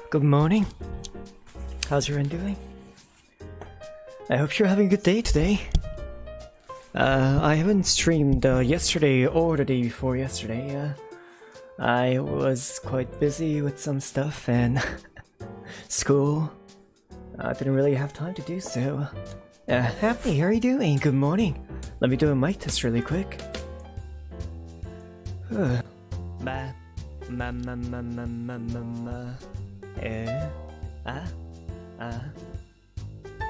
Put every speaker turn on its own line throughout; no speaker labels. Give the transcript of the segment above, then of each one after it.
Good morning. How's everyone doing? I hope you're having a good day today. I haven't streamed yesterday or the day before yesterday. I was quite busy with some stuff and school. Didn't really have time to do so. Happy, how are you doing? Good morning. Let me do a mic test really quick.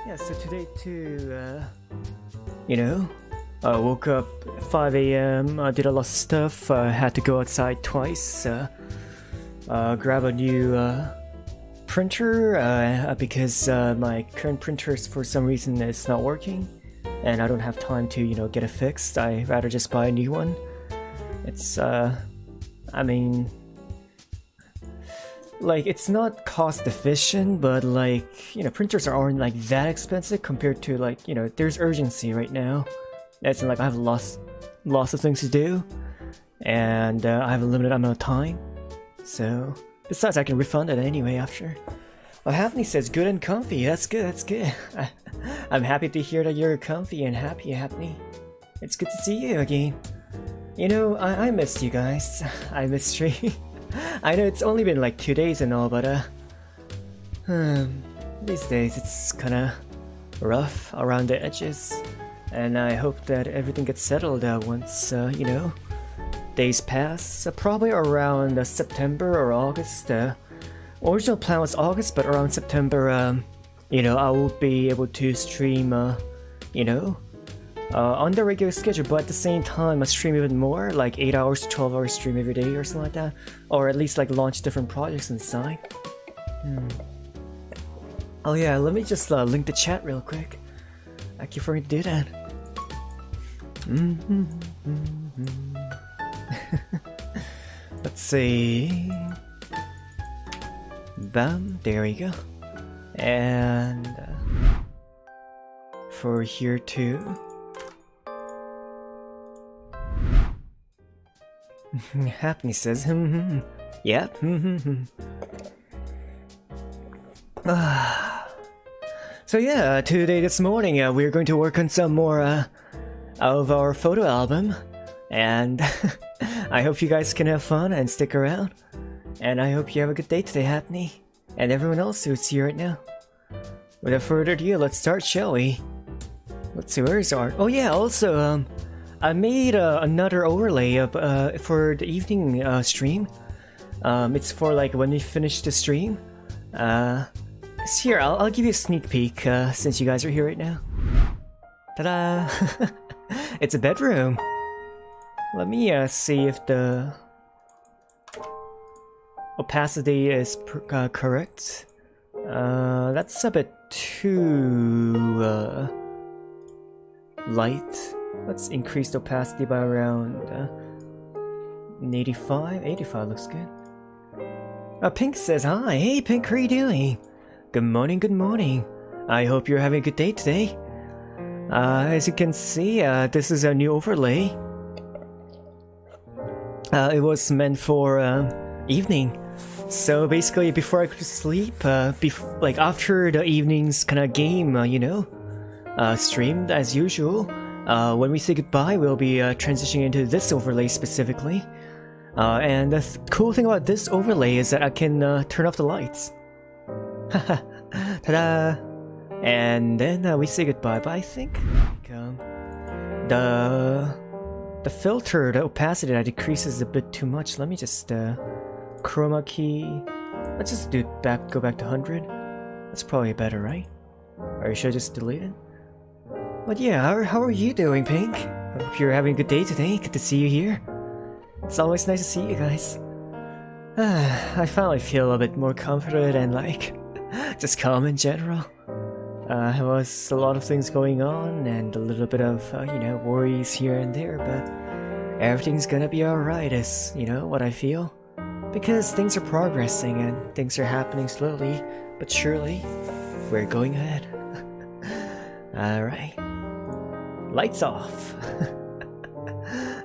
Yeah, so today too, I woke up 5 AM, did a lot of stuff, had to go outside twice, grab a new printer, because my current printer for some reason is not working, and I don't have time to, get it fixed. I'd rather just buy a new one. It's, I mean, like, it's not cost efficient, but like, printers aren't like that expensive compared to like, there's urgency right now. It's like I have lots of things to do, and I have a limited amount of time. So, besides, I can refund it anyway after. Well, Hapney says good and comfy. That's good. That's good. I'm happy to hear that you're comfy and happy, Hapney. It's good to see you again. I missed you guys. I missed stream. I know it's only been like 2 days and all, but these days it's kinda rough around the edges, and I hope that everything gets settled once, days pass. Probably around September or August. Original plan was August, but around September, I will be able to stream, on the regular schedule, but at the same time I stream even more, like 8 hours to 12 hours stream every day or something like that, or at least like launch different projects inside. Oh yeah, let me just link the chat real quick. I keep forgetting to do that. Let's see. Bam, there we go. And for here too. Happy says, yep. So yeah, this morning we're going to work on some more of our photo album, and I hope you guys can have fun and stick around, and I hope you have a good day today, Happy, and everyone else who's here right now. Without further ado, let's start, shall we? Let's see, where's art? Oh yeah, also I made another overlay for the evening stream. It's for like when we finish the stream. It's here. I'll give you a sneak peek since you guys are here right now. Ta-da! It's a bedroom. Let me see if the opacity is correct. That's a bit too light. Let's increase the opacity by around 85. 85 looks good. Pink says hi. Hey Pink, how are you doing? Good morning, good morning. I hope you're having a good day today. As you can see, this is a new overlay. It was meant for evening. So basically, before I go to sleep, like after the evening's kind of game, streamed as usual. When we say goodbye, we'll be transitioning into this overlay specifically. And the cool thing about this overlay is that I can turn off the lights. Ta-da! And then we say goodbye, but I think the filter, the opacity that decreases a bit too much. Let me just chroma key. Let's just go back to 100. That's probably better, right? Or should I just delete it? But yeah, how are you doing, Pink? Hope you're having a good day today. Good to see you here. It's always nice to see you guys. I finally feel a bit more confident and like just calm in general. There was a lot of things going on and a little bit of worries here and there, but everything's gonna be alright, is what I feel, because things are progressing and things are happening slowly but surely. We're going ahead. Alright. Lights off.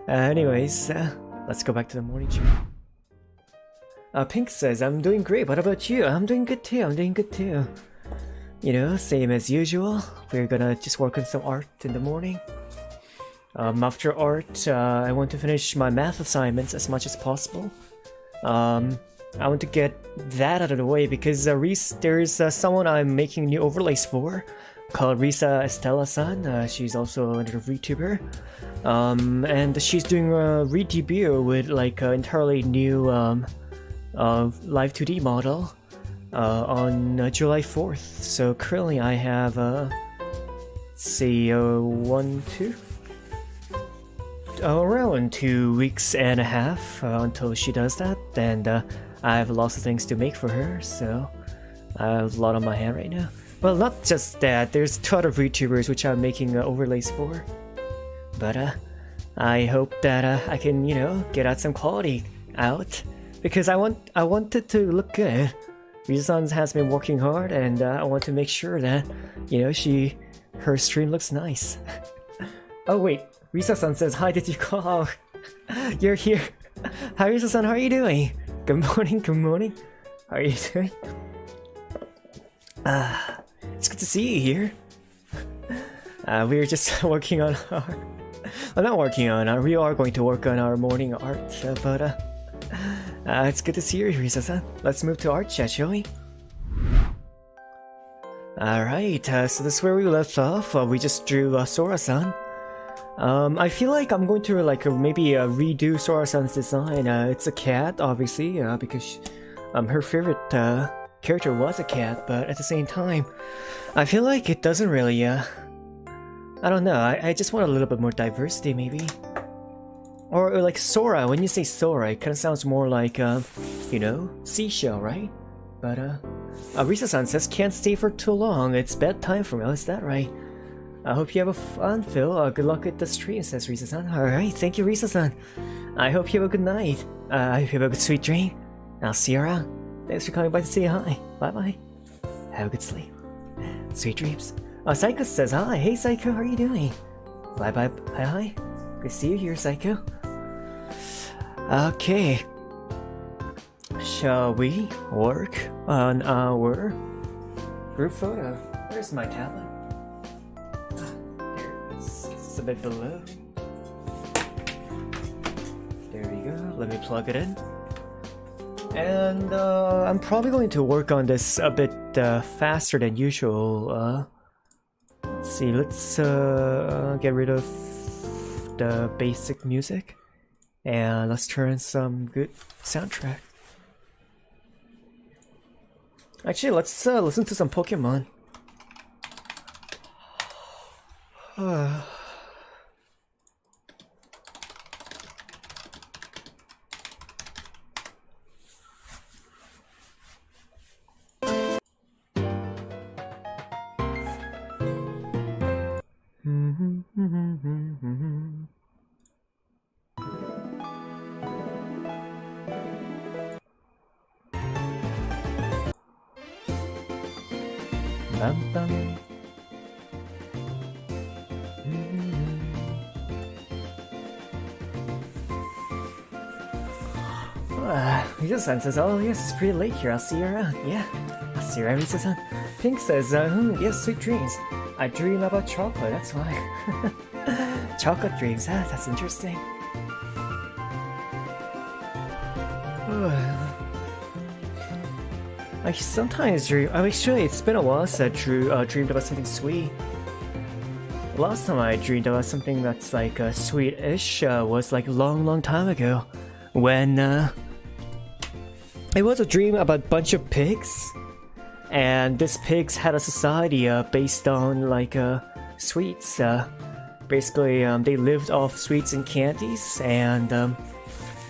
Anyways, let's go back to the morning show. Pink says, I'm doing great, what about you? I'm doing good too, I'm doing good too. You know, same as usual. We're gonna just work on some art in the morning. After art, I want to finish my math assignments as much as possible. I want to get that out of the way because there's someone I'm making new overlays for called Risa Estela-san. She's also another VTuber. And she's doing a re-debut with like an entirely new live 2D model on July 4th. So currently I have, let's see, around 2 weeks and a half until she does that, and I have lots of things to make for her, so I have a lot on my hand right now. Well, not just that, there's 2 other VTubers which I'm making overlays for, but I hope that I can, you know, get out some quality out, because I want it to look good. Risa-san has been working hard, and I want to make sure that, you know, her stream looks nice. Oh wait, Risa-san says, hi, did you call? Oh, you're here. Hi Risa-san, how are you doing? Good morning, good morning. How are you doing? It's good to see you here. We're just working on our... Well, not working on, we are going to work on our morning art, but it's good to see you, Risa-san. Let's move to art chat, shall we? Alright, so this is where we left off. We just drew Sora-san. I feel like I'm going to like maybe redo Sora-san's design. It's a cat, obviously, because her favorite character was a cat, but at the same time, I feel like it doesn't really, I don't know, I just want a little bit more diversity, maybe. Or like Sora, when you say Sora, it kind of sounds more like, you know, seashell, right? But, Risa-san says, can't stay for too long, it's bedtime for me, is that right? I hope you have a fun, Phil. Good luck at the stream, says Risa-san. Alright, thank you, Risa-san. I hope you have a good night. I hope you have a good sweet dream. I'll see you around. Thanks for coming by to say hi. Bye-bye. Have a good sleep. Sweet dreams. Psycho says hi. Hey, Psycho, how are you doing? Bye-bye. Hi. Good to see you here, Psycho. Okay. Shall we work on our group photo? Where's my tablet? It's a bit below. There we go. Let me plug it in. And I'm probably going to work on this a bit faster than usual. Let's see. Let's get rid of the basic music, and let's turn some good soundtrack. Actually, let's listen to some Pokemon. Risa-san says, oh yes, it's pretty late here, I'll see you around. Yeah, I'll see you around, Risa-san. Pink says, yes, sweet dreams. I dream about chocolate, that's why. Chocolate dreams, that's interesting. I sometimes dream, actually it's been a while since I dreamed about something sweet. Last time I dreamed about something that's like sweet-ish was like a long time ago. When it was a dream about a bunch of pigs, and these pigs had a society based on like sweets. Basically, they lived off sweets and candies, and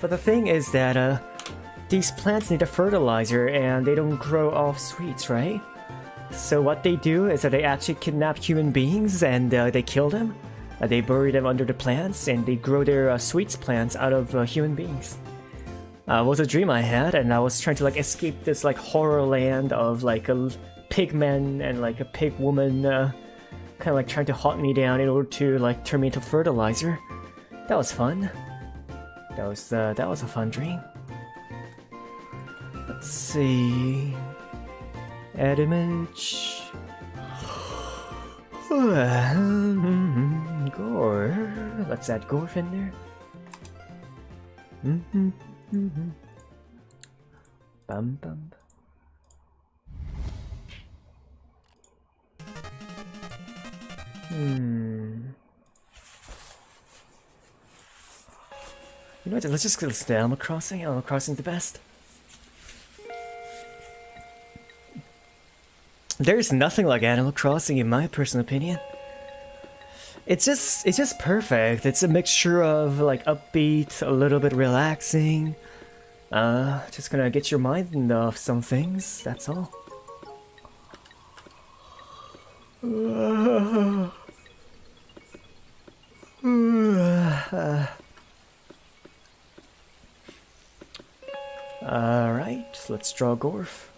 but the thing is that these plants need a fertilizer, and they don't grow off sweets, right? So what they do is that they actually kidnap human beings and they kill them. They bury them under the plants, and they grow their sweets plants out of human beings. It was a dream I had, and I was trying to like escape this like horror land of like a pig man and like a pig woman kind of like trying to hunt me down in order to like turn me into fertilizer. That was fun. That was a fun dream. Let's see. Add image. Gore. Let's add Gorf in there. Bum bum. You know what? Let's just listen to Animal Crossing. Animal Crossing's the best. There's nothing like Animal Crossing in my personal opinion. It's just perfect. It's a mixture of like upbeat, a little bit relaxing. Just gonna get your mind off some things. That's all. Alright, let's draw Gorf.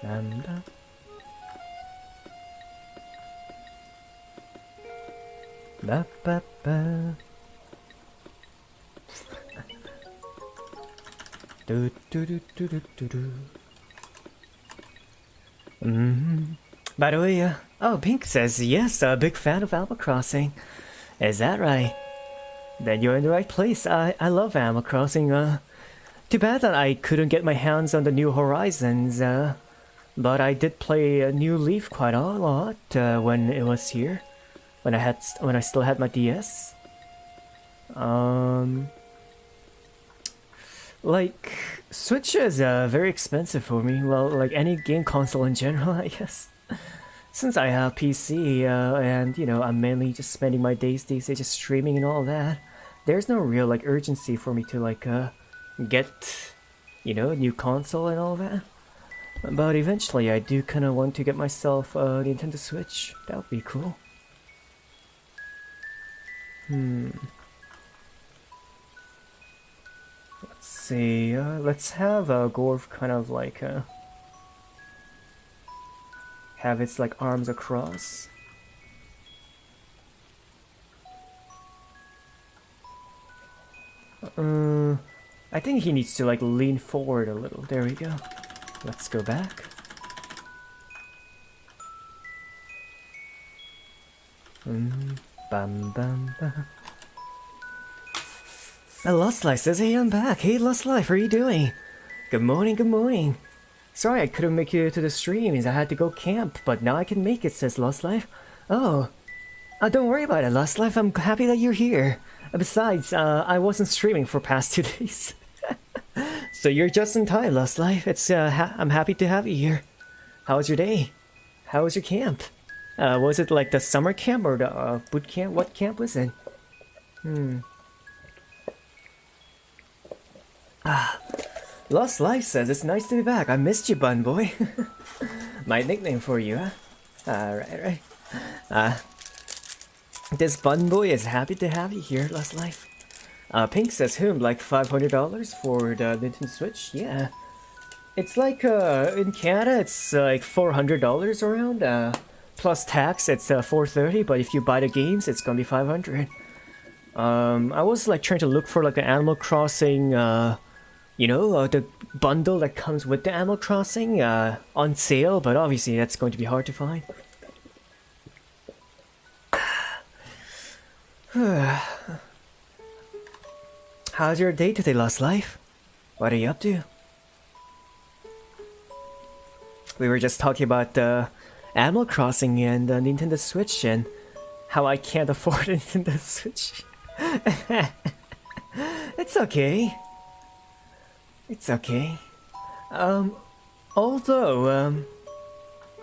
Lambda. Ba ba ba. Do do do do do do do. By the way, oh, Pink says yes, a big fan of Animal Crossing. Is that right? Then you're in the right place. I love Animal Crossing. Too bad that I couldn't get my hands on the New Horizons. But I did play New Leaf quite a lot when it was here, when I still had my DS. Like Switch is very expensive for me. Well, like any game console in general, I guess. Since I have PC and you know I'm mainly just spending my days these days just streaming and all that, there's no real like urgency for me to like get, you know, a new console and all that. But eventually I do kind of want to get myself a Nintendo Switch. That would be cool. Let's see, let's have Gorf kind of like have its like arms across. I think he needs to like lean forward a little. There we go. Let's go back. Bam bam bam. Lost Life says, hey, I'm back. Hey, Lost Life, how are you doing? Good morning, good morning. Sorry I couldn't make it to the streams. I had to go camp, but now I can make it, says Lost Life. Oh, don't worry about it, Lost Life. I'm happy that you're here. Besides, I wasn't streaming for past 2 days. So you're just in time, Lost Life. It's I'm happy to have you here. How was your day? How was your camp? Was it like the summer camp or the boot camp? What camp was it? Lost Life says it's nice to be back. I missed you, Bun Boy. My nickname for you, huh? Right. This Bun Boy is happy to have you here, Lost Life. Pink says, like $500 for the Nintendo Switch? Yeah. It's like, in Canada, it's like $400 around. Plus tax, it's $430, but if you buy the games, it's gonna be $500. I was like trying to look for like the Animal Crossing, you know, the bundle that comes with the Animal Crossing on sale, but obviously that's going to be hard to find. How's your day today, Lost Life? What are you up to? We were just talking about Animal Crossing and Nintendo Switch and how I can't afford a Nintendo Switch. It's okay. It's okay. Although,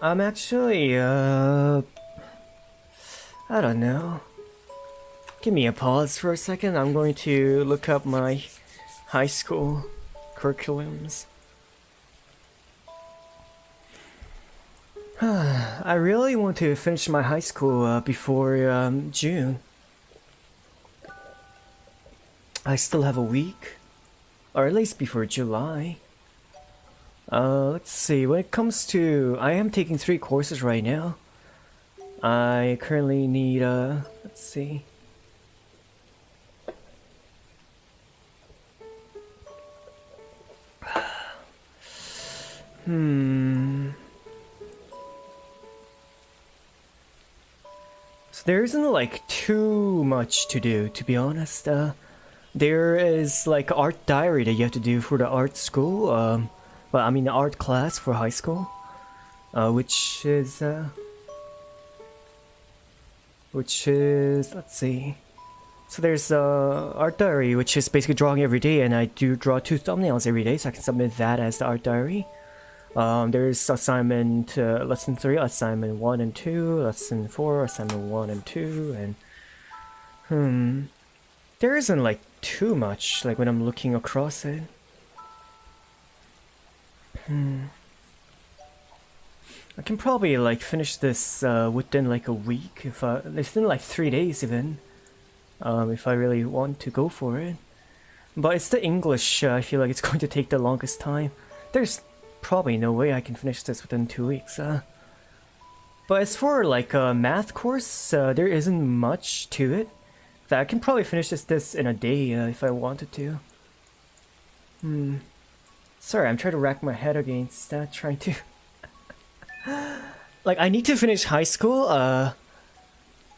I'm actually, I don't know. Give me a pause for a second. I'm going to look up my high school curriculums. I really want to finish my high school before June. I still have a week. Or at least before July. Let's see, when it comes to... I am taking 3 courses right now. I currently need, let's see. So there isn't like too much to do, to be honest. There is like art diary that you have to do for the art school. Well, I mean the art class for high school, which is let's see. So there's art diary, which is basically drawing every day, and I do draw 2 thumbnails every day, so I can submit that as the art diary. There's assignment lesson 3, assignment 1 and 2, lesson 4, assignment 1 and 2, and there isn't like too much like when I'm looking across it. I can probably like finish this within like a week, if within like 3 days even, if I really want to go for it. But it's the English, I feel like it's going to take the longest time. There's probably no way I can finish this within 2 weeks. But as for like a math course, there isn't much to it. I can probably finish this in a day if I wanted to. Sorry, I'm trying to rack my head against trying to... Like, I need to finish high school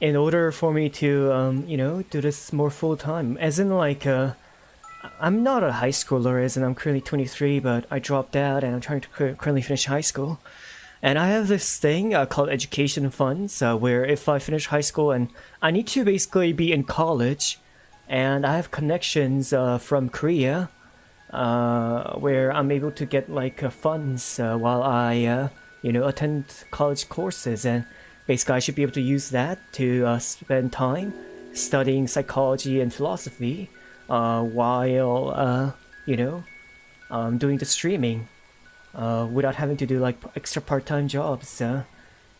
in order for me to, you know, do this more full-time. As in, like, I'm not a high schooler, as in I'm currently 23, but I dropped out and I'm trying to currently finish high school. And I have this thing called education funds, where if I finish high school and I need to basically be in college, and I have connections from Korea, where I'm able to get like funds while I, you know, attend college courses, and basically I should be able to use that to spend time studying psychology and philosophy while, you know, doing the streaming. Without having to do like extra part-time jobs,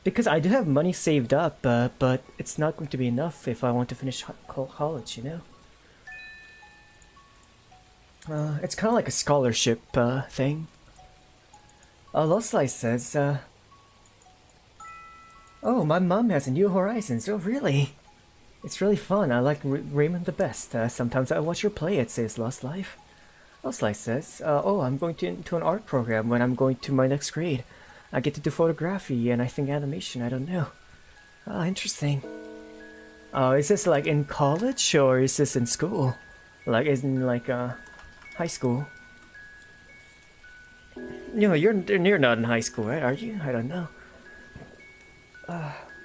because I do have money saved up, but it's not going to be enough if I want to finish college, you know? It's kind of like a scholarship thing. Lost Light says, oh, my mom has a New Horizons. Oh, really? It's really fun. I like Raymond the best. Sometimes I watch her play, it says Lost Life. Lost Life says, oh, I'm going to an art program when I'm going to my next grade. I get to do photography and I think animation, I don't know. Interesting. Is this like in college or is this in school? Like, isn't like high school? You know, you're not in high school, right? Are you? I don't know.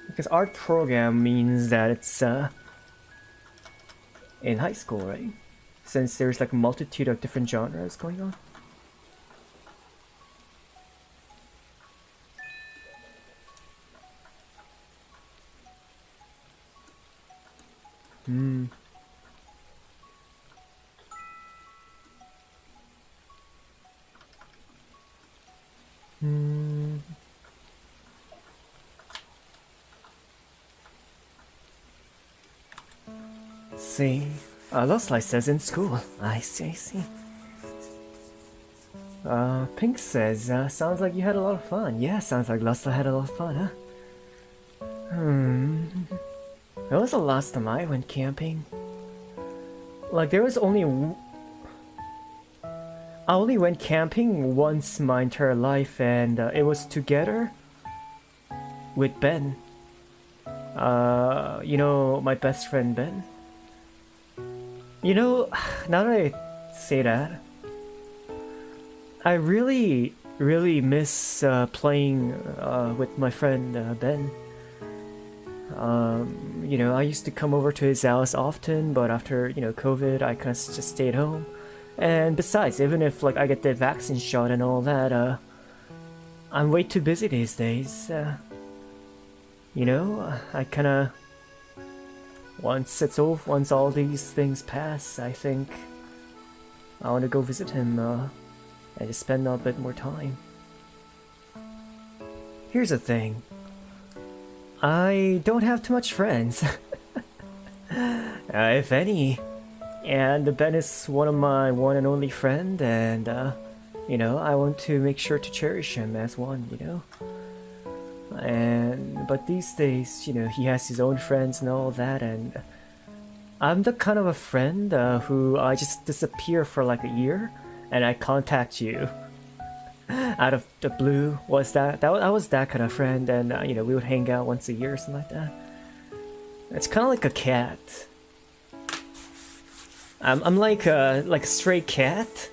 Because art program means that it's in high school, right? Since there's like a multitude of different genres going on. Let's see. Lost Light says in school. I see. Pink says, sounds like you had a lot of fun. Yeah, sounds like Lost Light had a lot of fun, huh? When was the last time I went camping? Like, there was only... I only went camping once my entire life, and it was together with Ben. You know, my best friend Ben. You know, now that I say that, I really miss playing with my friend Ben. You know, I used to come over to his house often, but after, you know, COVID, I kind of just stayed home. And besides, even if like I get the vaccine shot and all that, I'm way too busy these days. You know, I kind of... Once it's over, once all these things pass, I think I want to go visit him and just spend a bit more time. Here's the thing. I don't have too much friends. If any. And Ben is one of my one and only friend, and you know, I want to make sure to cherish him as one, you know? But these days, you know, he has his own friends and all that, and I'm the kind of a friend who I just disappear for like a year, and I contact you out of the blue. I was that kind of friend, and you know, we would hang out once a year or something like that. It's kind of like a cat. I'm like a stray cat.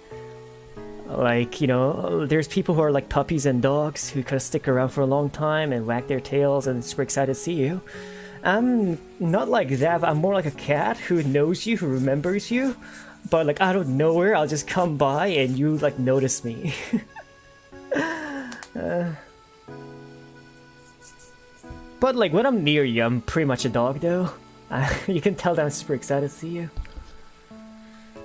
Like, you know, there's people who are like puppies and dogs who kind of stick around for a long time and wag their tails and super excited to see you. I'm not like that, but I'm more like a cat who knows you, who remembers you, but like out of nowhere I'll just come by and you like notice me. But like when I'm near you, I'm pretty much a dog though. You can tell that I'm super excited to see you.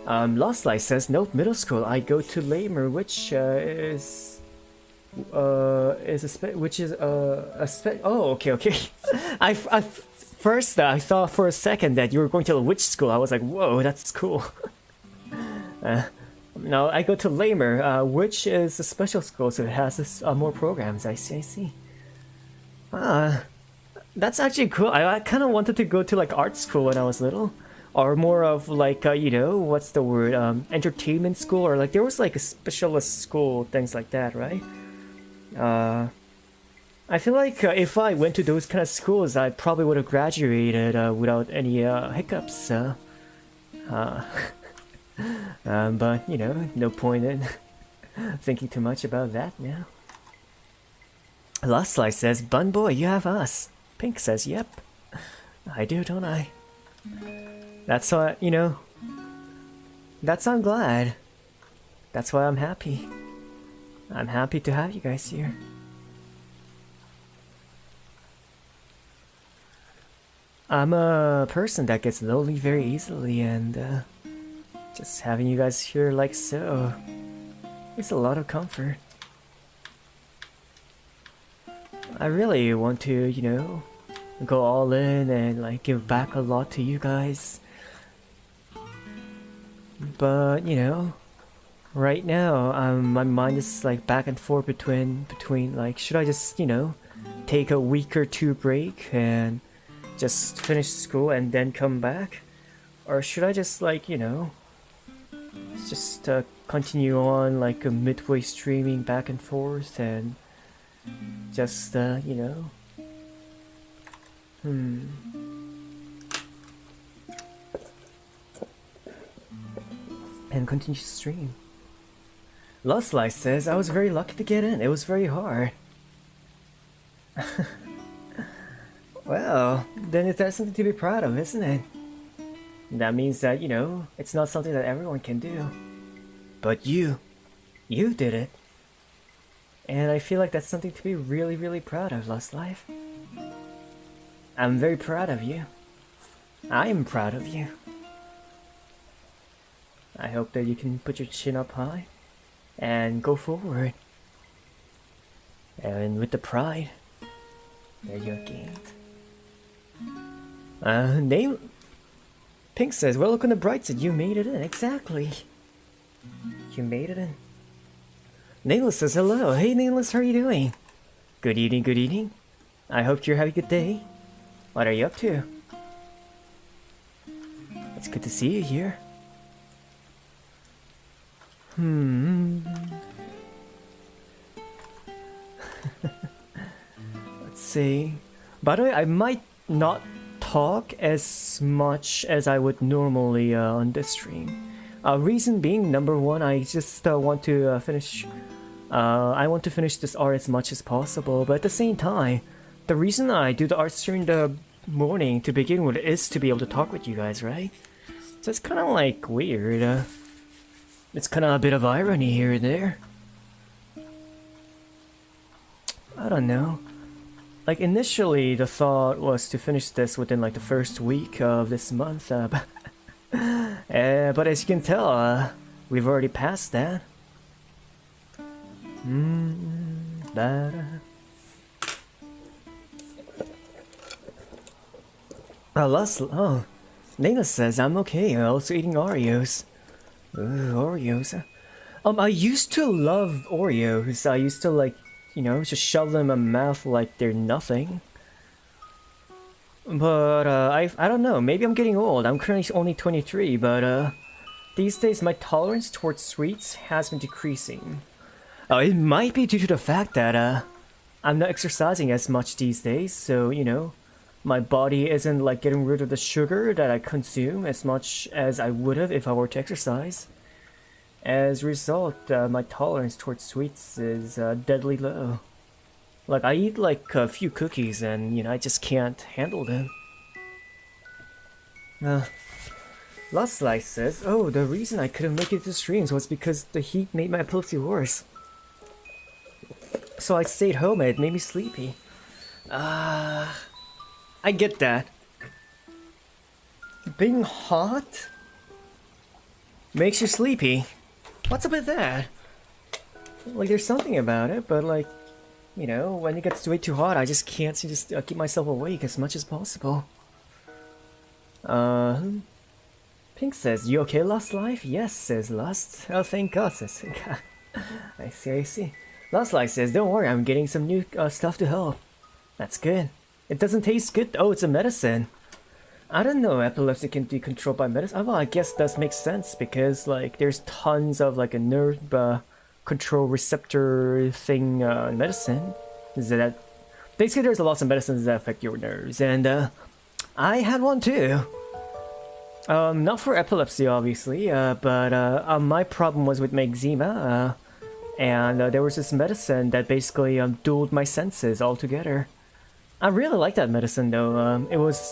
Lost Light says, nope, middle school. I go to Lamer, which is oh, okay. First, I thought for a second that you were going to a witch school. I was like, whoa, that's cool. No, I go to Lamer, which is a special school, so it has more programs. I see. That's actually cool. I kind of wanted to go to like art school when I was little. Or more of like, you know, what's the word, entertainment school, or like there was like a specialist school, things like that, right? I feel like if I went to those kind of schools, I probably would have graduated without any hiccups. But, you know, no point in thinking too much about that now. Last Slice says, Bun Boy, you have us. Pink says, yep. I do, don't I? That's why, you know, that's why I'm glad. That's why I'm happy. I'm happy to have you guys here. I'm a person that gets lonely very easily, and just having you guys here like so, it's a lot of comfort. I really want to, you know, go all in and like give back a lot to you guys. But, you know, right now, my mind is like back and forth between like, should I just, you know, take a week or two break and just finish school and then come back? Or should I just like, you know, just continue on like a midway streaming back and forth and just, you know, and continue to stream. Lost Light says, I was very lucky to get in. It was very hard. Well, then that's something to be proud of, isn't it? That means that, you know, it's not something that everyone can do. But you did it. And I feel like that's something to be really, really proud of, Lost Life. I'm very proud of you. I am proud of you. I hope that you can put your chin up high and go forward. And with the pride that you have gained. Pink says, well, look on the bright side, you made it in. Exactly. You made it in. Nameless says, hello. Hey, Nameless, how are you doing? Good evening, good evening. I hope you're having a good day. What are you up to? It's good to see you here. Let's see. By the way, I might not talk as much as I would normally on this stream. Reason being, number one, I just want to finish. I want to finish this art as much as possible, but at the same time, the reason I do the art during the morning to begin with is to be able to talk with you guys, right? So it's kind of like weird. It's kind of a bit of irony here and there. I don't know. Like initially the thought was to finish this within like the first week of this month, but as you can tell, we've already passed that. Nana says I'm okay. I'm also eating Oreos. Ooh, Oreos. I used to love Oreos. I used to like you know, just shove them in my mouth like they're nothing. But I don't know, maybe I'm getting old. I'm currently only 23, but these days my tolerance towards sweets has been decreasing. It might be due to the fact that I'm not exercising as much these days, so you know, my body isn't like getting rid of the sugar that I consume as much as I would have if I were to exercise. As a result, my tolerance towards sweets is deadly low. Like, I eat like a few cookies and, you know, I just can't handle them. Last Slice says, oh, the reason I couldn't make it to streams was because the heat made my epilepsy worse. So I stayed home and it made me sleepy. I get that. Being hot makes you sleepy. What's up with that? Like, there's something about it, but like, you know, when it gets way too hot, I just can't seem to keep myself awake as much as possible. Pink says, you okay, Lost Life? Yes, says Lust. Oh, thank God, says I see. Lost Life says, don't worry, I'm getting some new stuff to help. That's good. It doesn't taste good. Oh, it's a medicine. I don't know epilepsy can be controlled by medicine. Oh, well, I guess that makes sense because, like, there's tons of, like, a nerve control receptor thing medicine. Is that basically there's a lot of medicines that affect your nerves, and I had one too. Not for epilepsy, obviously, but my problem was with my eczema, and there was this medicine that basically dulled my senses altogether. I really like that medicine though.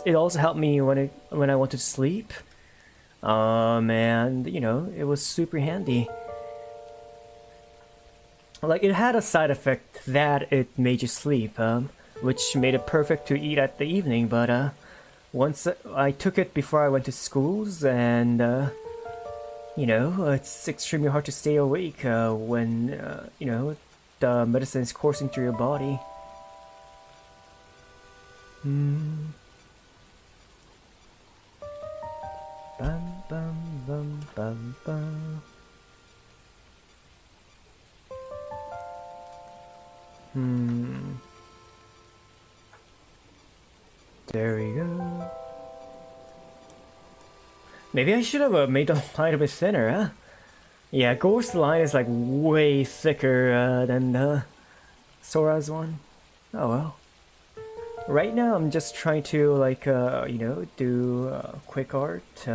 It also helped me when I wanted to sleep, and you know, it was super handy. Like, it had a side effect that it made you sleep, which made it perfect to eat at the evening, but once I took it before I went to schools, and you know, it's extremely hard to stay awake when you know, the medicine is coursing through your body. Bum bum bum bum bum. There we go. Maybe I should have made the line a bit thinner, huh? Yeah, Ghost line is like way thicker than Sora's one. Oh well. Right now I'm just trying to like you know, do quick art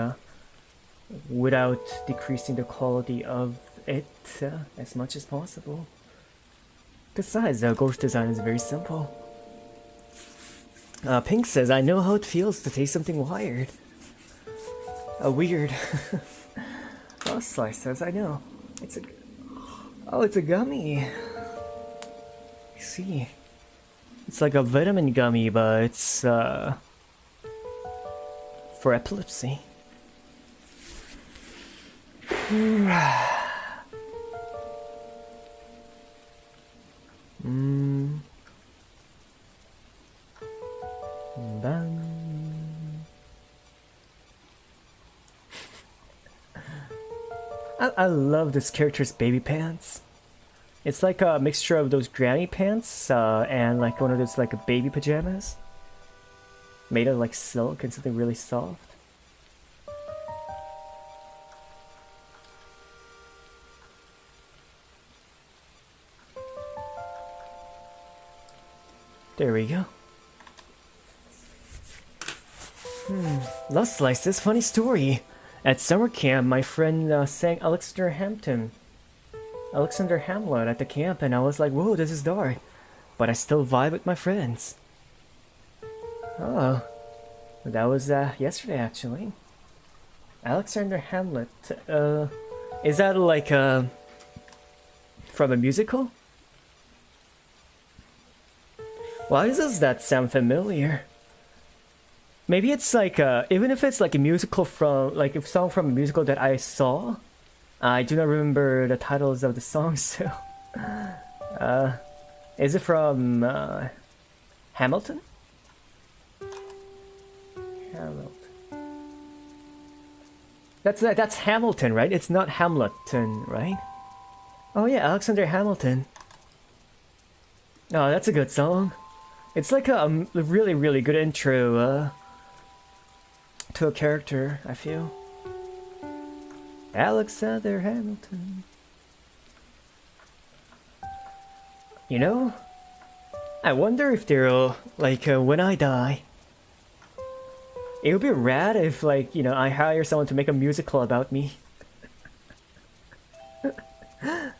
without decreasing the quality of it as much as possible. Besides, Ghost design is very simple. Pink says, I know how it feels to taste something wired. Weird. Lost Slice says, I know. It's a gummy. I see. It's like a vitamin gummy, but it's for epilepsy. I love this character's baby pants. It's like a mixture of those granny pants and like one of those like baby pajamas made of like silk and something really soft. There we go. Last Slice, this funny story. At summer camp, my friend sang Alexander Hamlet at the camp, and I was like, whoa, this is dark. But I still vibe with my friends. Oh, that was yesterday actually. Alexander Hamlet, is that like from a musical? Why does that sound familiar? Maybe it's like even if it's like a musical from like a song from a musical that I saw, I do not remember the titles of the songs. So, is it from Hamilton? Hamilton. That's Hamilton, right? It's not Hamilton, right? Oh yeah, Alexander Hamilton. Oh, that's a good song. It's like a really, really good intro to a character, I feel. Alexander Hamilton. You know, I wonder if there'll, like, when I die, it would be rad if, like, you know, I hire someone to make a musical about me. That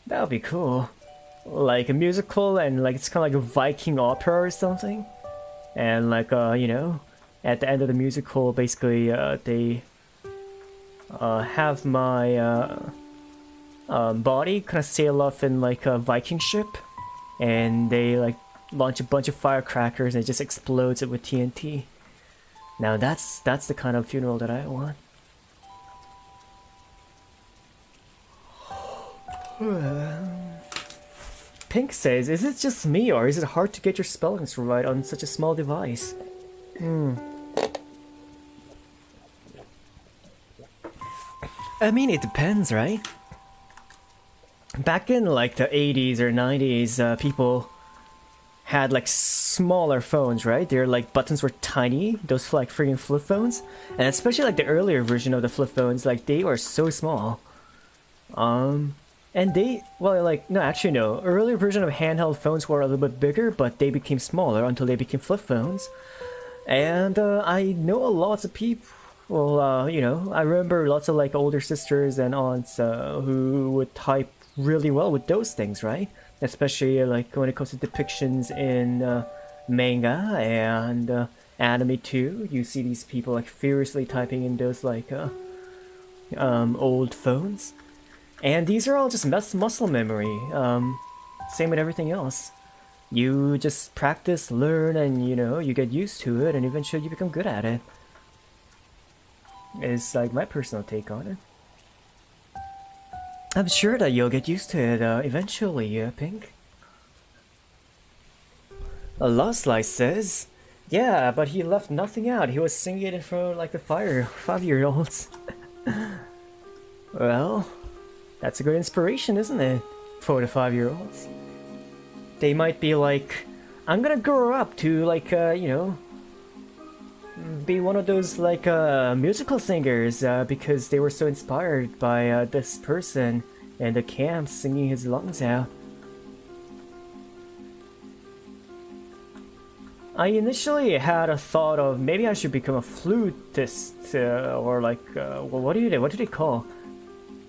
would be cool. Like a musical, and like it's kind of like a Viking opera or something. And like, you know, at the end of the musical, basically, they have my body kind of sail off in like a Viking ship, and they like launch a bunch of firecrackers and it just explodes it with TNT. Now that's the kind of funeral that I want. Pink says, is it just me or is it hard to get your spellings right on such a small device? I mean, it depends, right? Back in like the 80s or 90s, people had like smaller phones, right? Their like buttons were tiny, those like freaking flip phones. And especially like the earlier version of the flip phones, like they were so small. And they, well, like, no, actually no. Earlier version of handheld phones were a little bit bigger, but they became smaller until they became flip phones. And I know lots of people, you know, I remember lots of like older sisters and aunts who would type really well with those things, right? Especially like when it comes to depictions in manga and anime too. You see these people like furiously typing in those like old phones. And these are all just muscle memory. Same with everything else. You just practice, learn, and you know, you get used to it, and eventually you become good at it. It's like my personal take on it. I'm sure that you'll get used to it eventually, Pink. A Lost Light says, yeah, but he left nothing out. He was singing it in front of like the 5-year-olds. Well, that's a good inspiration, isn't it? For the 5-year-olds. They might be like, I'm gonna grow up to like, you know, be one of those like musical singers because they were so inspired by this person in the camp singing his lungs out. I initially had a thought of maybe I should become a flutist or like, well, what do they call?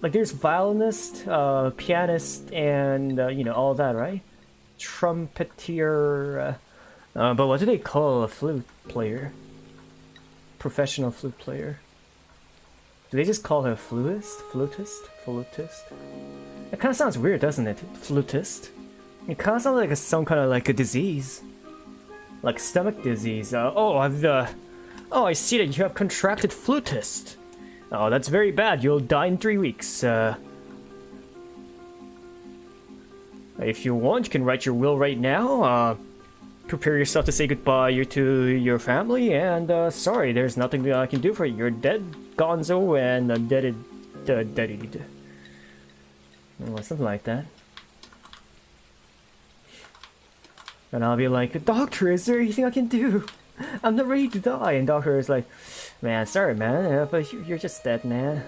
Like there's violinist, pianist, and you know, all that, right? Trumpeter, but what do they call a flute player? Professional flute player. Do they just call her flutist? Flutist? It kind of sounds weird, doesn't it? Flutist. It kind of sounds like some kind of like a disease, like stomach disease. Oh, I see that you have contracted flutist. Oh, that's very bad. You'll die in 3 weeks. If you want, you can write your will right now. Prepare yourself to say goodbye to your family, and sorry, there's nothing that I can do for you. You're dead, gonzo, and deaded. Well, something like that. And I'll be like, doctor, is there anything I can do? I'm not ready to die. And doctor is like, man, sorry, man, but you're just dead, man.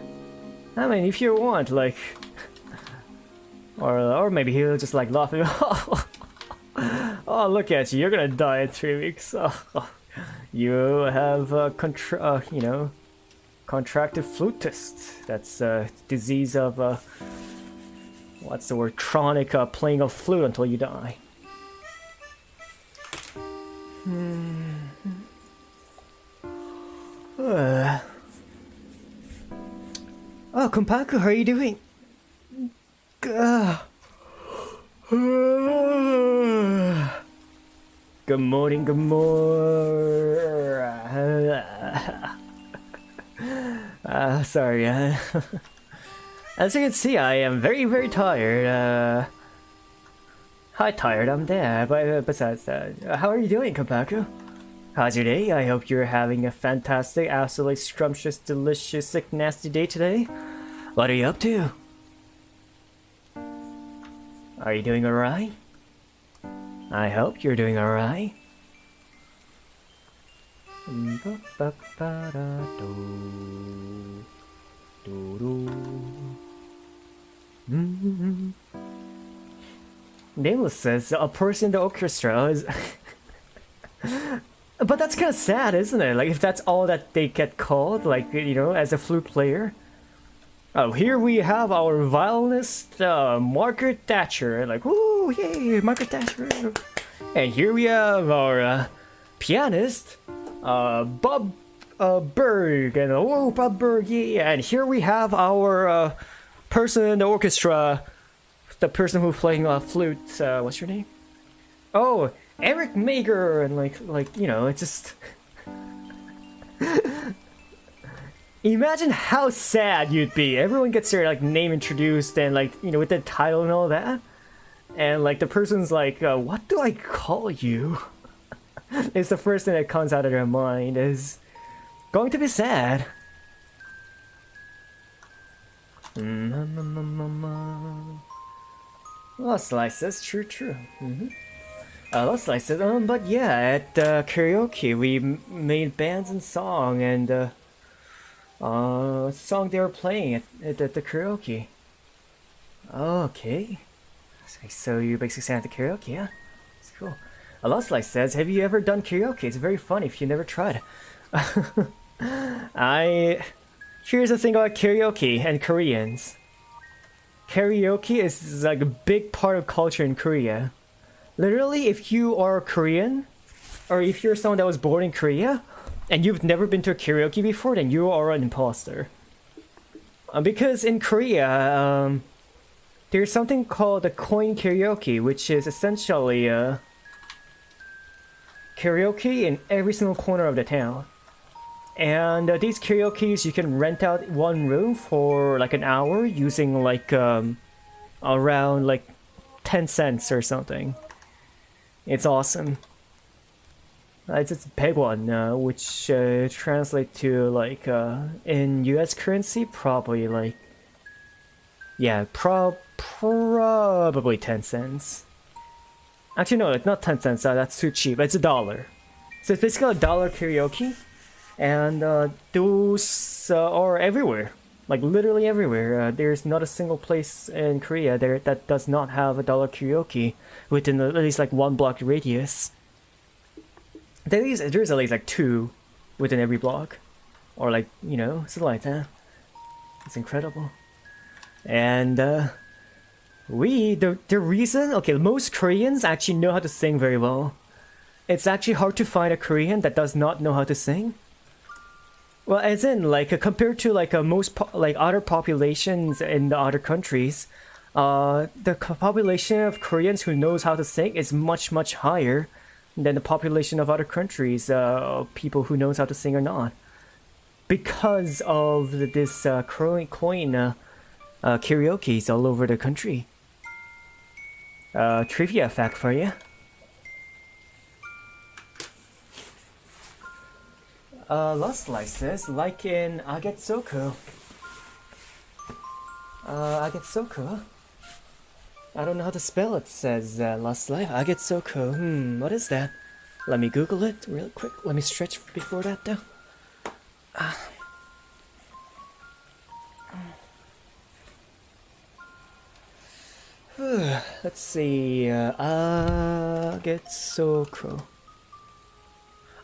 I mean, if you want, like, or maybe he'll just like laugh at oh, look at you! You're gonna die in 3 weeks. Oh, you have you know, contracted flutist. That's a disease of what's the word? Chronic playing of flute until you die. Oh, Kompaku, how are you doing? Good morning, good morning. Sorry. As you can see, I am very, very tired. Hi, tired, I'm there. But besides that, how are you doing, Kompaku? How's your day? I hope you're having a fantastic, absolutely scrumptious, delicious, sick, nasty day today. What are you up to? Are you doing alright? I hope you're doing alright. Nameless says a person in the orchestra is. But that's kind of sad, isn't it? Like, if that's all that they get called, like, you know, as a flute player. Oh, here we have our violinist, Margaret Thatcher. Like, woo, yay, Margaret Thatcher. And here we have our pianist, Bob Berg. And oh, Bob Berg, yeah. And here we have our person in the orchestra, the person who's playing flute. What's your name? Oh, Eric Mager. And like you know, it's just. Imagine how sad you'd be. Everyone gets their like name introduced and like, you know, with the title and all that. And like the person's like, what do I call you? It's the first thing that comes out of their mind is going to be sad. Lost Slices, true. Lost Slices, but yeah, at karaoke we made bands and song and song they were playing at the karaoke. Okay. So you basically sang at the karaoke, yeah? It's cool. Lost Light says, have you ever done karaoke? It's very fun if you never tried. Here's the thing about karaoke and Koreans. Karaoke is like a big part of culture in Korea. Literally, if you are Korean, or if you're someone that was born in Korea, and you've never been to a karaoke before, then you are an imposter. Because in Korea, there's something called a coin karaoke, which is essentially karaoke in every single corner of the town. And these karaokes, you can rent out one room for like an hour using like around like 10 cents or something. It's awesome. It's a big one, which translates to like in US currency probably like, yeah, probably 10 cents. Actually no, it's not 10 cents, that's too cheap, it's $1. So it's basically $1 karaoke, and those are everywhere, like literally everywhere. There's not a single place in Korea there that does not have $1 karaoke within at least like 1 block radius. There's at least like 2 within every block, or like, you know, something like that. It's incredible. And the reason, okay, most Koreans actually know how to sing very well. It's actually hard to find a Korean that does not know how to sing. Well, as in like compared to like most like other populations in the other countries, the population of Koreans who knows how to sing is much higher than the population of other countries, people who knows how to sing or not, because of this coin karaoke's all over the country. Trivia fact for you. Lost Life says, like in Agetsuko. Agetsuko? I don't know how to spell it, says Lost Life. Agetsuko. What is that? Let me Google it real quick. Let me stretch before that though. Let's see. Agetsuko.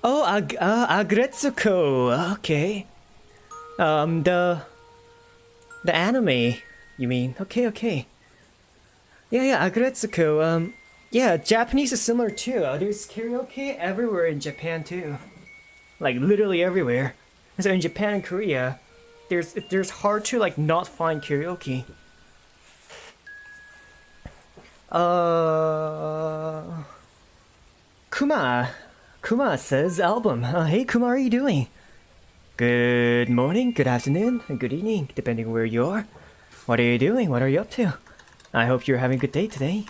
Oh, Agretsuko. Okay. The anime, you mean? Okay. Yeah, Agretsuko. Yeah, Japanese is similar too. There's karaoke everywhere in Japan too. Like literally everywhere. So in Japan and Korea, there's hard to like not find karaoke. Kuma says album. Hey Kuma, how are you doing? Good morning, good afternoon, and good evening, depending where you are. What are you doing? What are you up to? I hope you're having a good day today.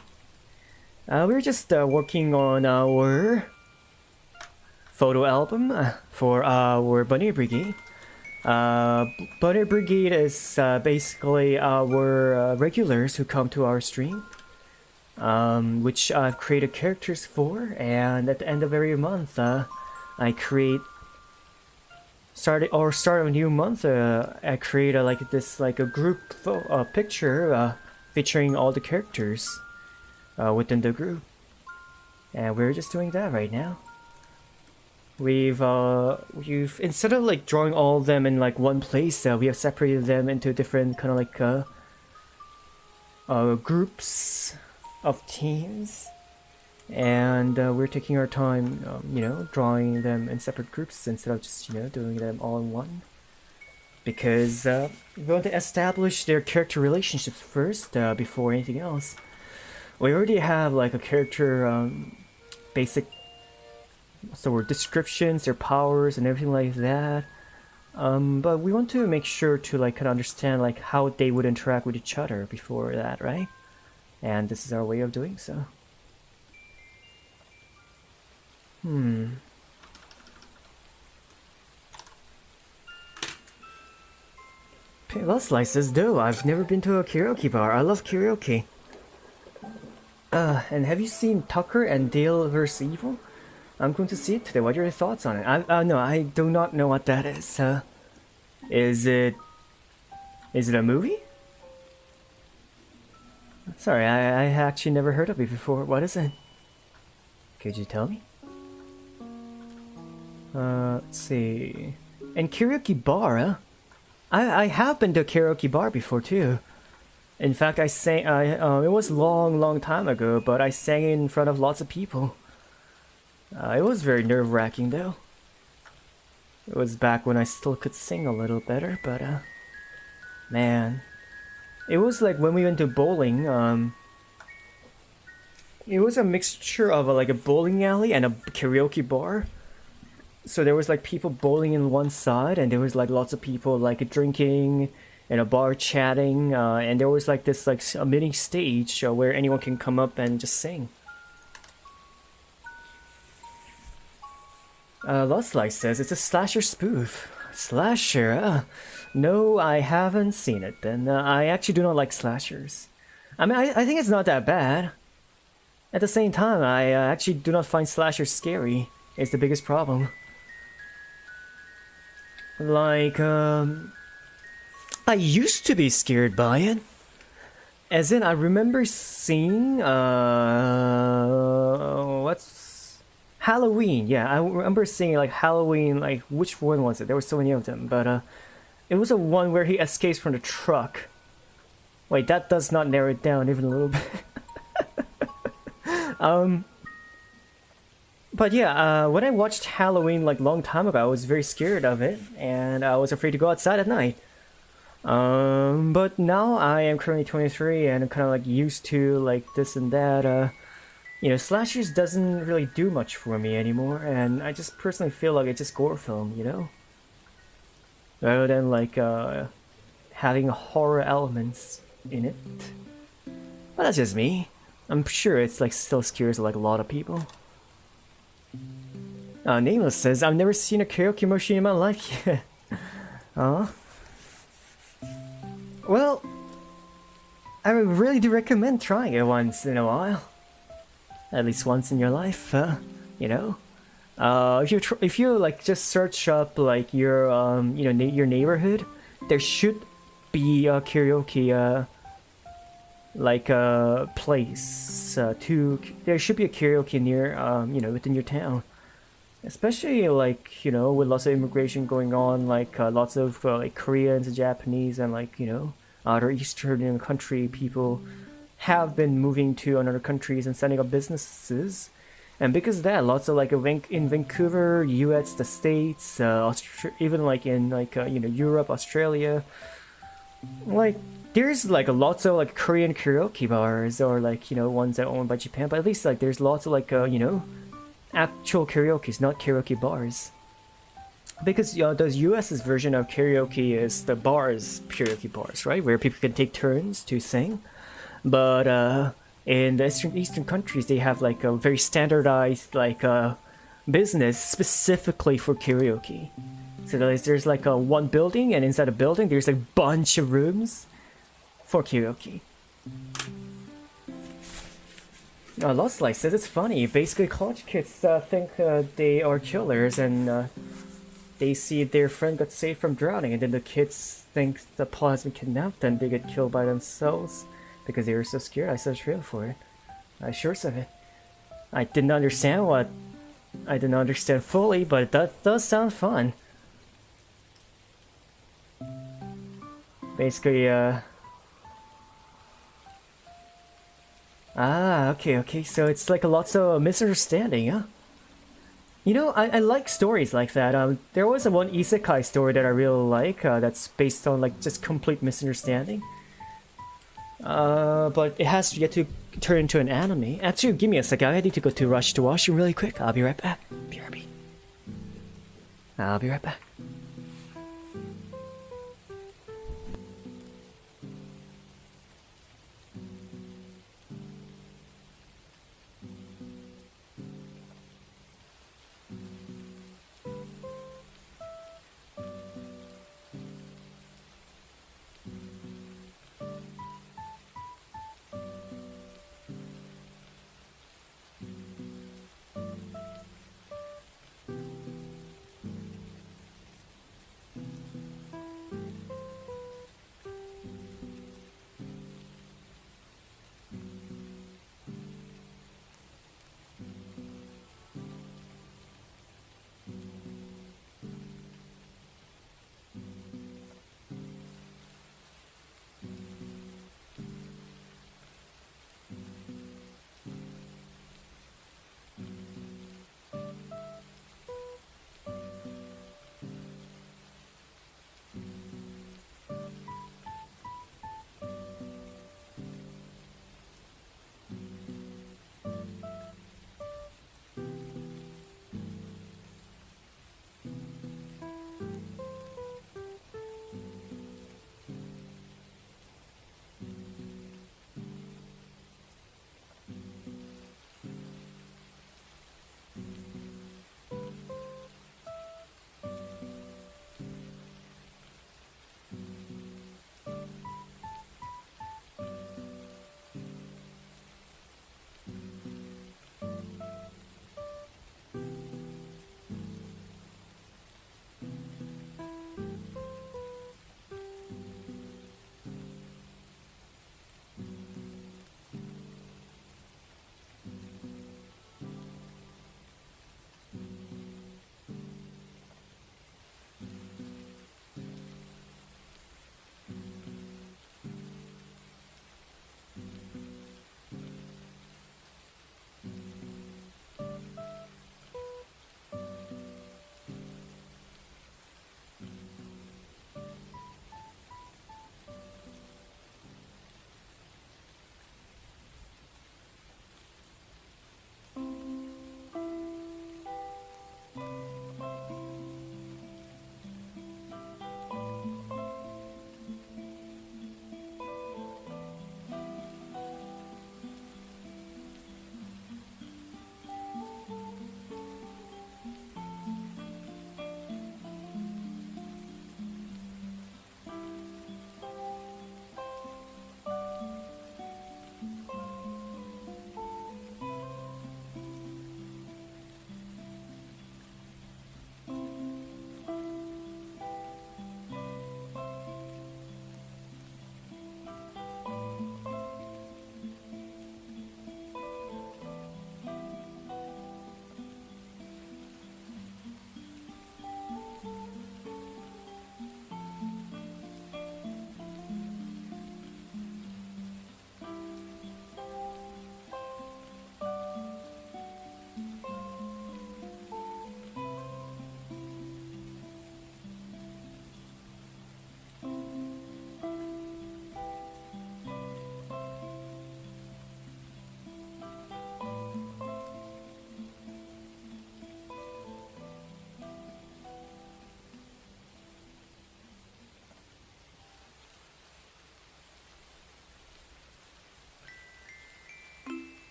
We're just working on our photo album for our Bunny Brigade. Bunny Brigade is basically our regulars who come to our stream. which I've created characters for, and at the end of every month, I start a new month. I create a group picture featuring all the characters within the group, and we're just doing that right now. We've instead of like drawing all of them in like one place, we have separated them into different kind of like groups of teams, and we're taking our time, drawing them in separate groups instead of just doing them all in one, because we want to establish their character relationships first before anything else. We already have like a character basic descriptions, their powers and everything like that, but we want to make sure to like kind of understand like how they would interact with each other before that, right? And this is our way of doing so. Philose says, though I've never been to a karaoke bar. I love karaoke. And have you seen Tucker and Dale vs. Evil? I'm going to see it today. What are your thoughts on it? No, I do not know what that is. Is it a movie? Sorry, I actually never heard of it before. What is it? Could you tell me? Let's see. And karaoke bar, huh? I have been to a karaoke bar before too. In fact, I sang. It was long time ago, but I sang in front of lots of people. It was very nerve-wracking though. It was back when I still could sing a little better, but man, it was like when we went to bowling. It was a mixture of like a bowling alley and a karaoke bar. So there was like people bowling in one side, and there was like lots of people like drinking in a bar chatting, and there was like this like a mini stage where anyone can come up and just sing. Lost Light says it's a slasher spoof. Slasher? No, I haven't seen it then. I actually do not like slashers. I mean, I think it's not that bad. At the same time, I actually do not find slashers scary. It's the biggest problem. Like, I used to be scared by it. As in, I remember seeing, what's... Halloween, yeah, I remember seeing like Halloween, like which one was it? There were so many of them, but it was a one where he escapes from the truck. Wait, that does not narrow it down even a little bit. But yeah, when I watched Halloween like long time ago, I was very scared of it, and I was afraid to go outside at night. But now I am currently 23, and I'm kind of like used to like this and that. Slashers doesn't really do much for me anymore, and I just personally feel like it's just gore film, rather than like having horror elements in it. But that's just me. I'm sure it's like still scares like a lot of people. Nameless says, I've never seen a karaoke machine in my life yet. Well, I really do recommend trying it once in a while. At least once in your life, if you like just search up like your your neighborhood, there should be a karaoke place there should be a karaoke near within your town, especially like with lots of immigration going on, like lots of like Koreans and Japanese and like other Eastern country people have been moving to other countries and setting up businesses, and because of that, lots of like in Vancouver, US, the States, even like in like Europe, Australia, like there's like lots of like Korean karaoke bars, or like ones that are owned by Japan, but at least like there's lots of like actual karaoke's, not karaoke bars, because the US's version of karaoke is the bars, karaoke bars, right, where people can take turns to sing. But in the Eastern countries, they have like a very standardized like business specifically for karaoke. So there's like a one building, and inside a building there's like a bunch of rooms for karaoke. Lost Slices, it's funny. Basically, college kids think they are killers, and they see their friend got saved from drowning, and then the kids think the plot has been kidnapped and they get killed by themselves because they were so scared. I saw a trailer for it. I sure saw it. I didn't understand what... I didn't understand fully, but that does sound fun. Basically, okay, so it's like a lots of misunderstanding, huh? You know, I like stories like that. There was one isekai story that I really like, that's based on like just complete misunderstanding. But it has yet to turn into an anime. Actually, give me a second. I need to go to rush to washroom really quick. I'll be right back. BRB. I'll be right back.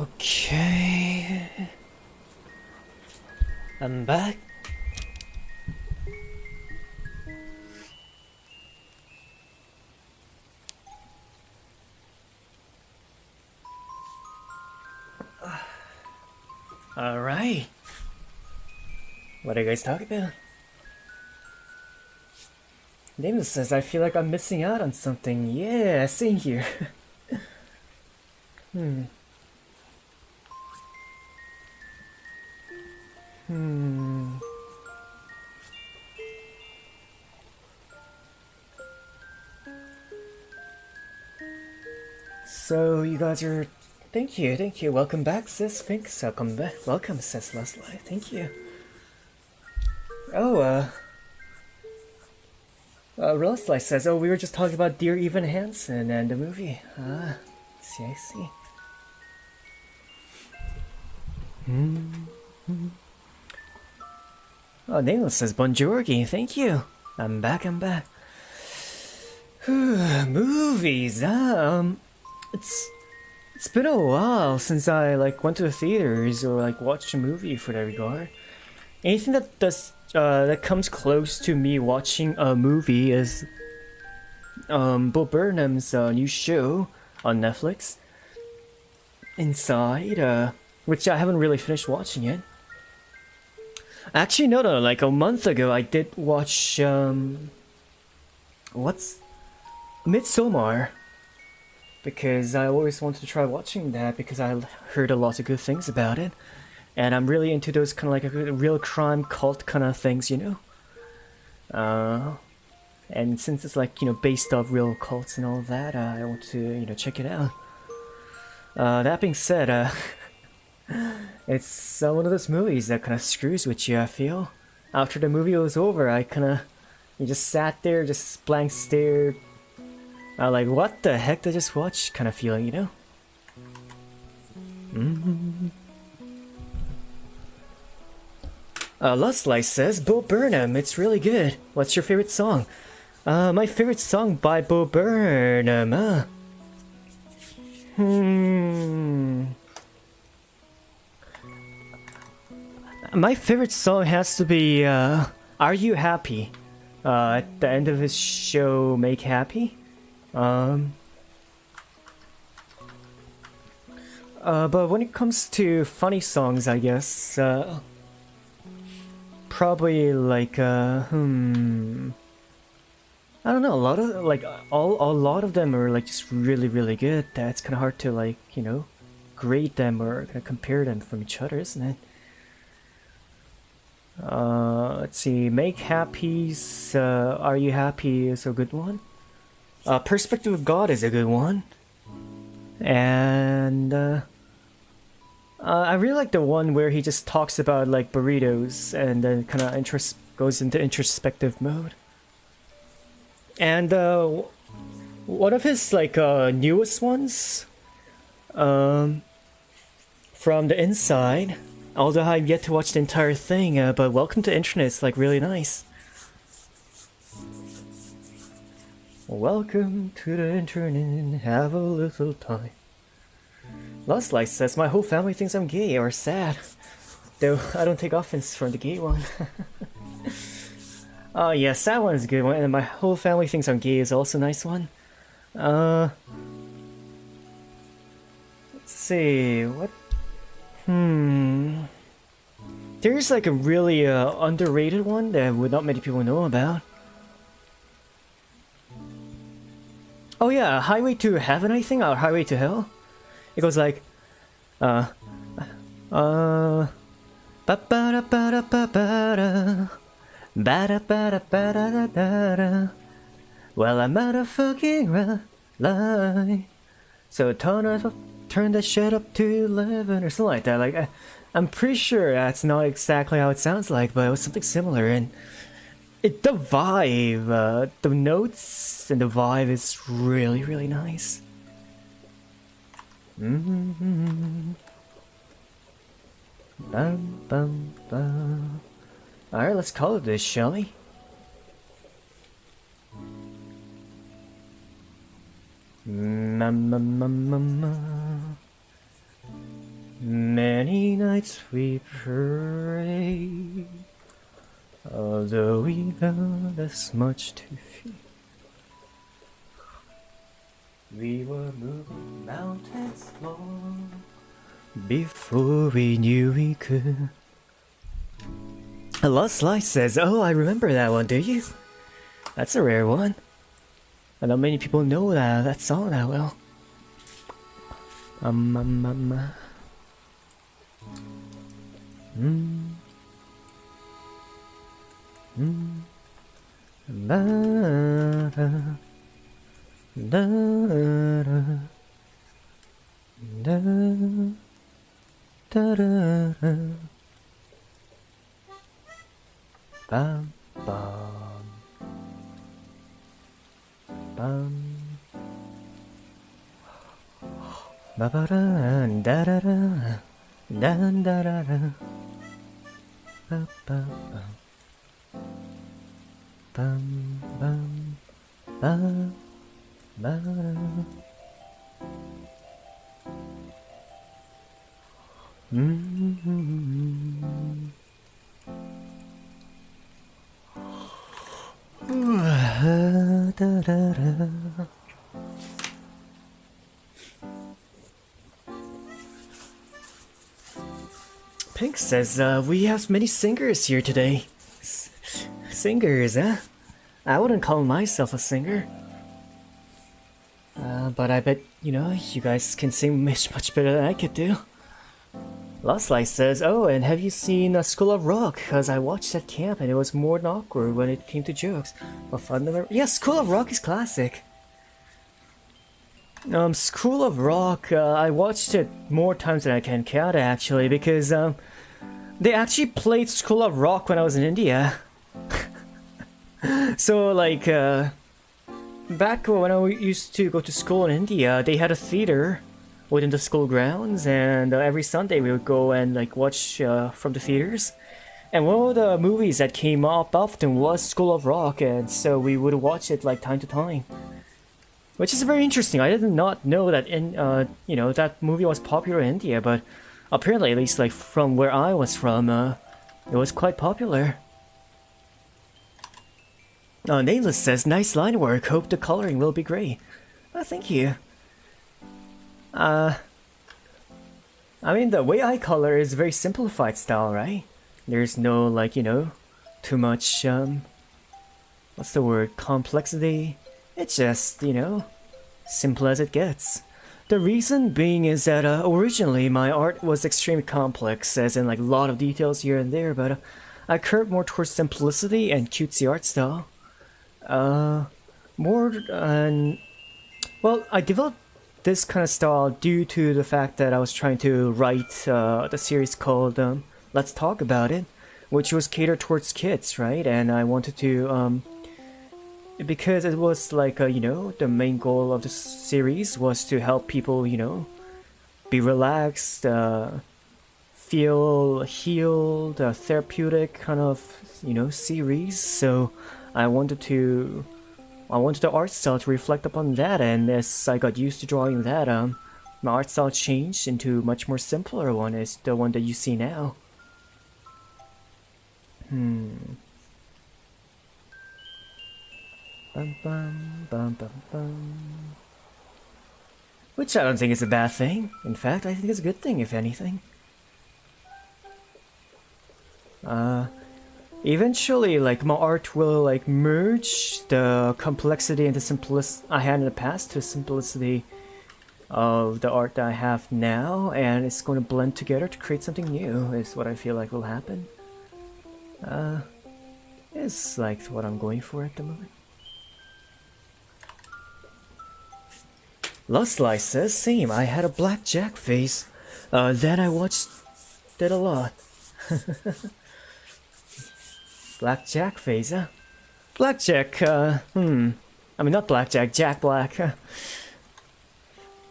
Okay, I'm back. All right. What are you guys talking about? David says, I feel like I'm missing out on something. Yeah, same here. So you guys are... Thank you. Welcome back, sis. Thanks. Welcome back. Welcome, sis Leslie. Thank you. Oh, Leslie says, oh, we were just talking about Dear Evan Hansen and the movie. Ah, see, I see. Oh, Neil says, Bonjourgi. Thank you. I'm back. Movies. It's been a while since I went to the theaters or watched a movie for that regard. Anything that comes close to me watching a movie is Bo Burnham's new show on Netflix, Inside, which I haven't really finished watching yet. Actually, no, like a month ago I did watch what's Midsommar, because I always wanted to try watching that because I heard a lot of good things about it, and I'm really into those kind of a real crime cult kind of things, you know. And since it's based off real cults and all that, I want to check it out. That being said, it's one of those movies that kind of screws with you. I feel after the movie was over, you just sat there, just blank stared. Like, what the heck did I just watch? Kind of feeling, you know. Leslie says, Bo Burnham, it's really good. What's your favorite song? My favorite song by Bo Burnham. My favorite song has to be Are You Happy? At the end of his show, Make Happy. But when it comes to funny songs, I guess, probably I don't know, a lot of a lot of them are just really, really good. That's kind of hard to grade them or compare them from each other, isn't it? Let's see, Make Happy's Are You Happy is a good one. Perspective of God is a good one. And I really like the one where he just talks about burritos and then kind of goes into introspective mode. And one of his newest ones, from the inside, although I've yet to watch the entire thing, but Welcome to Internet is really nice. Welcome to the internet, have a little time. Leslie says, my whole family thinks I'm gay or sad. Though I don't take offense from the gay one. Oh yeah, sad one is a good one, and my whole family thinks I'm gay is also a nice one. Let's see, what? There's a really underrated one that not many people know about. Oh yeah, Highway to Heaven, I think, or Highway to Hell. It goes like, ba ba da ba da ba da da ba da da. Well, I'm at a fucking red light, so turn that shit up to 11 or something like that. Like, I'm pretty sure that's not exactly how it sounds like, but it was something similar. And the vibe, the notes and the vibe is really, really nice. Bum, bum, bum. Alright, let's call it this, shall we? Many nights we pray, although we got as much to fear. We were moving mountains long before we knew we could. A Lost Light says, oh, I remember that one, do you? That's a rare one. And not many people know that song that well. Bum, bum. Bum. Ba ba da da da da da da da da. Ba ba ba. Bum bum ba ba. Da da da. Pink says, we have many singers here today. Singers, huh? I wouldn't call myself a singer. But I bet, you know, you guys can sing much better than I could do. Lost Light says, oh, and have you seen School of Rock? Because I watched that camp and it was more than awkward when it came to jokes. But fun. Yeah, School of Rock is classic. School of Rock, I watched it more times than I can count actually, because they actually played School of Rock when I was in India. So like, back when I used to go to school in India, they had a theater within the school grounds, and every Sunday we would go and like watch from the theaters. And one of the movies that came up often was School of Rock, and so we would watch it like time to time. Which is very interesting. I did not know that you know, that movie was popular in India, but apparently, at least like from where I was from, it was quite popular. Nameless says, nice line work. Hope the coloring will be great. Oh, thank you. I mean, the way I color is very simplified style, right? There's no, like, you know, too much, what's the word? Complexity. It's just, you know, simple as it gets. The reason being is that originally my art was extremely complex, as in like a lot of details here and there, but I curved more towards simplicity and cutesy art style. Well, I developed this kind of style due to the fact that I was trying to write the series called Let's Talk About It, which was catered towards kids, right? And I wanted to because it was like, you know, the main goal of the series was to help people, you know, be relaxed, feel healed, therapeutic kind of, you know, series. So I wanted the art style to reflect upon that, and as I got used to drawing that, my art style changed into a much more simpler one, is the one that you see now. Bum, bum, bum, bum, bum. Which I don't think is a bad thing. In fact, I think it's a good thing, if anything. Eventually, like, my art will like merge the complexity and the simplicity I had in the past to the simplicity of the art that I have now, and it's going to blend together to create something new, is what I feel like will happen. It's like what I'm going for at the moment. Lost Light says, same, I had a blackjack face. Then I watched that a lot. Blackjack face, huh? Blackjack, I mean not blackjack, Jack Black.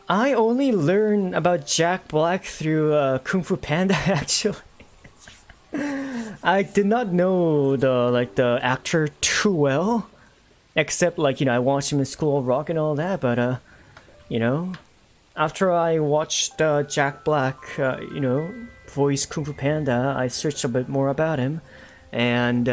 I only learned about Jack Black through Kung Fu Panda, actually. I did not know the actor too well, except like, you know, I watched him in School of Rock and all that, but you know, after I watched Jack Black, you know, voice Kung Fu Panda, I searched a bit more about him, and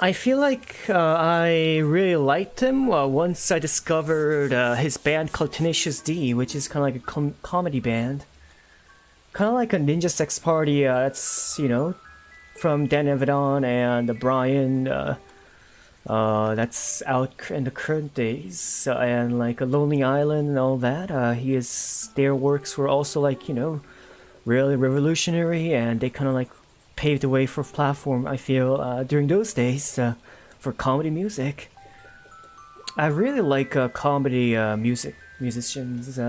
I feel like I really liked him once I discovered his band called Tenacious D, which is kind of like a comedy band. Kind of like a Ninja Sex Party, that's, you know, from Dan Evedon and Brian, that's out in the current days, and like a Lonely Island and all that. Their works were also like, you know, really revolutionary, and they kind of like paved the way for platform, I feel, during those days, for comedy music. I really like comedy musicians.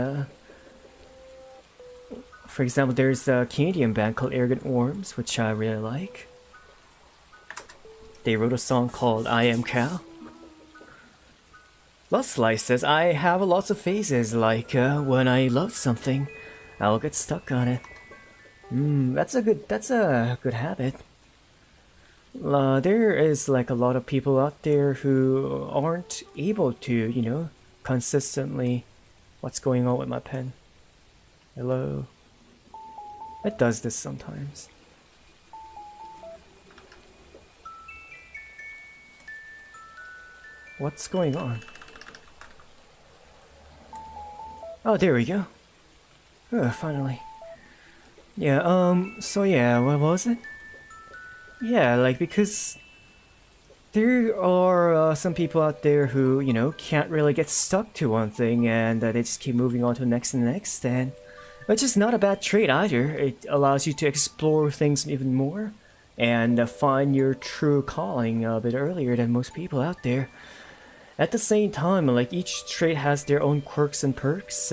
For example, there's a Canadian band called Arrogant Worms, which I really like. They wrote a song called I Am Cow. Lost Slice says, I have lots of phases, like when I love something, I'll get stuck on it. That's a good habit. There is like a lot of people out there who aren't able to, you know, consistently. What's going on with my pen? Hello. It does this sometimes. What's going on? Oh, there we go. Oh, finally. Yeah, so yeah, what was it? Yeah, like, because there are some people out there who, you know, can't really get stuck to one thing, and they just keep moving on to the next and the next, and which is not a bad trait either. It allows you to explore things even more and find your true calling a bit earlier than most people out there. At the same time, like, each trait has their own quirks and perks,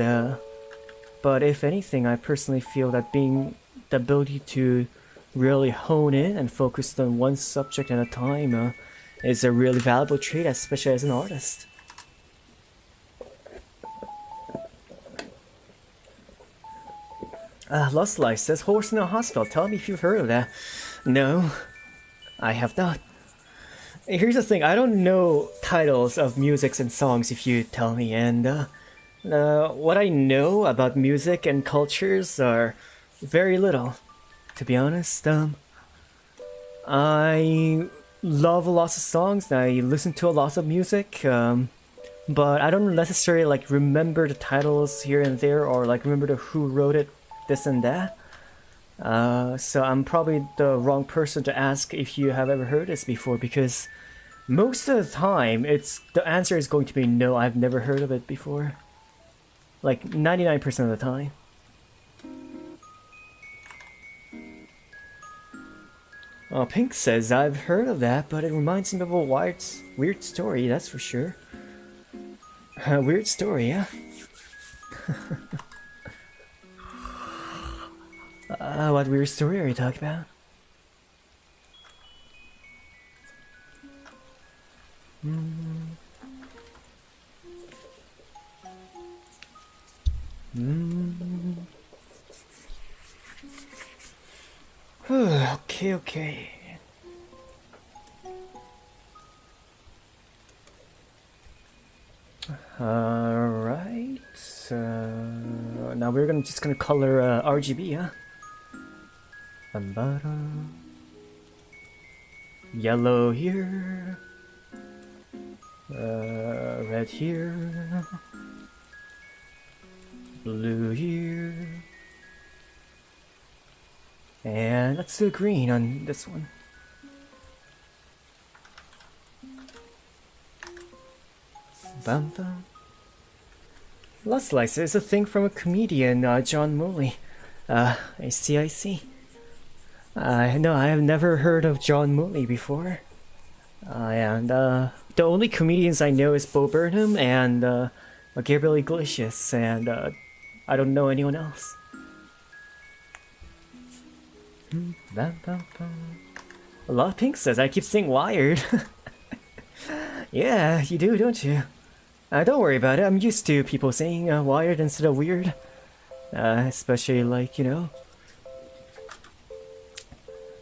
but if anything, I personally feel that being the ability to really hone in and focus on one subject at a time is a really valuable trait, especially as an artist. Lost Life says, Horse in a Hospital, tell me if you've heard of that. No, I have not. Here's the thing, I don't know titles of musics and songs if you tell me, and what I know about music and cultures are very little, to be honest. I love lots of songs, and I listen to a lot of music, but I don't necessarily like remember the titles here and there, or like remember who wrote it, this and that. So I'm probably the wrong person to ask if you have ever heard this before, because most of the time the answer is going to be no, I've never heard of it before. Like 99% of the time. Pink says, I've heard of that, but it reminds me of a weird story, that's for sure. Weird story, yeah. What weird story are you talking about? Okay. Alright, now we're just gonna color RGB, huh? Yellow here, red here, blue here, and let's do green on this one. Bum bum. Lust Slicer is a thing from a comedian, John Mulley. I see, I see. No, I have never heard of John Mulley before. And the only comedians I know is Bo Burnham and Gabriel Iglesias, and I don't know anyone else. A lot of Pink says I keep saying wired. Yeah, you do, don't you? Don't worry about it. I'm used to people saying wired instead of weird. Especially like, you know.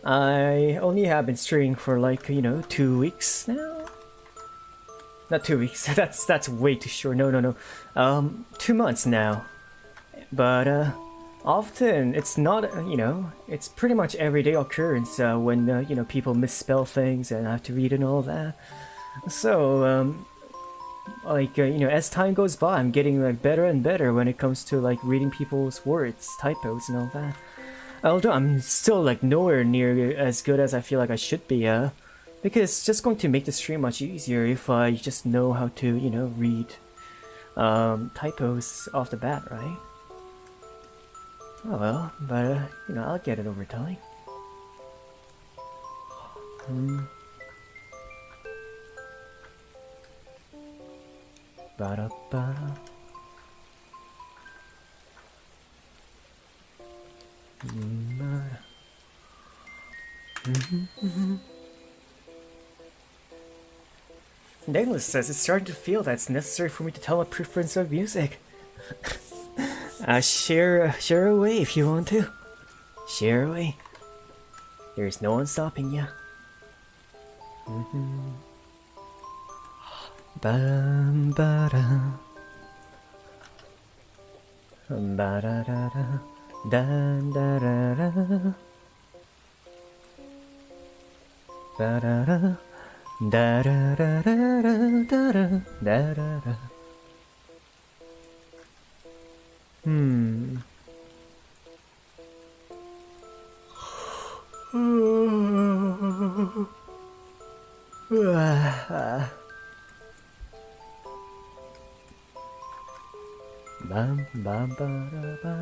I only have been streaming for like, you know, 2 weeks now. Not 2 weeks. That's way too short. No. 2 months now. But often it's not, you know, it's pretty much everyday occurrence when you know, people misspell things and I have to read and all that. So like you know, as time goes by, I'm getting like better and better when it comes to like reading people's words, typos and all that. Although I'm still like nowhere near as good as I feel like I should be, because it's just going to make the stream much easier if I just know how to, you know, read typos off the bat, right? Oh well, but you know, I'll get it over time. Ba-da-ba-da. Nameless says it's starting to feel that it's necessary for me to tell a preference of music. Share away if you want to. Share away. There's no one stopping you. Bam ba da. Ba da da da. Da da da da. Da da da. Da da da da da da da da da. Bam bam ba da ba.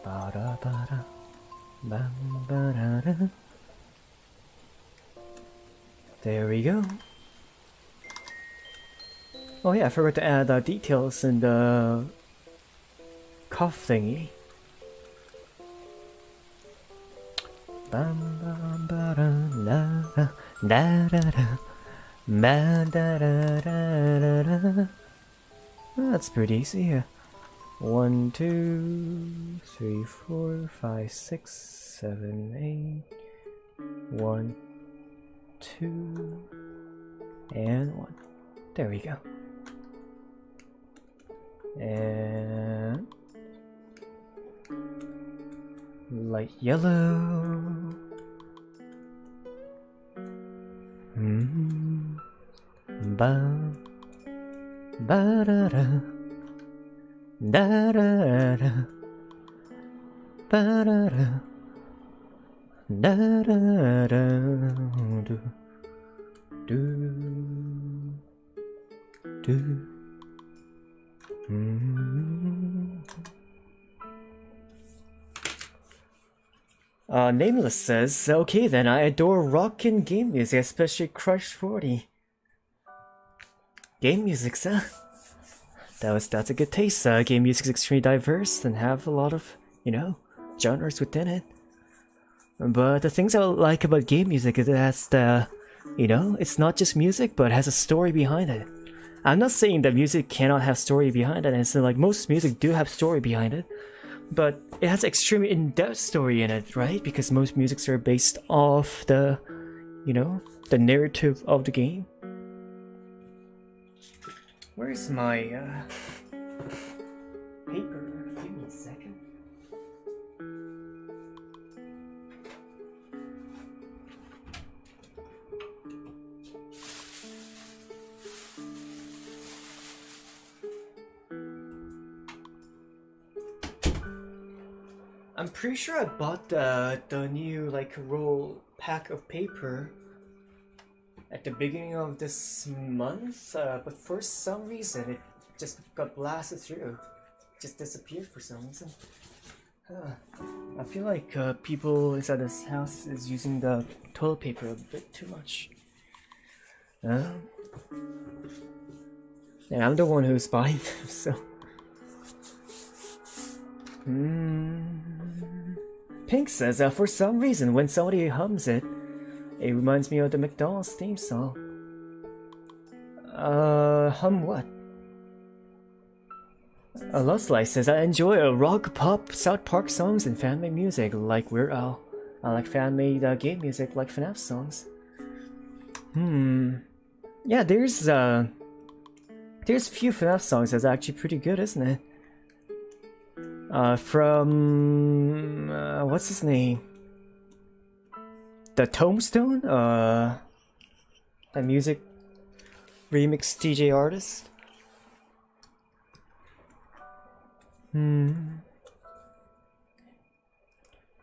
Ba da ba da. Bam ba da da. There we go. Oh yeah, I forgot to add details in the cough thingy. Bam bam ba da la da da da ba da da da da. That's pretty easy. 1, 2, 3, 4, 5, 6, 7, 8. 1, 2, and 1. There we go. And light yellow. Ba ba da da da da da ba da da da da da do. Nameless says, okay then, I adore rock and game music, especially Crush 40. Game music, huh? That's a good taste. Game music is extremely diverse and have a lot of, you know, genres within it. But the things I like about game music is it has the, you know, it's not just music, but it has a story behind it. I'm not saying that music cannot have story behind it, and so like most music do have story behind it, but it has extremely in-depth story in it, right? Because most musics are based off the, you know, the narrative of the game. Where's my paper? Give me a second. I'm pretty sure I bought the new like roll pack of paper at the beginning of this month, but for some reason it just got blasted through. Just disappeared for some reason. I feel like people inside this house is using the toilet paper a bit too much. And I'm the one who's buying them, so. Pink says, for some reason, when somebody hums it, it reminds me of the McDonald's theme song. Hum what? Luslight says, I enjoy rock, pop, South Park songs and fan-made music like Weird Al. I like fan-made game music like FNAF songs. Yeah, there's a few FNAF songs that's actually pretty good, isn't it? From what's his name? The Tombstone? The music remix DJ artist?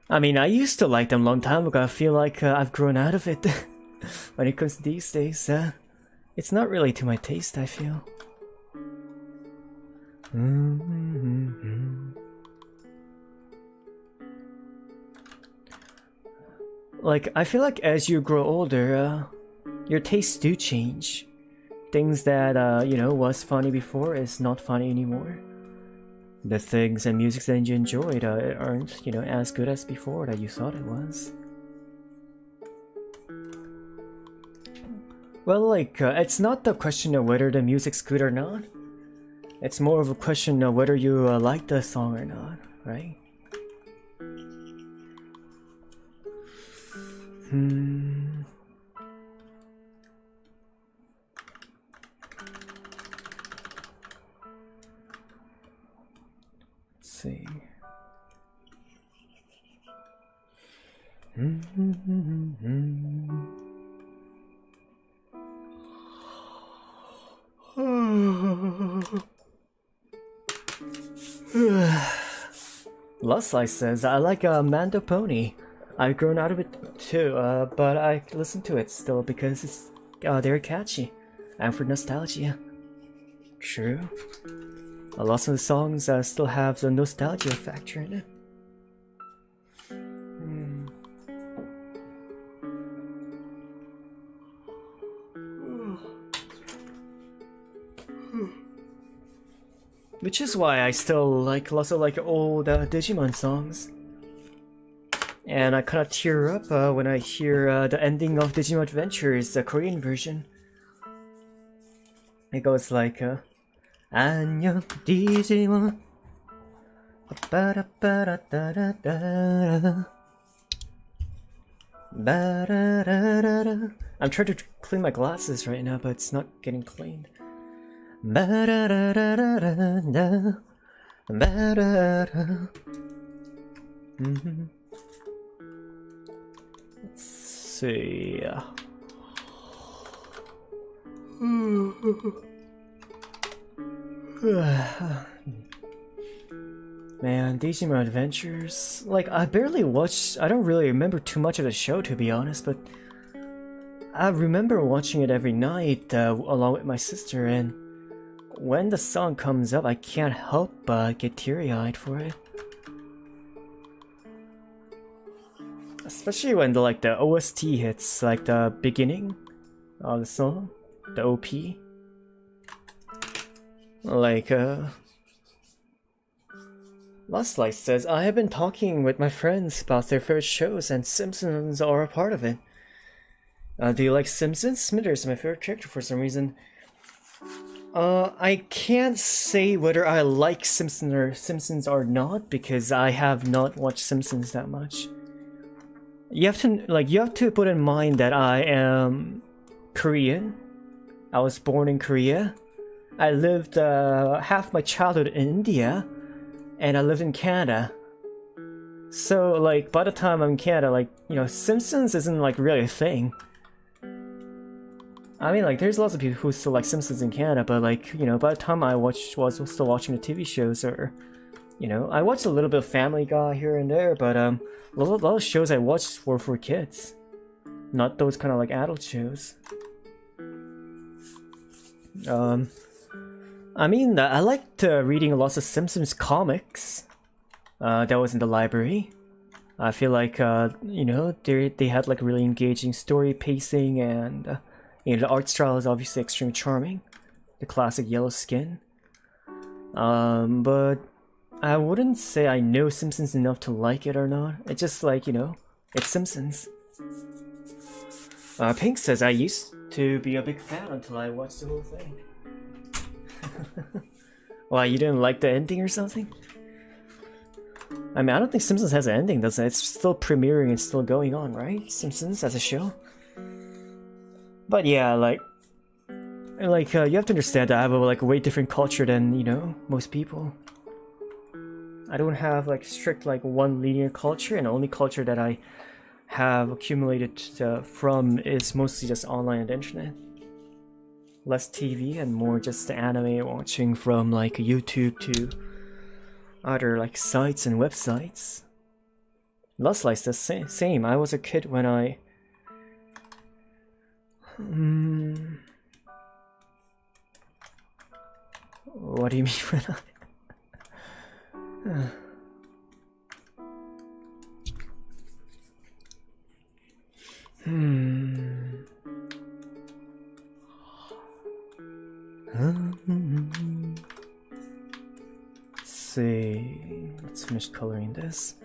I mean, I used to like them a long time ago. I feel like I've grown out of it when it comes to these days. It's not really to my taste, I feel. Like, I feel like as you grow older, your tastes do change. Things that, you know, was funny before is not funny anymore. The things and music that you enjoyed aren't, you know, as good as before that you thought it was. Well, like, it's not the question of whether the music's good or not. It's more of a question of whether you like the song or not, right? Let's see. Luslight says, I like Mando Pony. I've grown out of it too, but I listen to it still because it's they're catchy and for nostalgia. True. Lots of the songs still have the nostalgia factor in it. Which is why I still like lots of like old Digimon songs. And I kind of tear up when I hear the ending of Digimon Adventures, the Korean version. It goes like, 안녕 Digimon. I'm trying to clean my glasses right now, but it's not getting cleaned. Let's see. Man, Digimon Adventures. Like, I barely watched. I don't really remember too much of the show, to be honest, but I remember watching it every night along with my sister, and when the song comes up, I can't help but get teary-eyed for it. Especially when the OST hits, like the beginning of the song, the OP. Like, Luslight says, I have been talking with my friends about their favorite shows, and Simpsons are a part of it. Do you like Simpsons? Smithers is my favorite character for some reason. I can't say whether I like Simpsons or not, because I have not watched Simpsons that much. You have to put in mind that I am Korean. I was born in Korea. I lived half my childhood in India, and I lived in Canada. So like by the time I'm in Canada, like, you know, Simpsons isn't like really a thing. I mean, like, there's lots of people who still like Simpsons in Canada, but like, you know, by the time I was still watching the TV shows, or, you know, I watched a little bit of Family Guy here and there, but a lot of shows I watched were for kids, not those kind of like adult shows. I mean, I liked reading lots of Simpsons comics. That was in the library. I feel like, you know, they had like really engaging story pacing, and you know, the art style is obviously extremely charming. The classic yellow skin. But I wouldn't say I know Simpsons enough to like it or not. It's just like, you know, it's Simpsons. Pink says, I used to be a big fan until I watched the whole thing. Why, you didn't like the ending or something? I mean, I don't think Simpsons has an ending, does it? It's still premiering and still going on, right? Simpsons as a show? But yeah, like you have to understand that I have a like way different culture than, you know, most people. I don't have like strict like one linear culture, and the only culture that I have accumulated from is mostly just online and the internet. Less TV and more just the anime watching from like YouTube to other like sites and websites. Lost Lights the same. I was a kid when I what do you mean when I Let's see. Let's finish coloring this.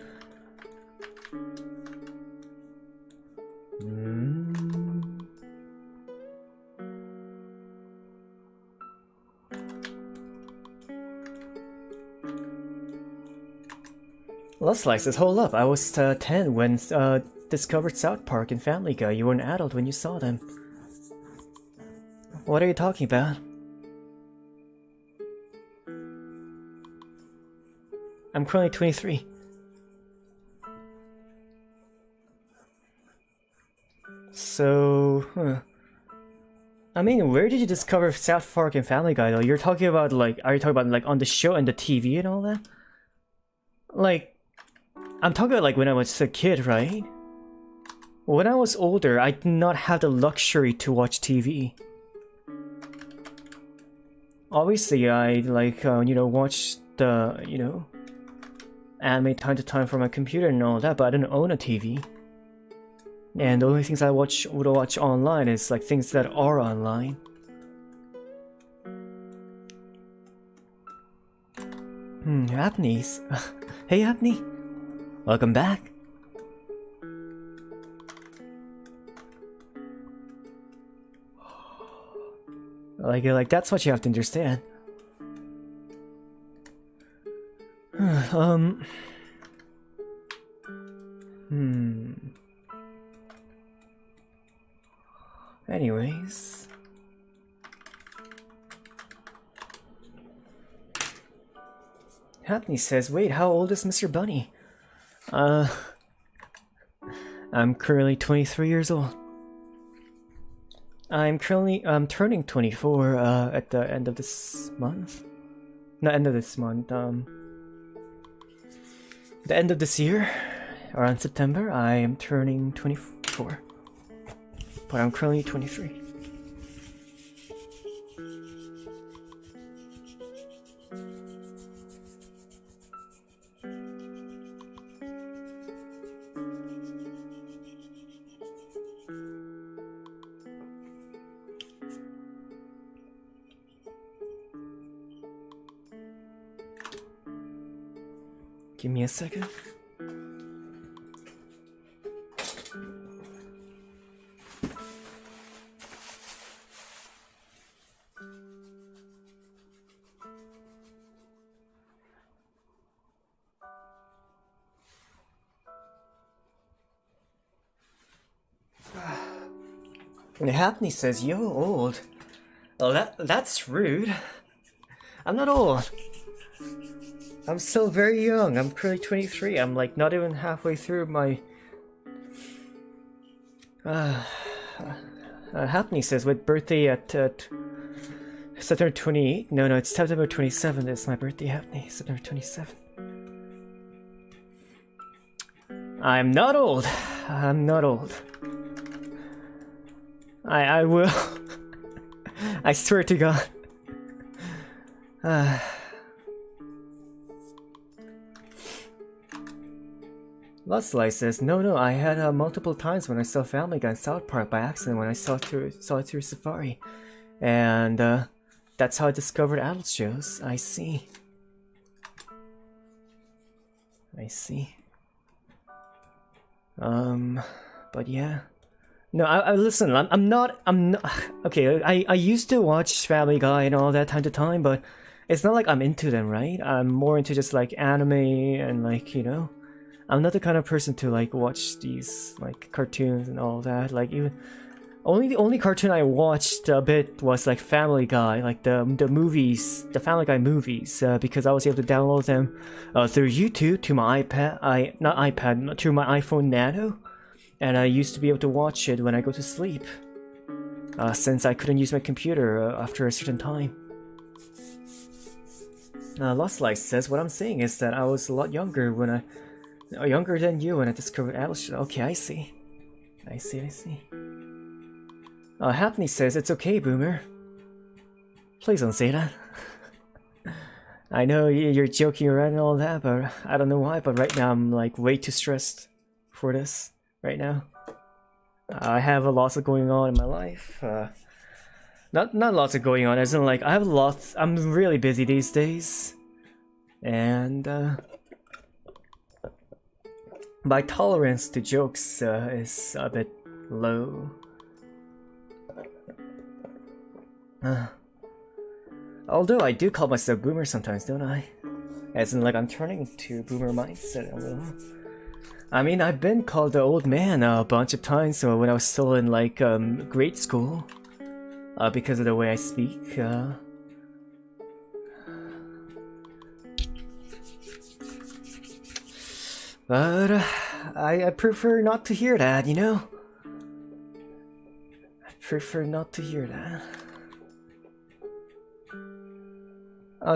Lost Lights, hold up. I was 10 when discovered South Park and Family Guy. You were an adult when you saw them. What are you talking about? I'm currently 23. So, I mean, where did you discover South Park and Family Guy though? You're talking about like, are you talking about like on the show and the TV and all that? Like, I'm talking about like when I was a kid, right? When I was older, I did not have the luxury to watch TV. Obviously, I like, you know, watch the, you know, anime time to time from my computer and all that, but I didn't own a TV. And the only things I would watch online is like things that are online. Apneys. Hey Apney, welcome back. Like that's what you have to understand. Anyways. Happy says, wait, how old is Mr. Bunny? I'm currently 23 years old. I'm turning 24 at the end of this month. Not end of this month, the end of this year, around September, I am turning 24. But I'm currently 23. Give me a second. And Happy says, yo, old. Oh, that's rude. I'm not old. I'm still very young. I'm currently 23. I'm like not even halfway through my... Happy says, with birthday at September 28? No, it's September 27th. It's my birthday, Happy. September 27th. I'm not old. I'm not old. I will... I swear to God. Lutzlight says, no, I had multiple times when I saw Family Guy in South Park by accident when I saw it through Safari. And that's how I discovered adult shows. I see. But yeah. No, I listen, I'm not, okay, I used to watch Family Guy and all that time to time, but it's not like I'm into them, right? I'm more into just like anime and like, you know, I'm not the kind of person to like watch these like cartoons and all that. Like even the only cartoon I watched a bit was like Family Guy, like the movies, the Family Guy movies, because I was able to download them through YouTube to my iPad, to my iPhone Nano, and I used to be able to watch it when I go to sleep, since I couldn't use my computer after a certain time. Lost Light says, what I'm saying is that I was a lot younger when younger than you when I discovered Alice. Okay, I see. Hapney says, it's okay, Boomer. Please don't say that. I know you're joking around and all that, but I don't know why, but right now I'm like way too stressed for this right now. I have a lot going on in my life. Not lots of going on, as in like I have lots. I'm really busy these days, and my tolerance to jokes is a bit low. Although I do call myself Boomer sometimes, don't I? As in like I'm turning into Boomer mindset a little. I mean, I've been called the old man a bunch of times when I was still in like grade school. Because of the way I speak. But I prefer not to hear that, you know? I prefer not to hear that.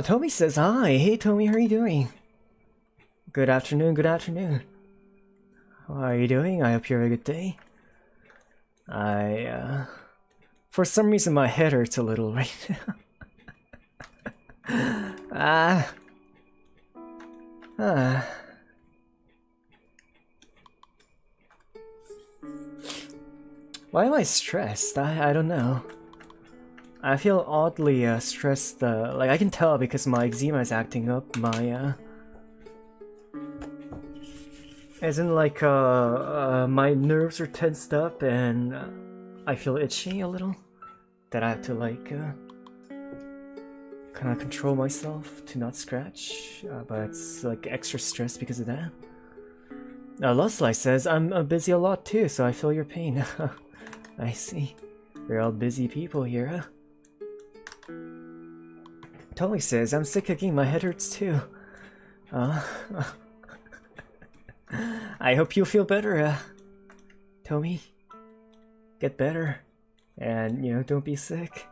Tommy says hi. Hey Tommy, how are you doing? Good afternoon, good afternoon. How are you doing? I hope you have a good day. For some reason my head hurts a little right now. Why am I stressed? I don't know. I feel oddly stressed, like I can tell because my eczema is acting up, my as in like my nerves are tensed up and I feel itchy a little, that I have to like kind of control myself to not scratch, but it's like extra stress because of that. Lustlight says, I'm busy a lot too, so I feel your pain. I see. We're all busy people here, huh? Tommy says, I'm sick again, my head hurts too. I hope you feel better, Tommy. Get better, and you know, don't be sick.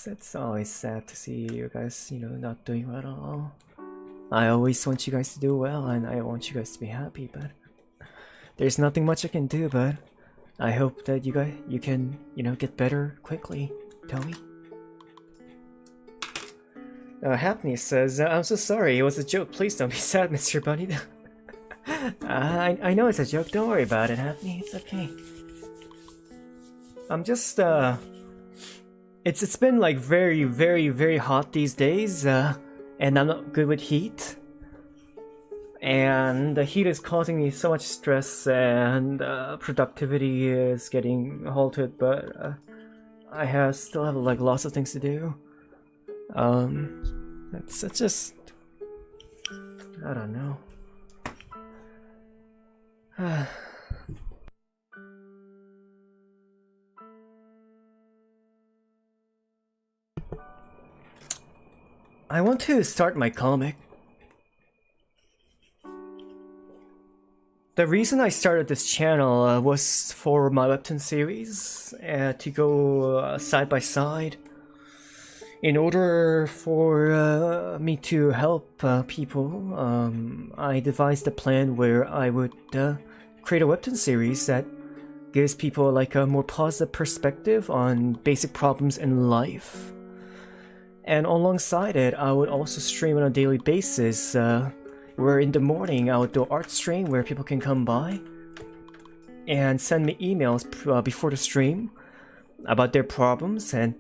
It's always sad to see you guys, you know, not doing well at all. I always want you guys to do well, and I want you guys to be happy, but there's nothing much I can do, but I hope that you can, you know, get better quickly, Tommy. Hapney says, I'm so sorry, it was a joke, please don't be sad, Mr. Bunny. I know it's a joke, don't worry about it, Hapney, it's okay. I'm just, it's been like very, very, very hot these days, and I'm not good with heat. And the heat is causing me so much stress, and productivity is getting halted, but I still have like lots of things to do. It's just, I don't know. I want to start my comic. The reason I started this channel was for my webtoon series, to go side by side. In order for me to help people, I devised a plan where I would create a webtoon series that gives people like a more positive perspective on basic problems in life. And alongside it, I would also stream on a daily basis, where in the morning I would do art stream where people can come by and send me emails before the stream about their problems, and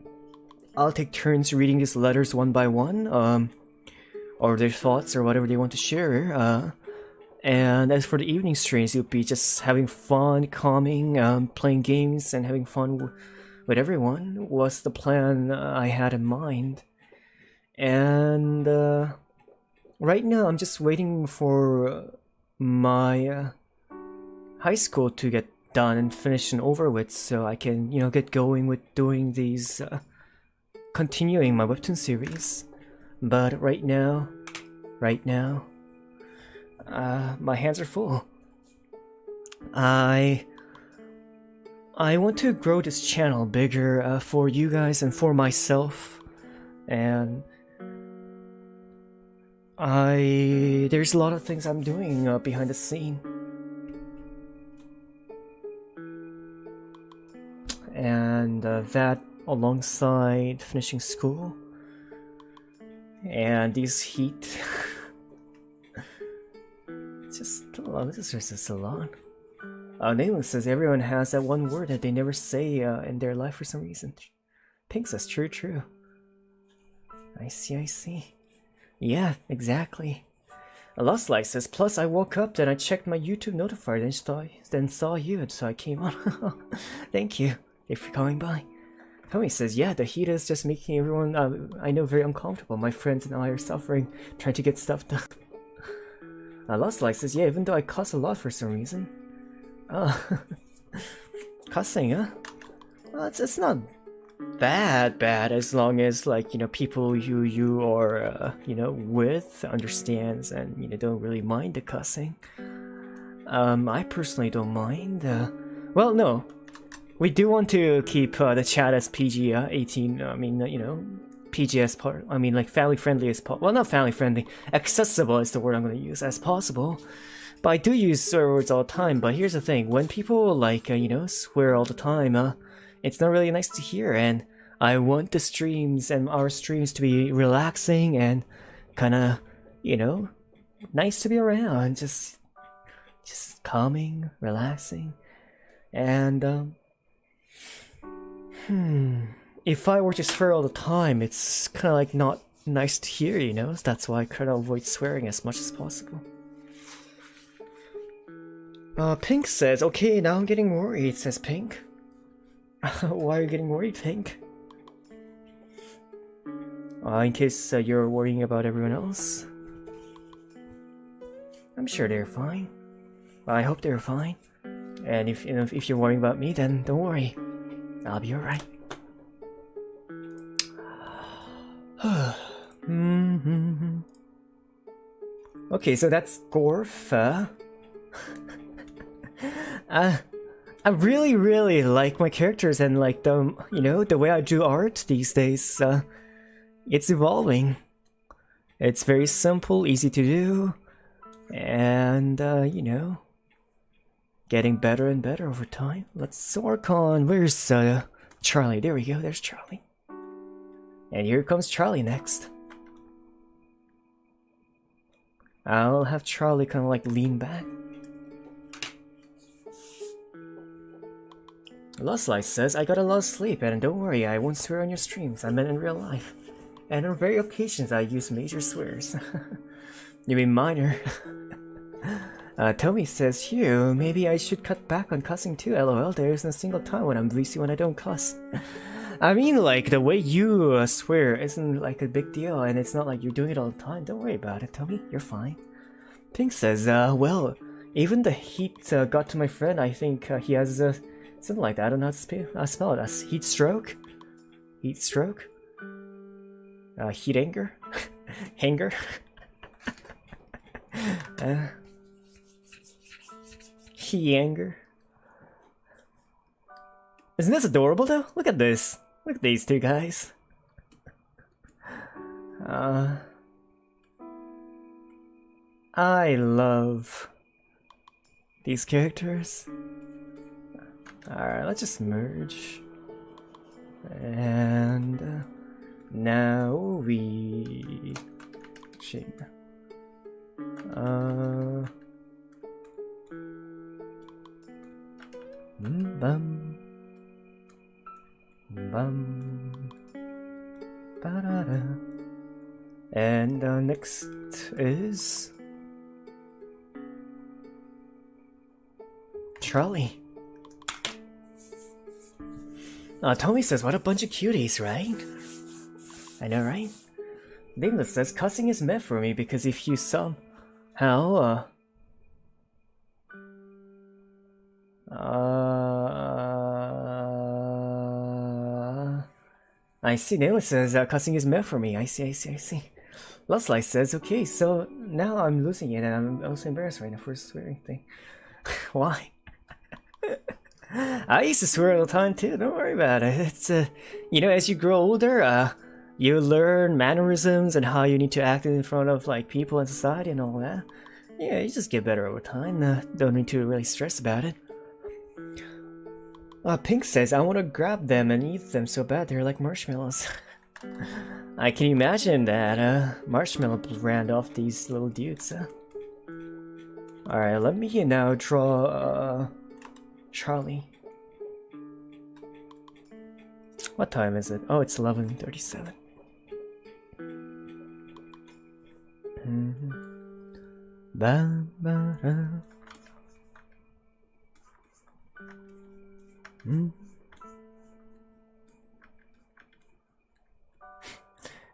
I'll take turns reading these letters one by one, or their thoughts or whatever they want to share. And as for the evening streams, you'll be just having fun, calming, playing games and having fun with everyone was the plan I had in mind. And right now I'm just waiting for my high school to get done and finished and over with, so I can, you know, get going with doing these, continuing my webtoon series. But right now, my hands are full. I want to grow this channel bigger for you guys and for myself, and there's a lot of things I'm doing behind the scene. And that alongside finishing school and these heat. Just, oh, this is just a lot. Nayland says everyone has that one word that they never say in their life for some reason. Pink says true. I see. Yeah, exactly. Lost Life says, plus I woke up, then I checked my YouTube notifier, then saw you, so I came on. Thank you for coming by. Tommy says, yeah, the heat is just making everyone I know very uncomfortable. My friends and I are suffering, trying to get stuff done. Lost Life says, yeah, even though I cuss a lot for some reason. Cussing, huh? Well, it's not that bad as long as, like, you know, people you are, you know, with understands and, you know, don't really mind the cussing. I personally don't mind. Well, no. We do want to keep the chat as PG 18, I mean, you know, PG as part, I mean, like, family friendly as possible. Well, not family friendly, accessible is the word I'm going to use, as possible. But I do use swear words all the time, but here's the thing, when people, like, you know, swear all the time, it's not really nice to hear, and I want the streams and our streams to be relaxing and kinda, you know, nice to be around, just calming, relaxing, and, if I were to swear all the time, it's kind of like not nice to hear, you know? That's why I try to avoid swearing as much as possible. Pink says, okay, now I'm getting worried, says Pink. Why are you getting worried, Pink? In case you're worrying about everyone else. I'm sure they're fine. I hope they're fine. And if, you know, if you're worrying about me, then don't worry. I'll be alright. Okay, so that's Gorf. I really like my characters and like the, you know, the way I do art these days. It's evolving. It's very simple, easy to do, and you know, getting better and better over time. Let's work on, where's Charlie? There we go, there's Charlie. And here comes Charlie next. I'll have Charlie kind of like lean back. Lost Life says, I got a lot of sleep, and don't worry, I won't swear on your streams, I meant in real life. And on rare occasions I use major swears. You mean minor? Tommy says, Hugh, maybe I should cut back on cussing too, lol, there isn't a single time when I'm bleachy when I don't cuss. I mean, like, the way you swear isn't like a big deal, and it's not like you're doing it all the time. Don't worry about it, Tommy, you're fine. Pink says, well, even the heat got to my friend. I think he has something like that. I don't know how to spell it. As heat stroke? Heat stroke? Heat anger? Hanger? Heat anger? Isn't this adorable though? Look at this. Look at these two guys. I love these characters. Alright, let's just merge. And now we... Shit. Bum. Bum. Ba-da-da. And next is... Charlie. Tommy says, what a bunch of cuties, right? I know, right? Nameless says, cussing is meant for me because if you somehow, I see. Nameless says, cussing is meant for me. I see. Lost Life says, okay, so now I'm losing it and I'm also embarrassed right now for swearing thing. Why? I used to swear all the time too, don't worry about it. It's, you know, as you grow older, you learn mannerisms and how you need to act in front of like people in society and all that. Yeah, you just get better over time. Don't need to really stress about it. Pink says, I want to grab them and eat them so bad they're like marshmallows. I can imagine that marshmallow brand off these little dudes. Alright, let me now draw Charlie. What time is it? Oh, it's 11:37.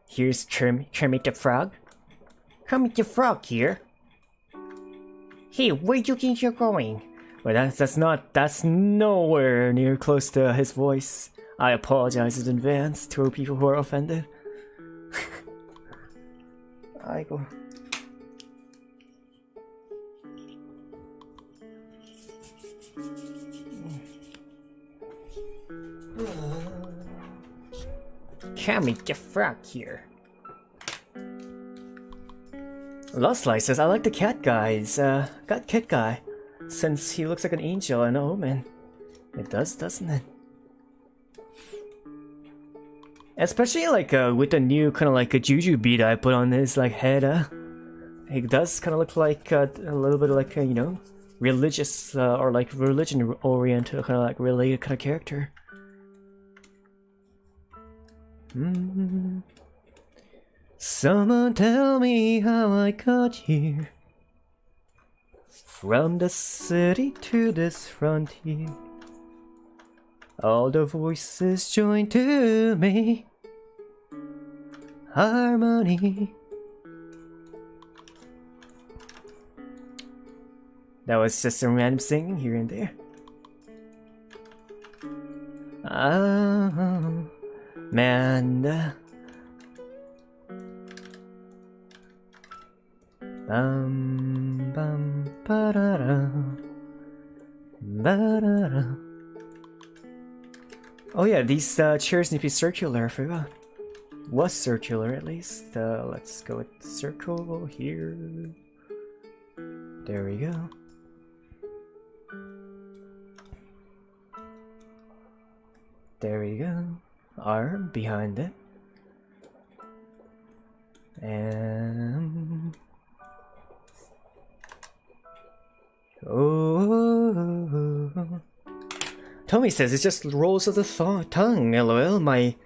Here's Kermit the Frog. Kermit the Frog here. Hey, where do you think you're going? Well, that's nowhere near close to his voice. I apologize in advance to people who are offended. I go. Kermit the Frog here. Lost Light says, I like the cat guys. Got cat guy. Since he looks like an angel and an omen. It does, doesn't it? Especially like with the new kind of like a juju bead I put on his like head. It does kind of look like a little bit like you know, religious or like religion oriented kind of like related kind of character. Someone tell me how I got here. From the city to this frontier. All the voices join to me. Harmony. That was just some random singing here and there. Man. Bum ba da da ba da da. Oh yeah, these chairs need to be circular. I forgot. Was circular at least. Let's go with circle here. There we go. There we go. Arm behind it. And oh, Tommy says it just rolls of the tongue. LOL. My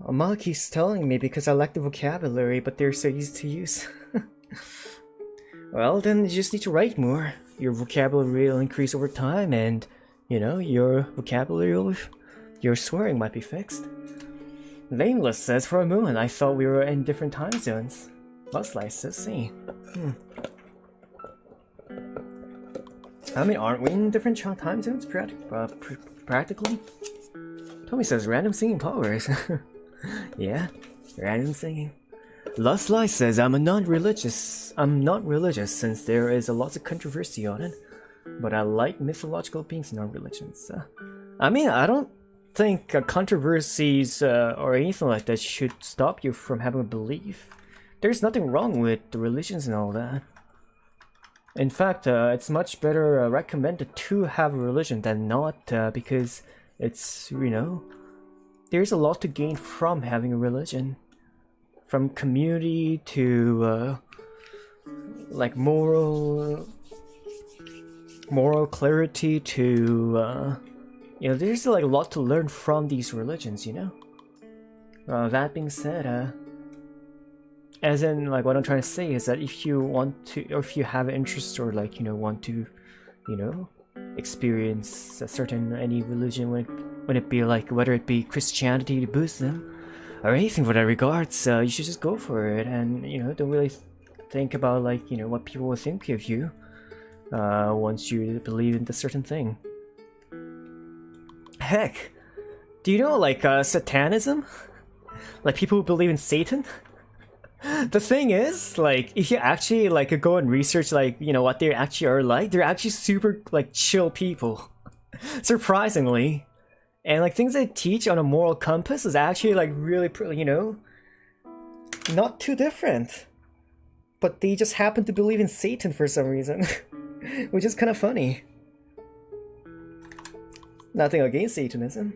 mom keeps telling me because I lack the vocabulary, but they're so easy to use. Well, then you just need to write more. Your vocabulary will increase over time, and you know your vocabulary, your swearing might be fixed. Nameless says, for a moment I thought we were in different time zones. Lost Light says, see. I mean, aren't we in different time zones practically? Tommy says, random singing powers. Yeah, random singing. Lost Light says, I'm not religious since there is a lot of controversy on it. But I like mythological beings, not religions. I mean, I don't think controversies or anything like that should stop you from having a belief. There's nothing wrong with the religions and all that. In fact, it's much better recommended to have a religion than not, because it's, you know, there's a lot to gain from having a religion. From community to, like, moral clarity to, you know, there's like a lot to learn from these religions, you know? That being said, as in, like, what I'm trying to say is that if you want to, or if you have an interest or, like, you know, want to, you know, experience a certain, any religion, when it be like, whether it be Christianity, Buddhism, or anything for that regards, you should just go for it, and, you know, don't really think about, like, you know, what people will think of you, once you believe in the certain thing. Heck, do you know, like, Satanism? Like, people who believe in Satan? The thing is, like, if you actually, like, go and research, like, you know, what they actually are like, they're actually super, like, chill people. Surprisingly. And, like, things they teach on a moral compass is actually, like, really, you know, not too different. But they just happen to believe in Satan for some reason. Which is kind of funny. Nothing against Satanism.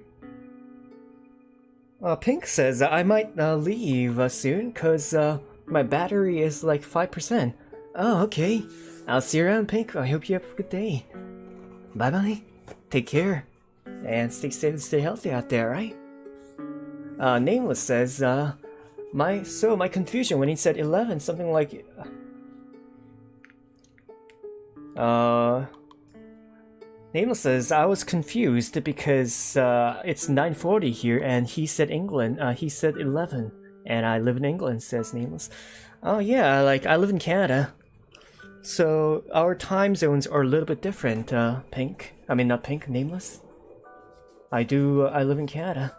Pink says, I might leave soon, cause my battery is like 5%. Oh, okay. I'll see you around, Pink. I hope you have a good day. Bye-bye. Take care. And stay safe and stay healthy out there, right? Nameless says, my confusion when he said 11, something like... Nameless says, I was confused because it's 9:40 here and he said England, he said 11, and I live in England, says Nameless. Oh yeah, like, I live in Canada. So our time zones are a little bit different, Pink. I mean, not Pink, Nameless. I live in Canada.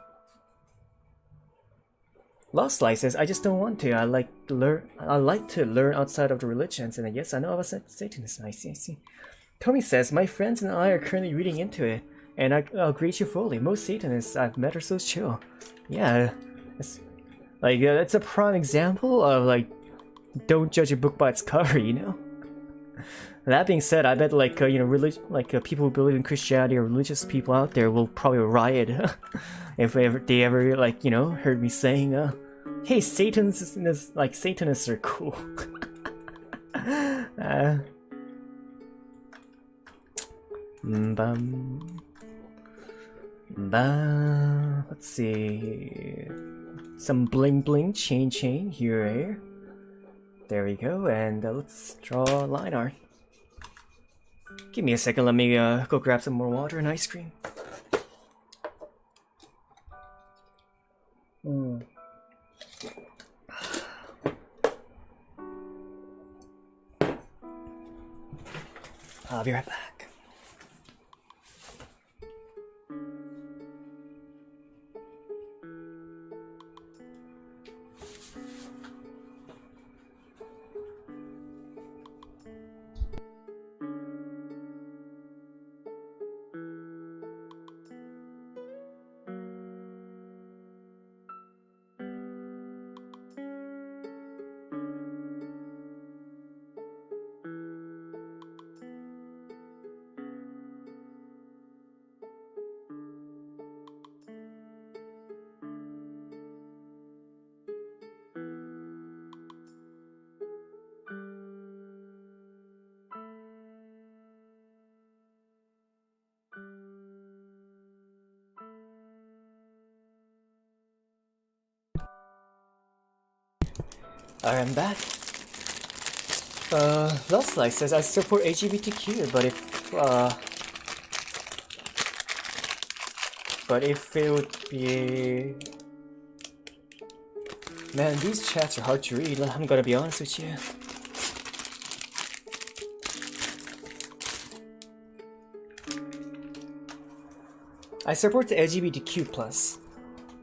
Lost Light says, I just don't want to. I like to learn outside of the religions, and yes, I know about Satanism. I see. Tommy says, my friends and I are currently reading into it, and I'll greet you fully. Most Satanists I've met are so chill. Yeah, it's like, it's a prime example of, like, don't judge a book by its cover, you know? That being said, I bet, like, you know, people who believe in Christianity or religious people out there will probably riot if they ever, like, you know, heard me saying, hey, Satanists are cool. Let's see. Some bling bling chain here. There we go, and let's draw line art. Give me a second, let me go grab some more water and ice cream. I'll be right back. I'm back. Lost Light says, I support LGBTQ, but if it would be... Man, these chats are hard to read, I'm gonna be honest with you. I support the LGBTQ+.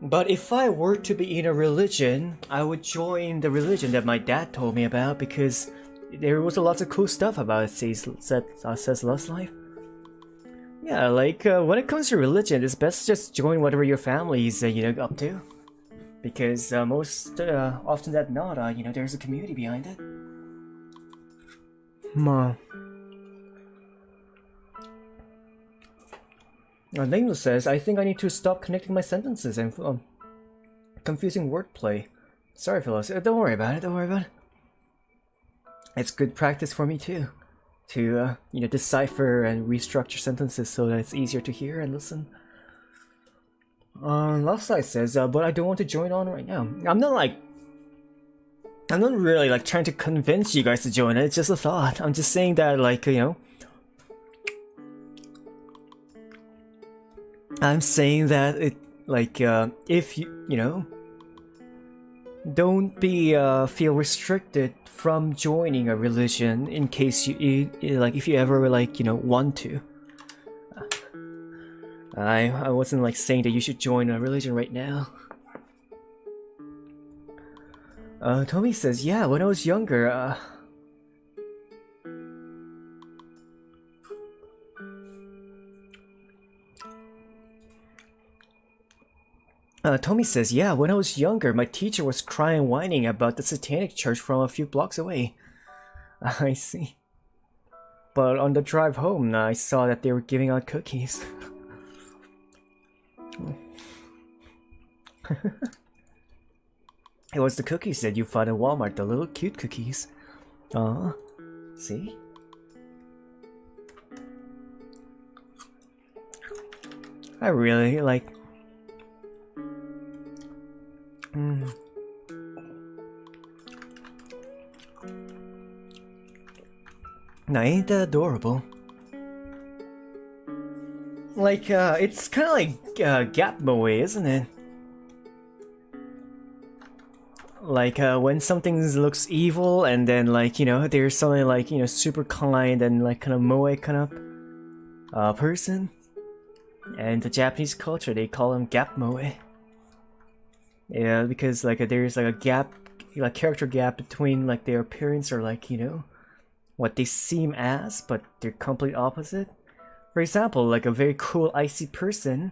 But if I were to be in a religion, I would join the religion that my dad told me about, because there was a lot of cool stuff about it, says Lost Life. Yeah, like, when it comes to religion, it's best just join whatever your family is, you know, up to. Because most often than not, you know, there's a community behind it. Nameless says, I think I need to stop connecting my sentences and confusing wordplay. Sorry, Philose. Don't worry about it. Don't worry about it. It's good practice for me too, to decipher and restructure sentences so that it's easier to hear and listen. Last Side says, but I don't want to join on right now. I'm not really like trying to convince you guys to join it. It's just a thought. I'm just saying that, like, I'm saying that it, like, if you don't be feel restricted from joining a religion in case you like, if you ever like want to. I wasn't like saying that you should join a religion right now. Tommy says, yeah, when I was younger, Tommy says, yeah, when I was younger, my teacher was crying and whining about the satanic church from a few blocks away. I see. But on the drive home, I saw that they were giving out cookies. It was the cookies that you find in Walmart, the little cute cookies. See? I really like... Now, ain't that adorable? Like, it's kind of like Gap Moe, isn't it? Like, when something looks evil and then, like, there's something like, super kind and, like, kind of moe kind of person. And the Japanese culture, they call them Gap Moe. Yeah, because, like, there's, like, a gap, like, character gap between, like, their appearance or, like, what they seem as, but they're complete opposite. For example, like, a very cool icy person,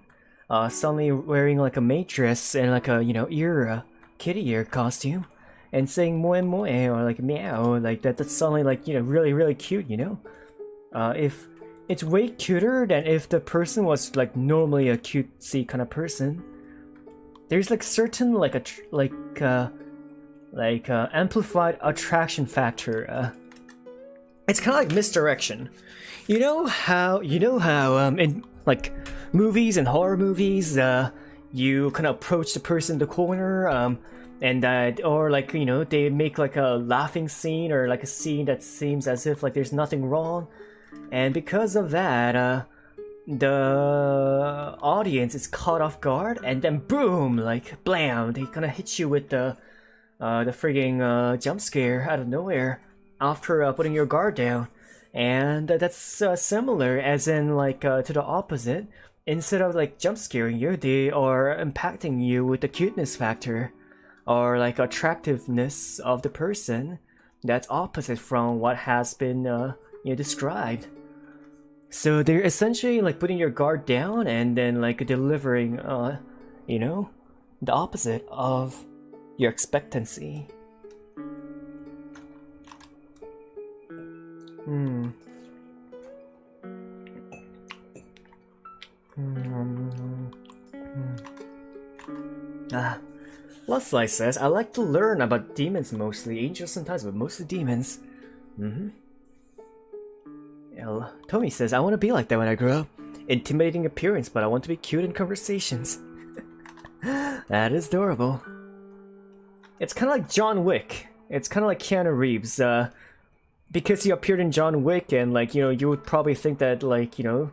suddenly wearing, like, a maid dress and, like, a, kitty ear costume and saying moe moe or like meow, like that's suddenly like really really cute, if it's way cuter than if the person was like normally a cutesy kind of person. There's like certain like amplified attraction factor. It's kind of like misdirection. You know how in like movies and horror movies, you kind of approach the person in the corner, and or like they make like a laughing scene or like a scene that seems as if like there's nothing wrong, and because of that, the audience is caught off guard, and then boom, like blam, they kind of hit you with the frigging jump scare out of nowhere after putting your guard down, and that's similar as in like to the opposite. Instead of like jump scaring you, they are impacting you with the cuteness factor or like attractiveness of the person that's opposite from what has been described. So they're essentially like putting your guard down and then like delivering the opposite of your expectancy. Lost Light says, I like to learn about demons mostly, angels sometimes, but mostly demons. Tommy says, I want to be like that when I grow up. Intimidating appearance, but I want to be cute in conversations. That is adorable. It's kind of like John Wick. It's kind of like Keanu Reeves. Because he appeared in John Wick and like, you would probably think that like, you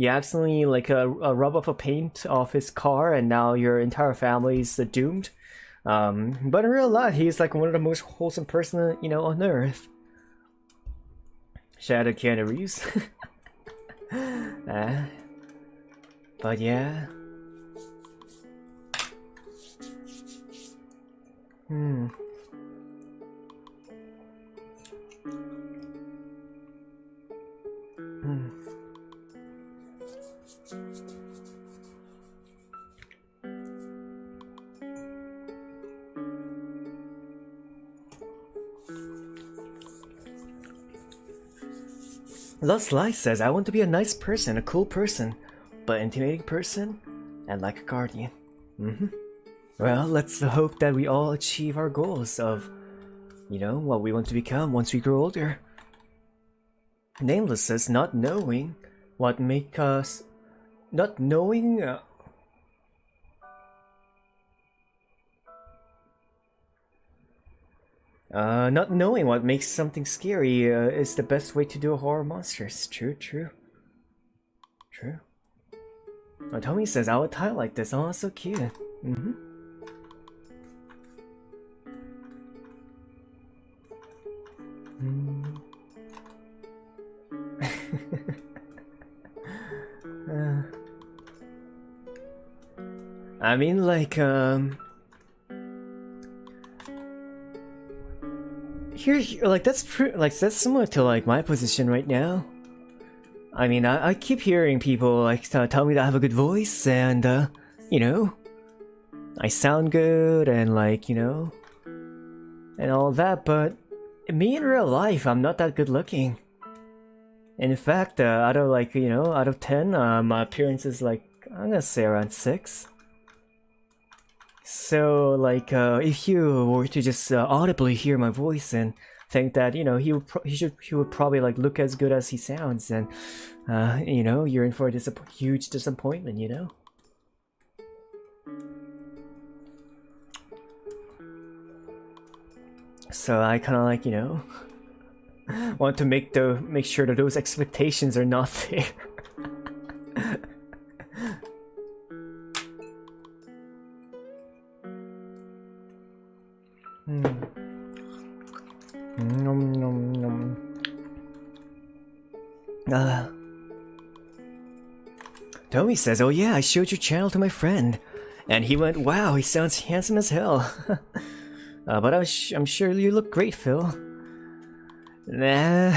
accidentally like rub up a paint off his car and now your entire family is doomed. But in real life, he's like one of the most wholesome person, on earth. Shout out to Keanu Reeves. But yeah. Lost Light says, I want to be a nice person, a cool person, but intimidating person, and like a guardian. Well, let's hope that we all achieve our goals of, you know, what we want to become once we grow older. Nameless says not knowing what make us... Not knowing... not knowing what makes something scary is the best way to do a horror monsters. True. Tommy says, I would tie like this. Oh, so cute. I mean, like, here, like, that's similar to, like, my position right now. I mean, I keep hearing people, like, tell me that I have a good voice, and, you know, I sound good, and, like, you know, and all that, but me in real life, I'm not that good looking. In fact, out of, like, you know, out of 10, my appearance is, like, I'm gonna say around 6. So, like, if you were to just audibly hear my voice and think that, you know, he would probably, like, look as good as he sounds, and you know, you're in for a huge disappointment, you know. So I kind of, like, you know, want to make sure that those expectations are not there. Tommy says, oh yeah, I showed your channel to my friend, and he went, wow, he sounds handsome as hell. But I'm sure you look great, Phil. Nah.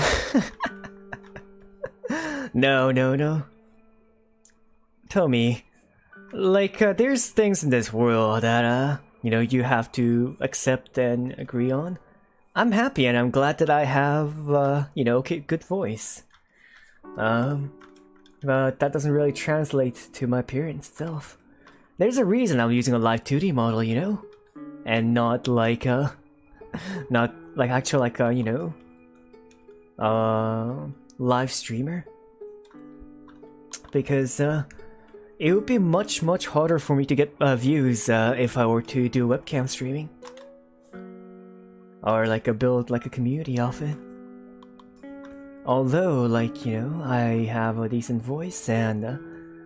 No. Tommy, like, there's things in this world that, you know, you have to accept and agree on. I'm happy and I'm glad that I have, you know, good voice. But that doesn't really translate to my appearance itself. There's a reason I'm using a live 2D model, you know? And not like, not like actual, like, you know, live streamer. Because, it would be much harder for me to get views if I were to do webcam streaming. Or like build like a community of it. Although, like, you know, I have a decent voice and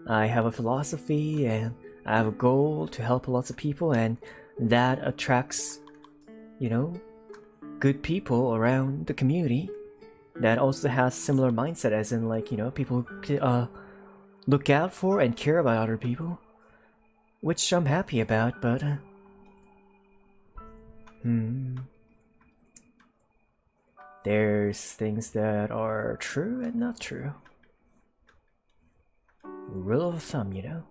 I have a philosophy and I have a goal to help lots of people, and that attracts, you know, good people around the community that also has similar mindset, as in, like, you know, people look out for and care about other people, which I'm happy about, but there's things that are true and not true. Rule of thumb, you know.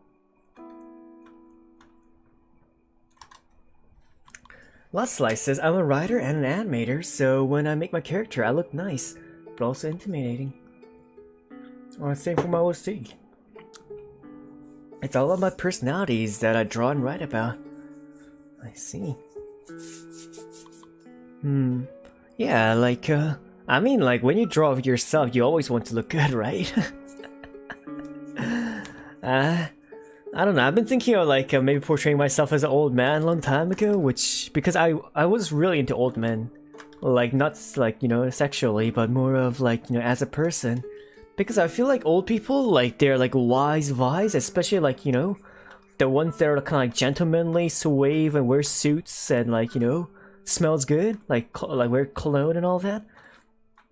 Last Slice says, I'm a writer and an animator, so when I make my character I look nice, but also intimidating. Or same for my OC. It's all about my personalities that I draw and write about. I see. Yeah, like, I mean, like, when you draw of yourself, you always want to look good, right? I don't know, I've been thinking of, like, maybe portraying myself as an old man a long time ago, because I was really into old men. Like, not, like, you know, sexually, but more of, like, you know, as a person. Because I feel like old people, like, they're, like, wise, especially, like, you know, the ones that are kind of, like, gentlemanly, suave, and wear suits, and, like, you know, smells good, like wear cologne and all that.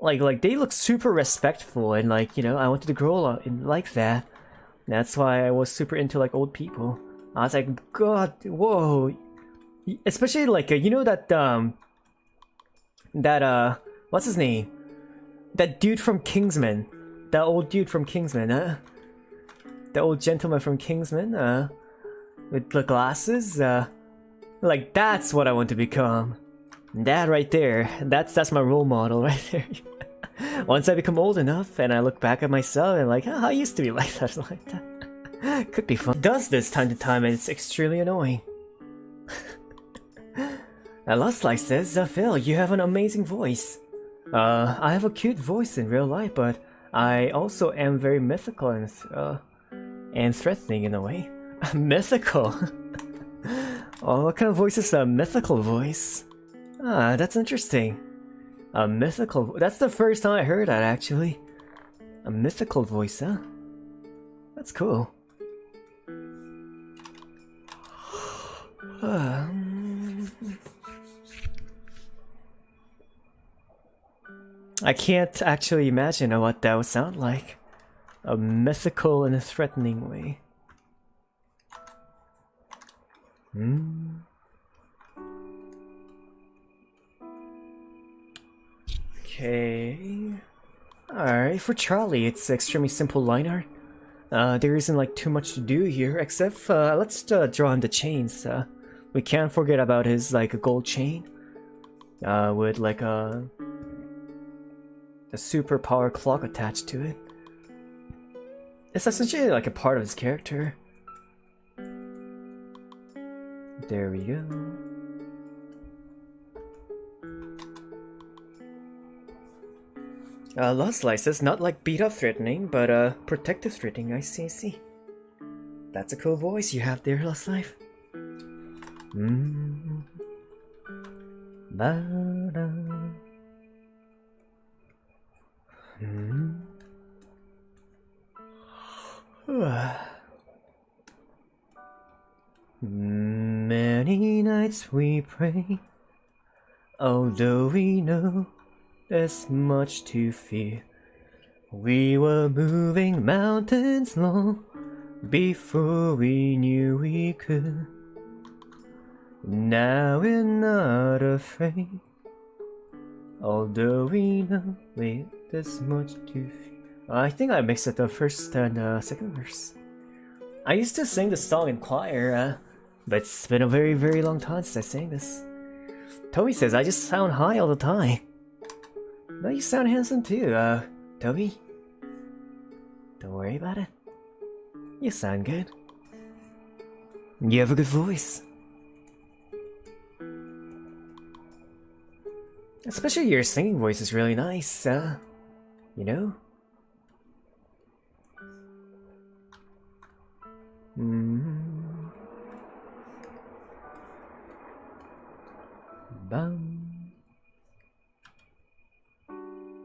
Like they look super respectful, and, like, you know, I wanted to grow up in like that. That's why I was super into, like, old people. I was like, God, whoa. Especially, like, you know that, what's his name? That dude from Kingsman. That old dude from Kingsman, the old gentleman from Kingsman, with the glasses, like, that's what I want to become. That right there, that's my role model right there. Once I become old enough and I look back at myself and, like, oh, I used to be like that, Could be fun. It does this time to time and it's extremely annoying. Lustlife says, Phil, you have an amazing voice. I have a cute voice in real life, but I also am very mythical and threatening in a way. Mythical? Oh, what kind of voice is a mythical voice? Ah, that's interesting. A mythical... That's the first time I heard that, actually. A mythical voice, huh? That's cool. I can't actually imagine what that would sound like. A mythical in a threatening way. Okay. Alright, for Charlie, it's extremely simple line art. There isn't like too much to do here, except let's draw him the chains. We can't forget about his like a gold chain. With like a superpower clock attached to it. It's essentially like a part of his character. There we go. Lost slices, not like beat up threatening, but protective threatening. I see, I see. That's a cool voice you have there, Lost Life. Ba-da. Many nights we pray, although we know there's much to fear. We were moving mountains long before we knew we could. Now we're not afraid, although we know there's much to fear. I think I mixed up the first and second verse. I used to sing this song in choir, but it's been a very, very long time since I sang this. Toby says, I just sound high all the time. No, you sound handsome too, Toby. Don't worry about it. You sound good. You have a good voice. Especially your singing voice is really nice, you know? Bum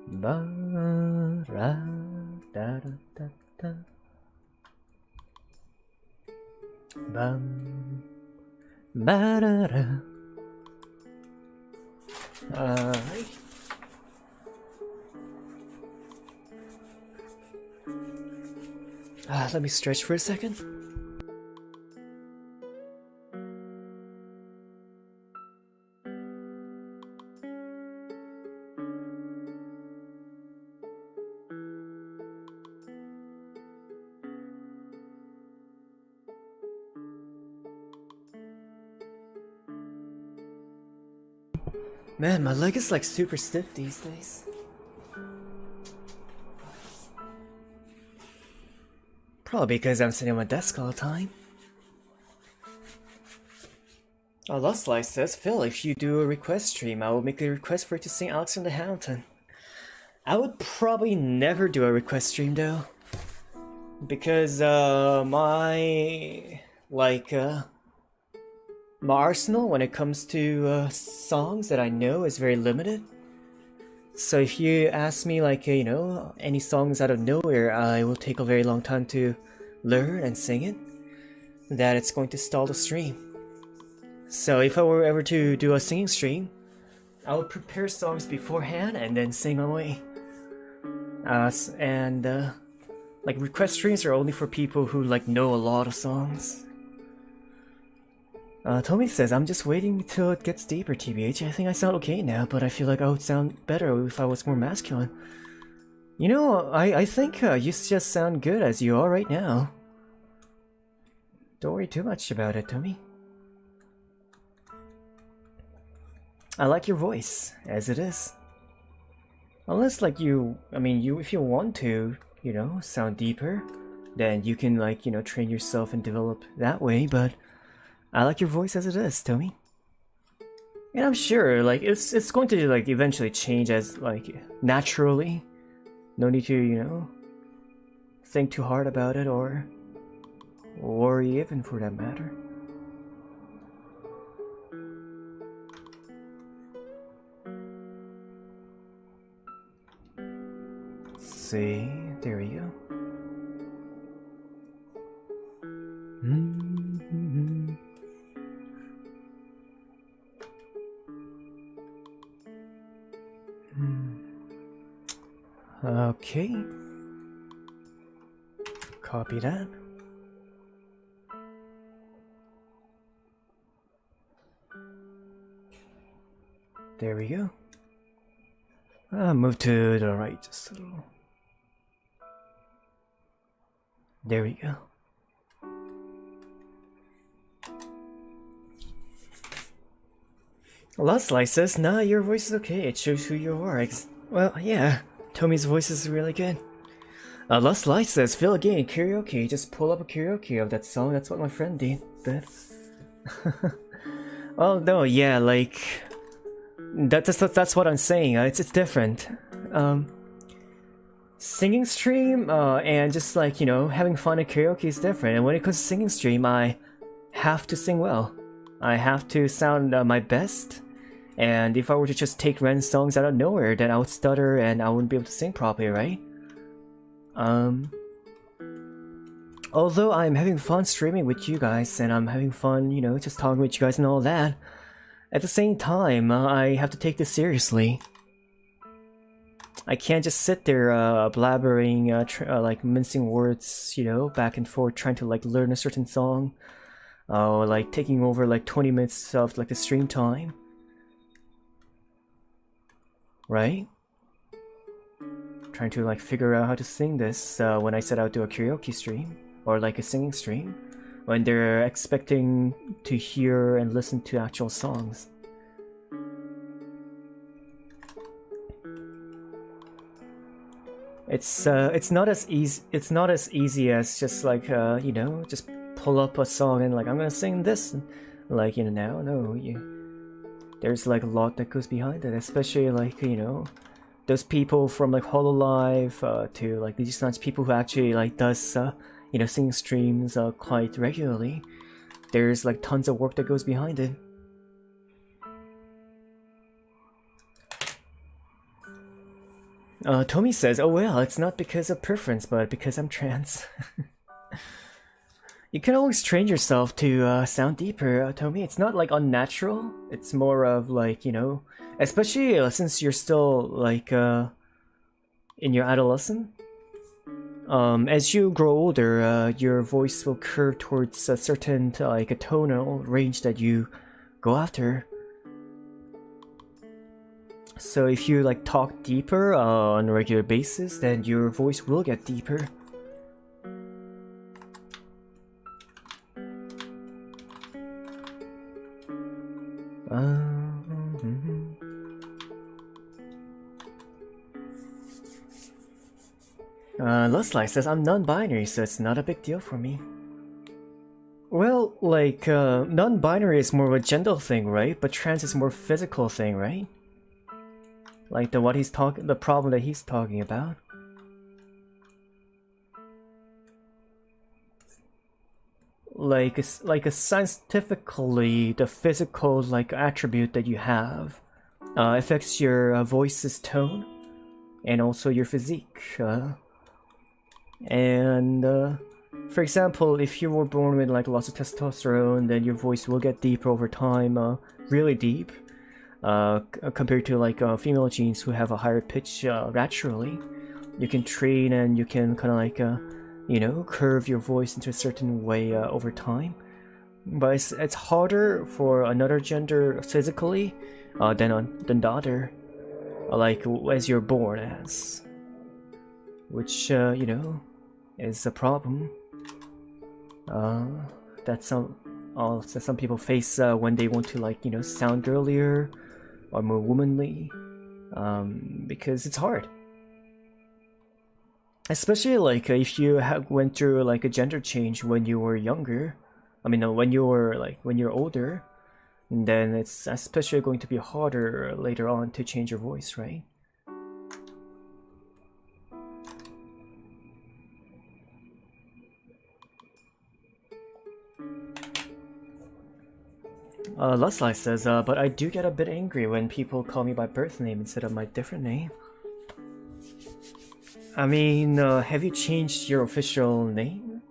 ba ra da da da da bum ba da da. Let me stretch for a second. Man, my leg is like super stiff these days. Probably because I'm sitting on my desk all the time. Lost Life says, Phil, if you do a request stream, I will make a request for you to sing Alexander Hamilton. I would probably never do a request stream though. Because my arsenal when it comes to songs that I know is very limited. So if you ask me like, you know, any songs out of nowhere, I will take a very long time to learn and sing it. That it's going to stall the stream. So if I were ever to do a singing stream, I would prepare songs beforehand and then sing away. Like request streams are only for people who like know a lot of songs. Tommy says, I'm just waiting till it gets deeper, TBH. I think I sound okay now, but I feel like I would sound better if I was more masculine. You know, I think you just sound good as you are right now. Don't worry too much about it, Tommy. I like your voice, as it is. Unless, like, if you want to, you know, sound deeper, then you can like, you know, train yourself and develop that way. But I like your voice as it is, Tommy. And I'm sure like it's going to like eventually change as like naturally. No need to, you know, think too hard about it or worry even for that matter. See, there we go. Okay. Copy that. There we go. Move to the right just a little. There we go. Lost slices. Nah, your voice is okay. It shows who you are. Well, yeah. Tommy's voice is really good. Lost slices. Feel again. Karaoke. Just pull up a karaoke of that song. That's what my friend did. Well, no, yeah, like that's what I'm saying. It's different. Singing stream and just like, you know, having fun at karaoke is different. And when it comes to singing stream, I have to sing well. I have to sound my best. And if I were to just take random songs out of nowhere, then I would stutter and I wouldn't be able to sing properly, right? Although I'm having fun streaming with you guys and I'm having fun, you know, just talking with you guys and all that, at the same time, I have to take this seriously. I can't just sit there blabbering, like mincing words, you know, back and forth, trying to like learn a certain song, like taking over like 20 minutes of like the stream time, right? Trying to like figure out how to sing this when I set out to a karaoke stream or like a singing stream, when they're expecting to hear and listen to actual songs. It's not as easy. It's not as easy as just like you know, just pull up a song and like I'm gonna sing this, like, you know, no, there's like a lot that goes behind it, especially like, you know, those people from like Hololive to like these people who actually like does you know, singing streams quite regularly. There's like tons of work that goes behind it. Tommy says, oh well, it's not because of preference, but because I'm trans. You can always train yourself to sound deeper, Tommy. It's not like unnatural. It's more of like, you know, especially since you're still like in your adolescence. As you grow older, your voice will curve towards a certain like a tonal range that you go after. So if you like talk deeper on a regular basis, then your voice will get deeper. Lustlike says, I'm non-binary, so it's not a big deal for me. Well, like, non-binary is more of a gender thing, right? But trans is more physical thing, right? Like the problem that he's talking about. Like a scientifically, the physical like attribute that you have affects your voice's tone and also your physique. And for example, if you were born with like lots of testosterone, then your voice will get deeper over time, really deep. Compared to like female genes who have a higher pitch naturally. You can train and you can kind of like you know, curve your voice into a certain way over time. But it's harder for another gender physically than the other, like as you're born as, which you know, is a problem that some people face when they want to like, you know, sound girlier or more womanly, because it's hard. Especially like if you went through like a gender change when you were younger. I mean, no, when you're older, then it's especially going to be harder later on to change your voice, right? Luslife says, but I do get a bit angry when people call me by birth name instead of my different name. I mean, have you changed your official name?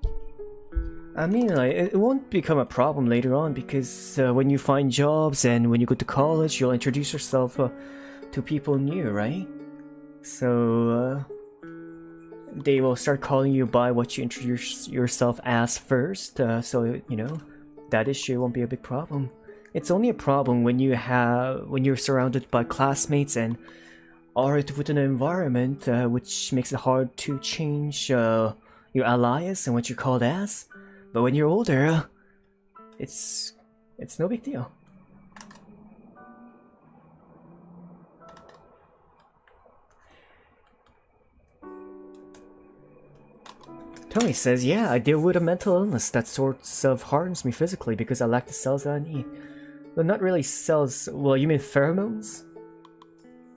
I mean, like, it won't become a problem later on because when you find jobs and when you go to college, you'll introduce yourself to people new, right? So, they will start calling you by what you introduce yourself as first, so, you know, that issue won't be a big problem. It's only a problem when you're surrounded by classmates and are within an environment which makes it hard to change your alias and what you're called as. But when you're older, it's no big deal. Tony says, yeah, I deal with a mental illness that sorts of hardens me physically because I lack the cells that I need. Well, not really cells, well, you mean pheromones?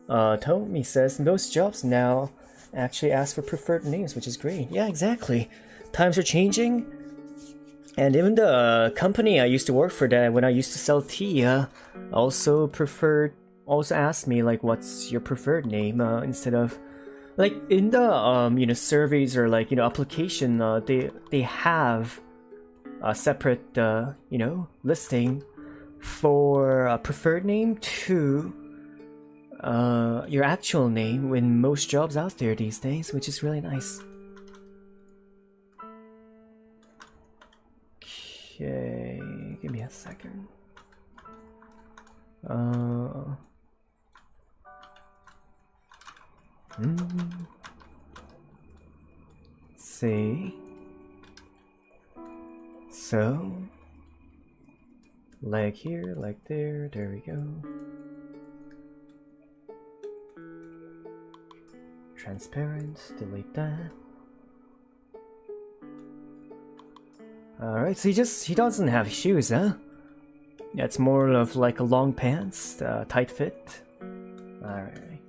Tommy says, most jobs now actually ask for preferred names, which is great. Yeah, exactly. Times are changing, and even the company I used to work for, that when I used to sell tea, also asked me like, what's your preferred name, instead of like in the you know, surveys or like, you know, application, they have a separate you know, listing for a preferred name to your actual name in most jobs out there these days, which is really nice. Okay, give me a second. See. So, like here, like there, there we go. Transparent, delete that. Alright, so he doesn't have shoes, huh? Yeah, it's more of like a long pants, tight fit. Alright.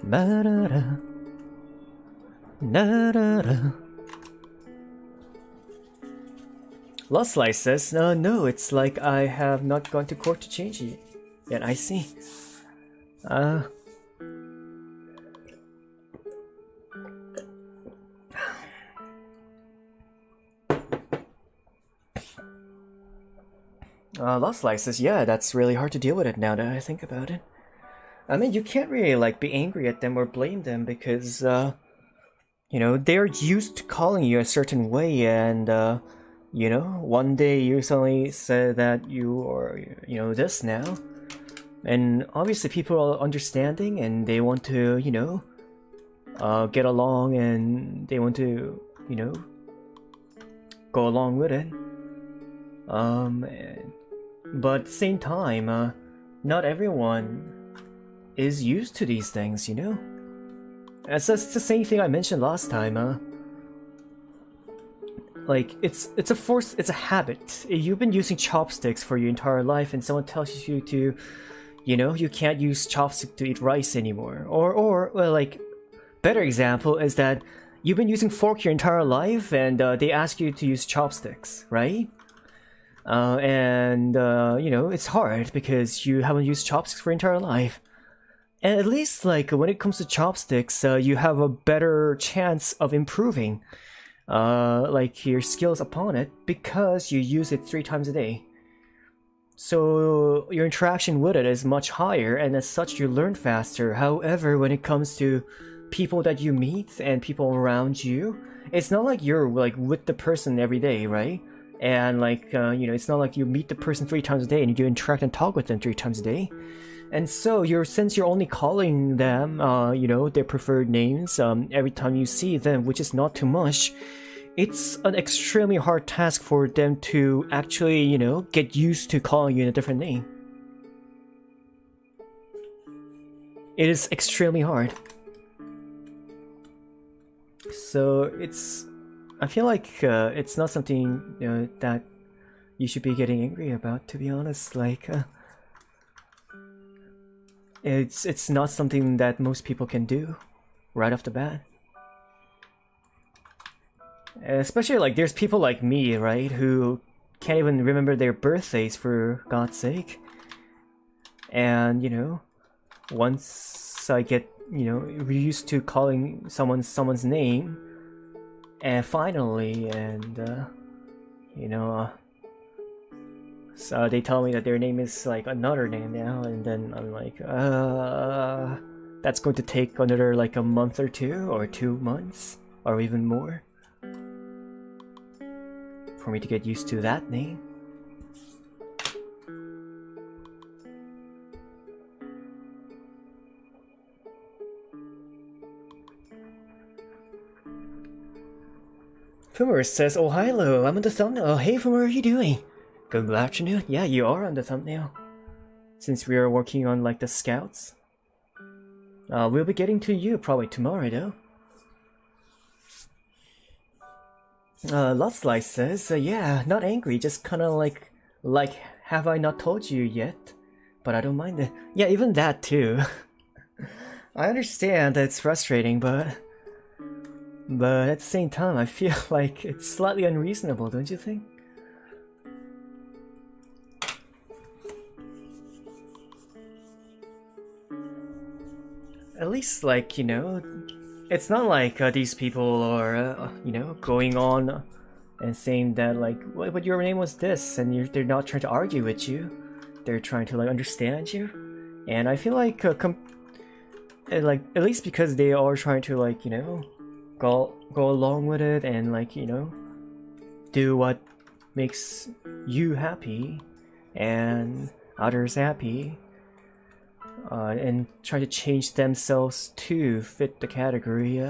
Ba-da-da. Da-da-da. Lustlife says, no, it's like I have not gone to court to change it yet. I see. Lustlife says, yeah, that's really hard to deal with it now that I think about it. I mean, you can't really like be angry at them or blame them because, you know, they're used to calling you a certain way, and you know, one day you suddenly say that you are, you know, this now. And obviously people are understanding and they want to, you know, get along, and they want to, you know, go along with it. But at the same time, not everyone is used to these things, you know? It's the same thing I mentioned last time, like, it's a habit. You've been using chopsticks for your entire life and someone tells you to, you know, you can't use chopstick to eat rice anymore. Or well, like, better example is that you've been using fork your entire life and they ask you to use chopsticks, right? You know, it's hard because you haven't used chopsticks for your entire life. And at least, like, when it comes to chopsticks, you have a better chance of improving, like, your skills upon it because you use it 3 times a day. So your interaction with it is much higher, and as such you learn faster. However, when it comes to people that you meet and people around you, it's not like you're like with the person every day, right? And like, you know, it's not like you meet the person 3 times a day and you interact and talk with them 3 times a day. And so since you're only calling them, you know, their preferred names every time you see them, which is not too much, it's an extremely hard task for them to actually, you know, get used to calling you in a different name. it is extremely hard. So I feel like it's not something that you should be getting angry about, to be honest. Like it's not something that most people can do right off the bat. Especially like there's people like me, right, who can't even remember their birthdays, for God's sake. And once I get used to calling someone's name, and finally, so they tell me that their name is like another name now, and then I'm like, that's going to take another like a month or 2 or 2 months or even more for me to get used to that name. Fumar says, oh, hello, I'm on the thumbnail. Oh, hey, Fumar, how are you doing? Good afternoon. Yeah, you are on the thumbnail. Since we are working on, like, the scouts. We'll be getting to you probably tomorrow, though. Lotslice says, yeah, not angry, just kinda like, have I not told you yet? But I don't mind it. Yeah, even that, too. I understand that it's frustrating, but at the same time, I feel like it's slightly unreasonable, don't you think? At least, like, it's not like these people are, going on and saying that, like, but your name was this, and they're not trying to argue with you. They're trying to, like, understand you. And I feel like, at least because they are trying to, like, go along with it and, like, do what makes you happy and others happy, and try to change themselves to fit the category.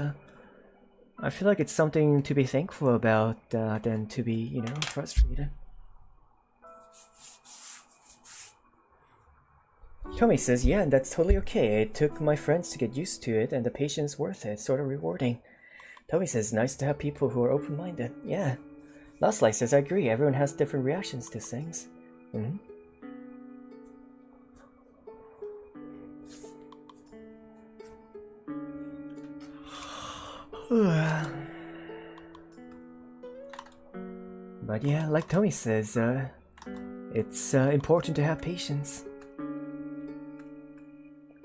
I feel like it's something to be thankful about than to be, frustrated. Tommy says, yeah, that's totally okay. It took my friends to get used to it, and the patience worth it. Sort of rewarding. Tommy says, nice to have people who are open-minded. Yeah. Last Light says, I agree. Everyone has different reactions to things. Mm-hmm. But yeah, like Tommy says, it's important to have patience.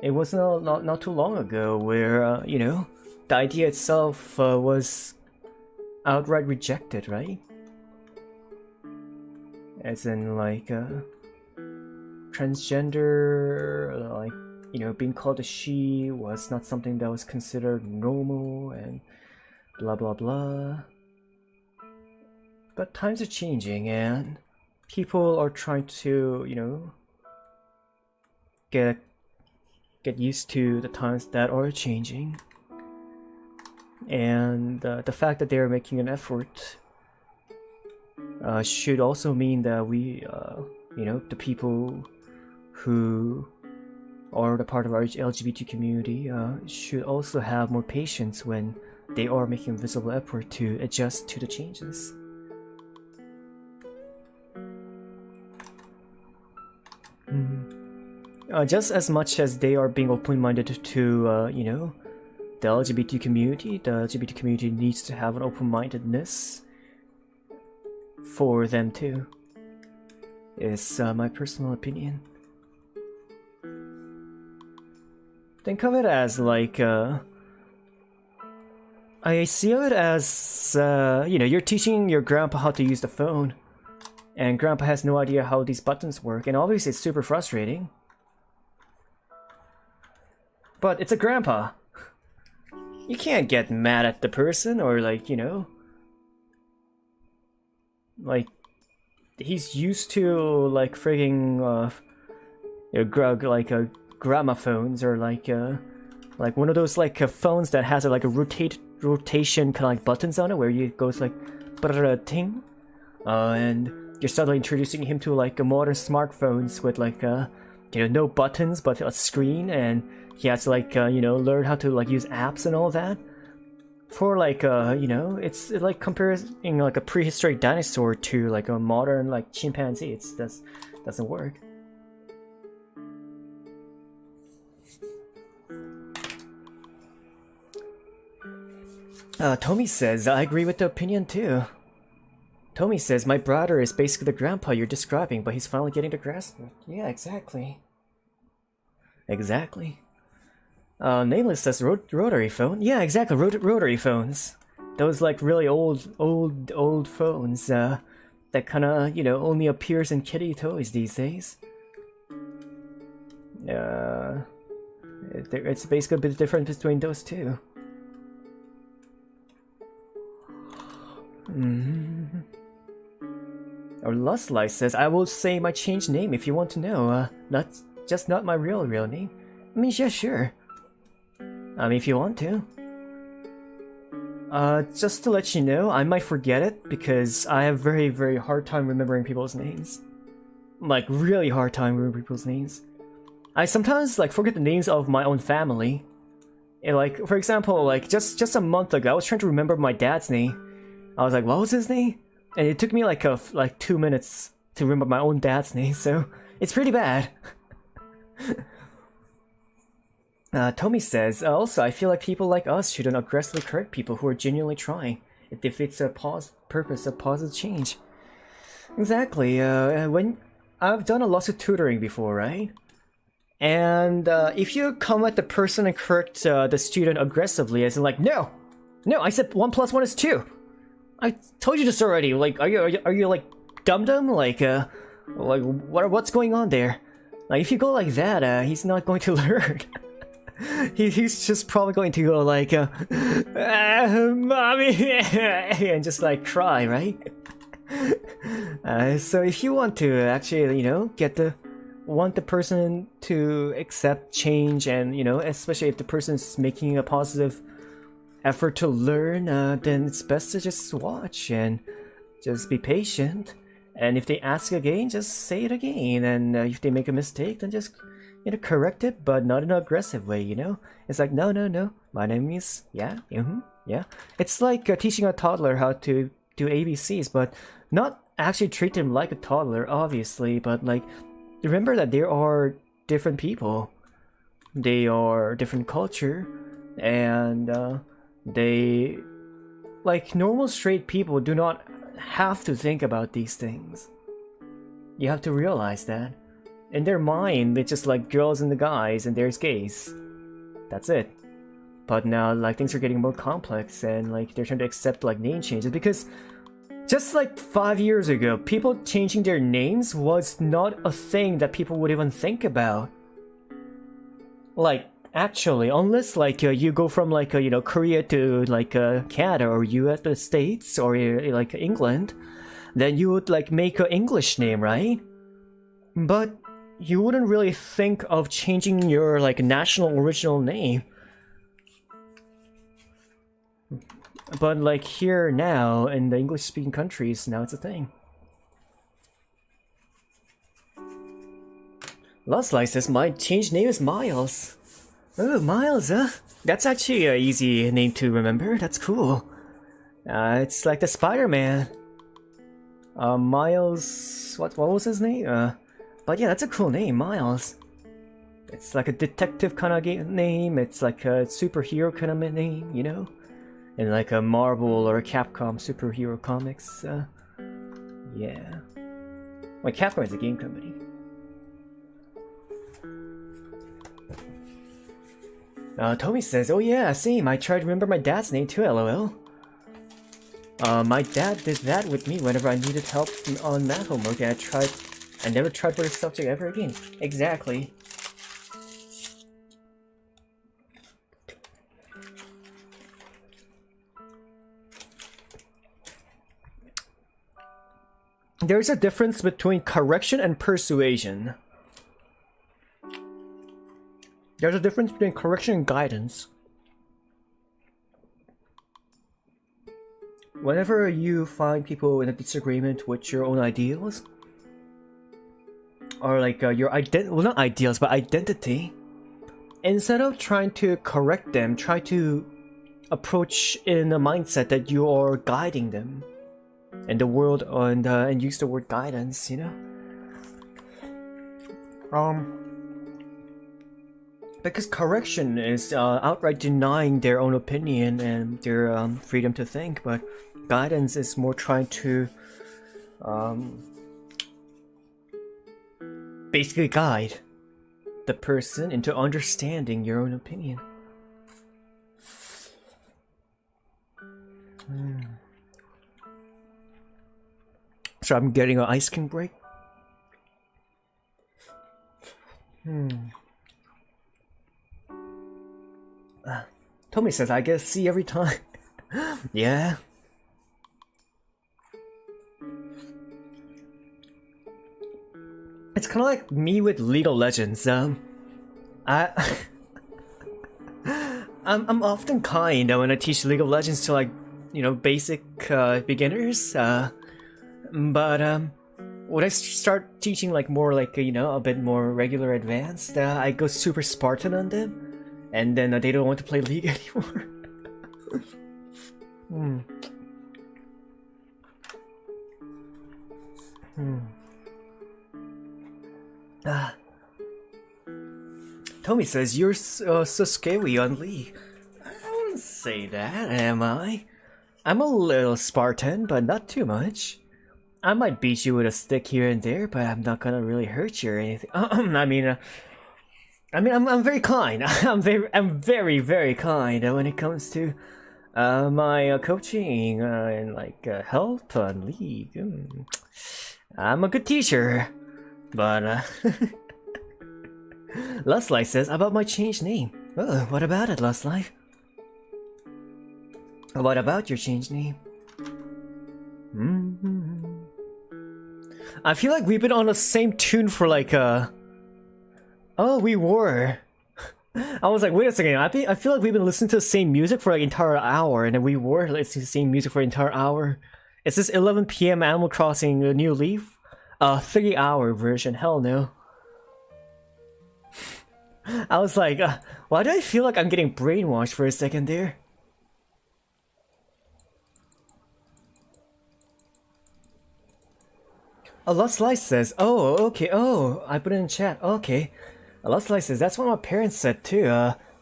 It was not too long ago where, the idea itself was outright rejected, right? As in, like, transgender, like, being called a she was not something that was considered normal and blah blah blah. But times are changing and people are trying to, get used to the times that are changing. And the fact that they are making an effort should also mean that we, the people who are the part of our LGBT community should also have more patience when they are making a visible effort to adjust to the changes. Just as much as they are being open-minded to, the LGBT community needs to have an open-mindedness for them too. Is my personal opinion. Think of it as like, I see it as, you're teaching your grandpa how to use the phone, and grandpa has no idea how these buttons work, and obviously it's super frustrating. But it's a grandpa. You can't get mad at the person, or like, like, he's used to like frigging gramophones, or like one of those like phones that has like a rotation kind of like buttons on it where you goes like ting, and you're suddenly introducing him to like a modern smartphones with like you know, no buttons but a screen, and he has to like you know, learn how to like use apps and all that. For like you know, it's like comparing like a prehistoric dinosaur to like a modern like chimpanzee. It doesn't work. Tommy says, I agree with the opinion too. Tommy says, my brother is basically the grandpa you're describing, but he's finally getting the grasp of it. Yeah, exactly. Exactly. Nameless says rotary phone. Yeah, exactly, rotary phones. Those like really old phones that kinda, you know, only appears in kitty toys these days. It's basically a bit different between those two. Or Lustlight says, I will say my changed name if you want to know. Not my real name. I mean, yeah, sure. I mean, if you want to. Just to let you know, I might forget it because I have very hard time remembering people's names. Like, really hard time remembering people's names. I sometimes, like, forget the names of my own family. And, like, for example, like, just a month ago, I was trying to remember my dad's name. I was like, what was his name? And it took me like 2 minutes to remember my own dad's name, so it's pretty bad. Tommy says, also, I feel like people like us shouldn't aggressively correct people who are genuinely trying. It defeats the purpose of positive change. Exactly. When I've done a lot of tutoring before, right? And if you come at the person and correct the student aggressively, as in like, no, I said 1 + 1 is 2. I told you this already. Like, are you like dum? Like what's going on there? Like, if you go like that, he's not going to learn. He's just probably going to go like, mommy, and just like cry, right? So if you want to actually, you know, want the person to accept change, and you know, especially if the person's making a positive effort to learn, then it's best to just watch and just be patient. And if they ask again, just say it again. And if they make a mistake, then just, you know, correct it, but not in an aggressive way, you know? It's like, no, my name is, yeah. It's like teaching a toddler how to do ABCs, but not actually treat them like a toddler, obviously, but like, remember that there are different people. They are different culture, and they, like, normal straight people do not have to think about these things. You have to realize that. In their mind, it's just like girls and the guys, and there's gays. That's it. But now, like, things are getting more complex, and like, they're trying to accept like name changes, because just like 5 years ago, people changing their names was not a thing that people would even think about. Like, actually, unless like you go from like you know, Korea to like Canada, or US, the States, or like England, then you would like make an English name, right? But you wouldn't really think of changing your like national original name. But like here now, in the English-speaking countries, now it's a thing. Lustlight says, my changed name is Miles. Oh, Miles, huh? That's actually an easy name to remember. That's cool. It's like the Spider-Man. Miles... What was his name? But yeah, that's a cool name, Miles. It's like a detective kind of name. It's like a superhero kind of name, you know? In like a Marvel or a Capcom superhero comics. Yeah. Well, Capcom is a game company. Tommy says, oh yeah, same, I tried to remember my dad's name too, lol. My dad did that with me whenever I needed help on math homework, and I never tried for this subject ever again. Exactly. There's a difference between correction and persuasion. There's a difference between correction and guidance. Whenever you find people in a disagreement with your own ideals, or like your well, not ideals, but identity. Instead of trying to correct them, try to approach in a mindset that you are guiding them in the world, and use the word guidance, you know? Because correction is outright denying their own opinion and their freedom to think, but guidance is more trying to basically guide the person into understanding your own opinion. So I'm getting an ice cream break. Tommy says, I get C every time. Yeah. It's kind of like me with League of Legends. I'm often kind when I teach League of Legends to, like, you know, basic beginners. But when I start teaching like more like, you know, a bit more regular advanced, I go super Spartan on them, and then they don't want to play League anymore. Tommy says, you're so scary on League. I wouldn't say that, am I? I'm a little Spartan, but not too much. I might beat you with a stick here and there, but I'm not gonna really hurt you or anything. I'm very kind. I'm very, very kind when it comes to my coaching and like help on League. I'm a good teacher, but Lust Life says about my changed name. Oh, what about it, Lust Life? What about your changed name? I feel like we've been on the same tune for like oh, we were. I was like, wait a second. I feel like we've been listening to the same music for like an entire hour, and then we were listening to the same music for an entire hour. Is this 11 p.m. Animal Crossing New Leaf? 3-hour version? Hell no. I was like, why do I feel like I'm getting brainwashed for a second there? Lust Slice says, oh, okay, oh, I put it in chat, okay. Lust Slice says, that's what my parents said too,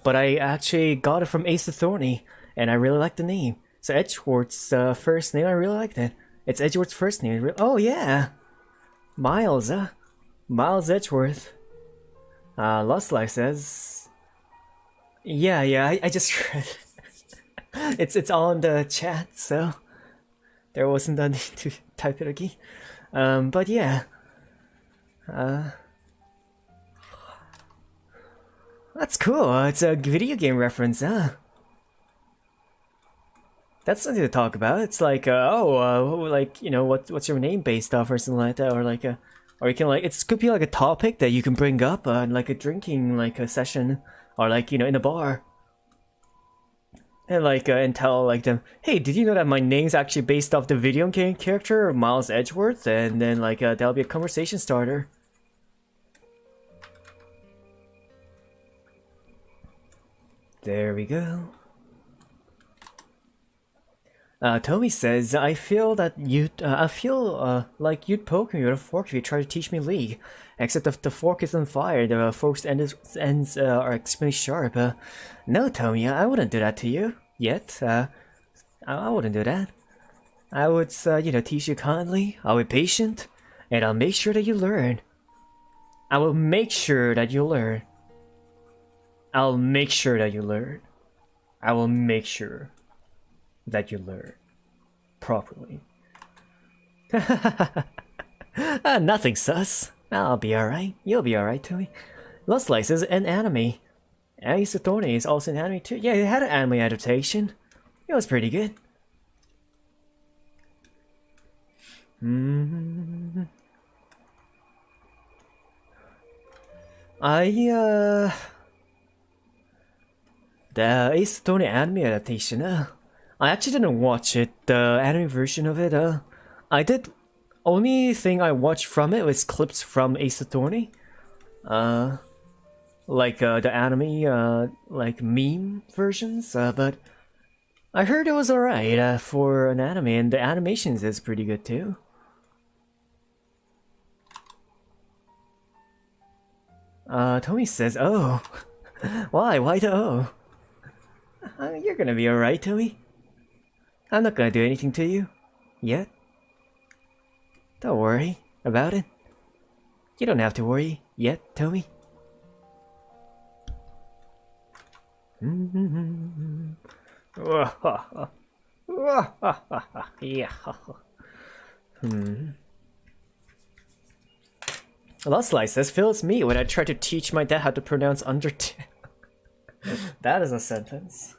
but I actually got it from Ace the Thorny, and I really like the name. So Edgeworth's first name, I really liked it. It's Edgeworth's first name. Oh yeah, Miles, Miles Edgeworth. Lust Life says, yeah, I just read it. It's all in the chat, so there wasn't a need to type it again. But yeah, that's cool. It's a video game reference, huh? That's something to talk about. It's like, like, you know, what's your name based off or something like that, or like or you can like, it could be like a topic that you can bring up in like a drinking like a session, or like, you know, in a bar, and like and tell like them, hey, did you know that my name's actually based off the video game character Miles Edgeworth? And then like that'll be a conversation starter. There we go. Tommy says, I feel that like you'd poke me with a fork if you try to teach me League. Except if the fork is on fire, the fork's ends are extremely sharp. No, Tommy, I wouldn't do that to you. Yet. I wouldn't do that. I would, you know, teach you kindly. I'll be patient. And I'll make sure that you learn. I will make sure that you learn. I'll make sure that you learn. I will make sure that you learn properly. Nothing sus. I'll be alright. You'll be alright, Tommy. Lust Life is an anime. Ace the Thorny is also an anime too. Yeah, it had an anime adaptation. It was pretty good. The Ace Attorney anime adaptation, I actually didn't watch it, the anime version of it, I did only thing I watched from it was clips from Ace Attorney. Like the anime, like meme versions, but I heard it was alright for an anime, and the animations is pretty good too. Tommy says, oh. Why? Why the oh? You're gonna be alright, Tommy. I'm not gonna do anything to you. Yet. Don't worry about it. You don't have to worry yet, Tommy. Yeah. Lost Light says, feels me when I try to teach my dad how to pronounce Undertale. That is a sentence.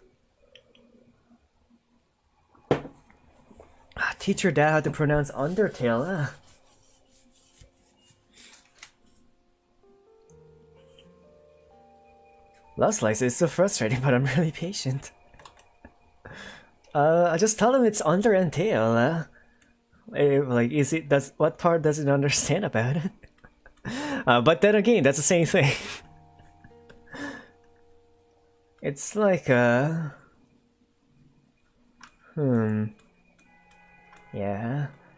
Teach your dad how to pronounce Undertale, Lost Light says, it's so frustrating, but I'm really patient. I just tell him it's under and tail, like, what part does it understand about it? But then again, that's the same thing. It's like, yeah.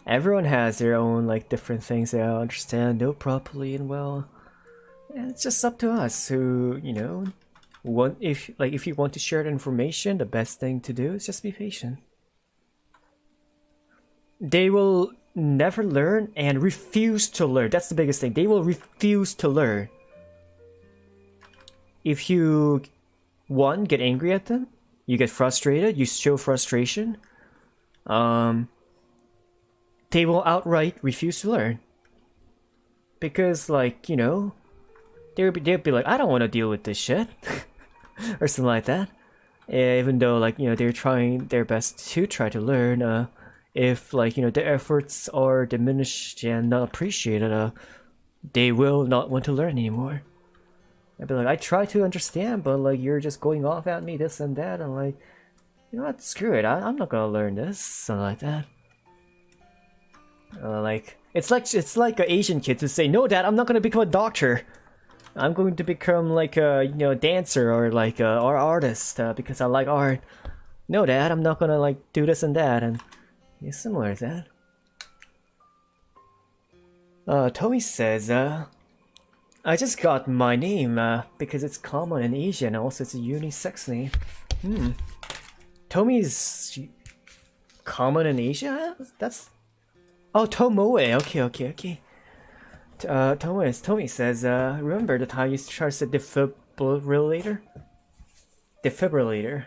Everyone has their own, like, different things they understand, know properly and well. And it's just up to us who, you know, if you want to share the information, the best thing to do is just be patient. They will never learn and refuse to learn. That's the biggest thing. They will refuse to learn. If you, one, get angry at them, you get frustrated, you show frustration, they will outright refuse to learn. Because, like, you know, they'll be like, I don't want to deal with this shit. Or something like that. Even though, like, you know, they're trying their best to try to learn, if, like, you know, their efforts are diminished and not appreciated, they will not want to learn anymore. I'd be like, I try to understand, but, like, you're just going off at me, this and that, and, like, you know what, screw it, I'm not gonna learn this, something like that. Like, it's like an Asian kid to say, no, Dad, I'm not gonna become a doctor. I'm going to become, like, a, you know, dancer or, like, a artist, because I like art. No, Dad, I'm not gonna, like, do this and that, and it's similar to that. Tommy says, I just got my name, because it's common in Asia, and also it's a unisex name. Tommy's common in Asia? That's... Oh, Tomoe, okay. Tommy says, remember the time you tried to defibrillator? Defibrillator.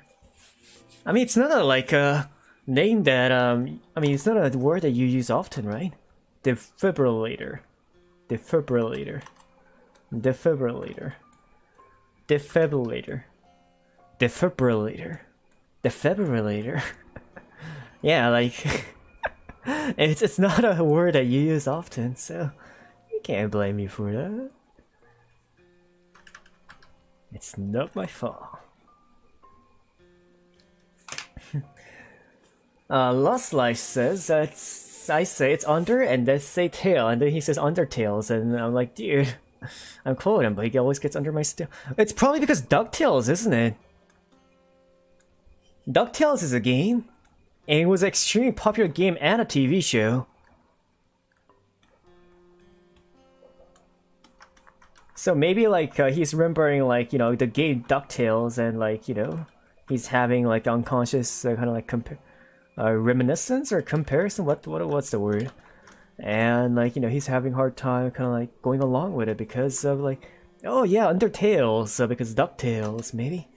I mean, it's not a, like, a name that, I mean, it's not a word that you use often, right? Defibrillator. Defibrillator. Defibrillator. Defibrillator. Defibrillator. Defibrillator. Yeah, like, it's not a word that you use often, so you can't blame me for that. It's not my fault. Lost Life says I say it's under and they say tail, and then he says Undertales, and I'm like, dude, I'm quoting him, but he always gets under my steel. It's probably because DuckTales, isn't it? DuckTales is a game, and it was an extremely popular game and a TV show. So maybe, like, he's remembering, like, you know, the game DuckTales, and, like, you know, he's having, like, unconscious kind of, like, reminiscence or comparison. What's the word? And, like, you know, he's having a hard time kind of, like, going along with it because of, like, oh yeah, Undertales, because DuckTales, maybe.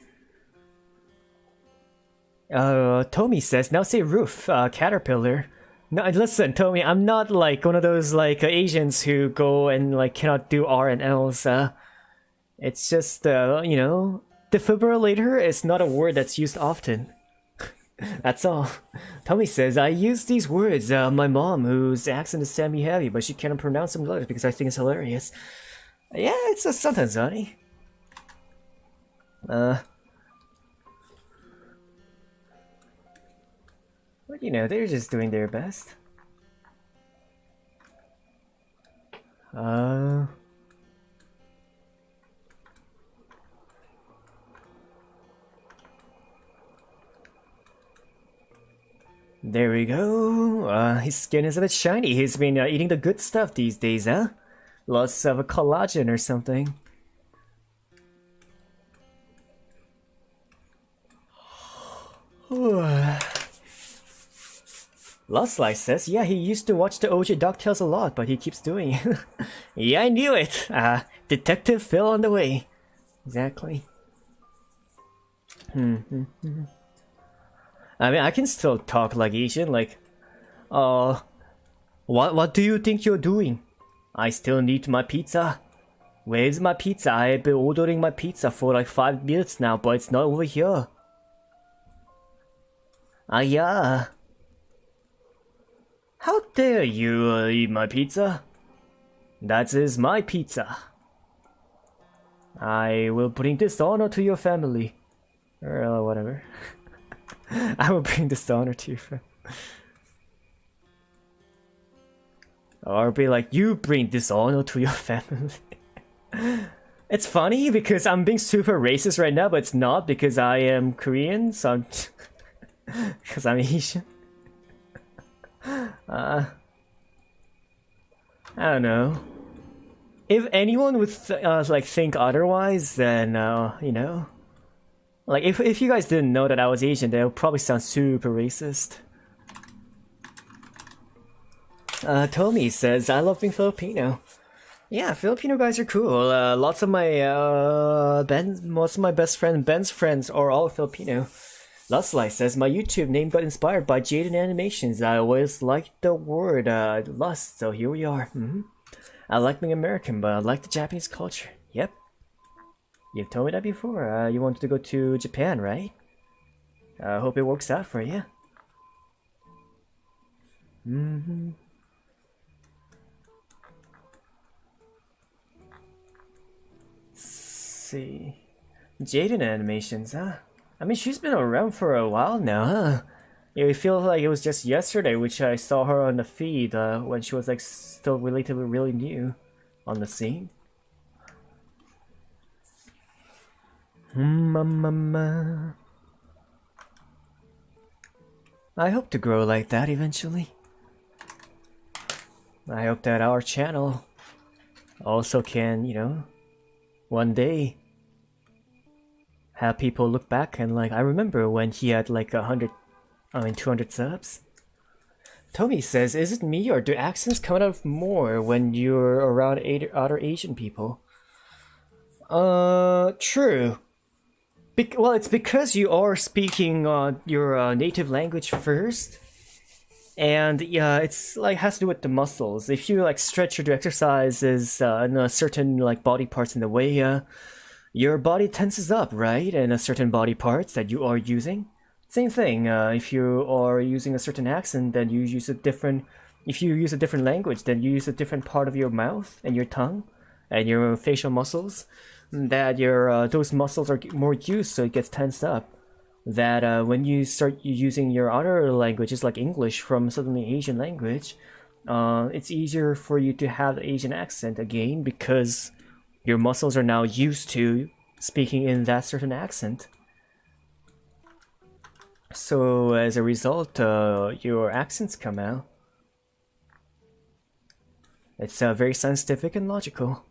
Tommy says, now say roof, caterpillar. No, listen, Tommy, I'm not, like, one of those, like, Asians who go and, like, cannot do R and Ls. It's just, you know, defibrillator is not a word that's used often. That's all. Tommy says, I use these words, my mom, whose accent is semi-heavy, but she cannot pronounce some letters because I think it's hilarious. Yeah, it's a sentence, honey. But, you know, they're just doing their best. There we go. His skin is a bit shiny. He's been eating the good stuff these days, huh? Lots of collagen or something. Lost Life says, yeah, he used to watch the OG DuckTales a lot, but he keeps doing it. Yeah, I knew it. Detective Phil on the way. Exactly. I mean, I can still talk like Asian, like, what do you think you're doing? I still need my pizza. Where's my pizza? I've been ordering my pizza for like 5 minutes now, but it's not over here. Yeah. How dare you eat my pizza? That is my pizza. I will bring dishonor to your family. Or whatever. I will bring dishonor to your family. Or be like, you bring dishonor to your family. It's funny because I'm being super racist right now, but it's not because I am Korean, so I'm... because I'm Asian. I don't know. If anyone would like think otherwise, then you know, like if you guys didn't know that I was Asian, that would probably sound super racist. Tommy says, I love being Filipino. Yeah, Filipino guys are cool. Lots of my most of my best friend Ben's friends are all Filipino. Lustlight says, my YouTube name got inspired by Jaden Animations. I always liked the word lust, so here we are. I like being American, but I like the Japanese culture. Yep. You've told me that before. You wanted to go to Japan, right? I hope it works out for you. Let's see. Jaden Animations, huh? I mean, she's been around for a while now, huh? It feels like it was just yesterday which I saw her on the feed when she was like still relatively really new on the scene. I hope to grow like that eventually. I hope that our channel also can, you know, one day have people look back and like, I remember when he had like 200 subs. Tommy says, is it me or do accents come out more when you're around other Asian people? True. Well, it's because you are speaking your native language first. And yeah, it's like has to do with the muscles. If you like stretch or do exercises in a certain like body parts in the way, your body tenses up, right? And a certain body parts that you are using. Same thing, if you are using a certain accent, then you use a different... If you use a different language, then you use a different part of your mouth and your tongue and your facial muscles. That your those muscles are more used, so it gets tensed up. That when you start using your other languages, like English from Southern Asian language, it's easier for you to have the Asian accent again because your muscles are now used to speaking in that certain accent. So as a result, your accents come out. It's very scientific and logical.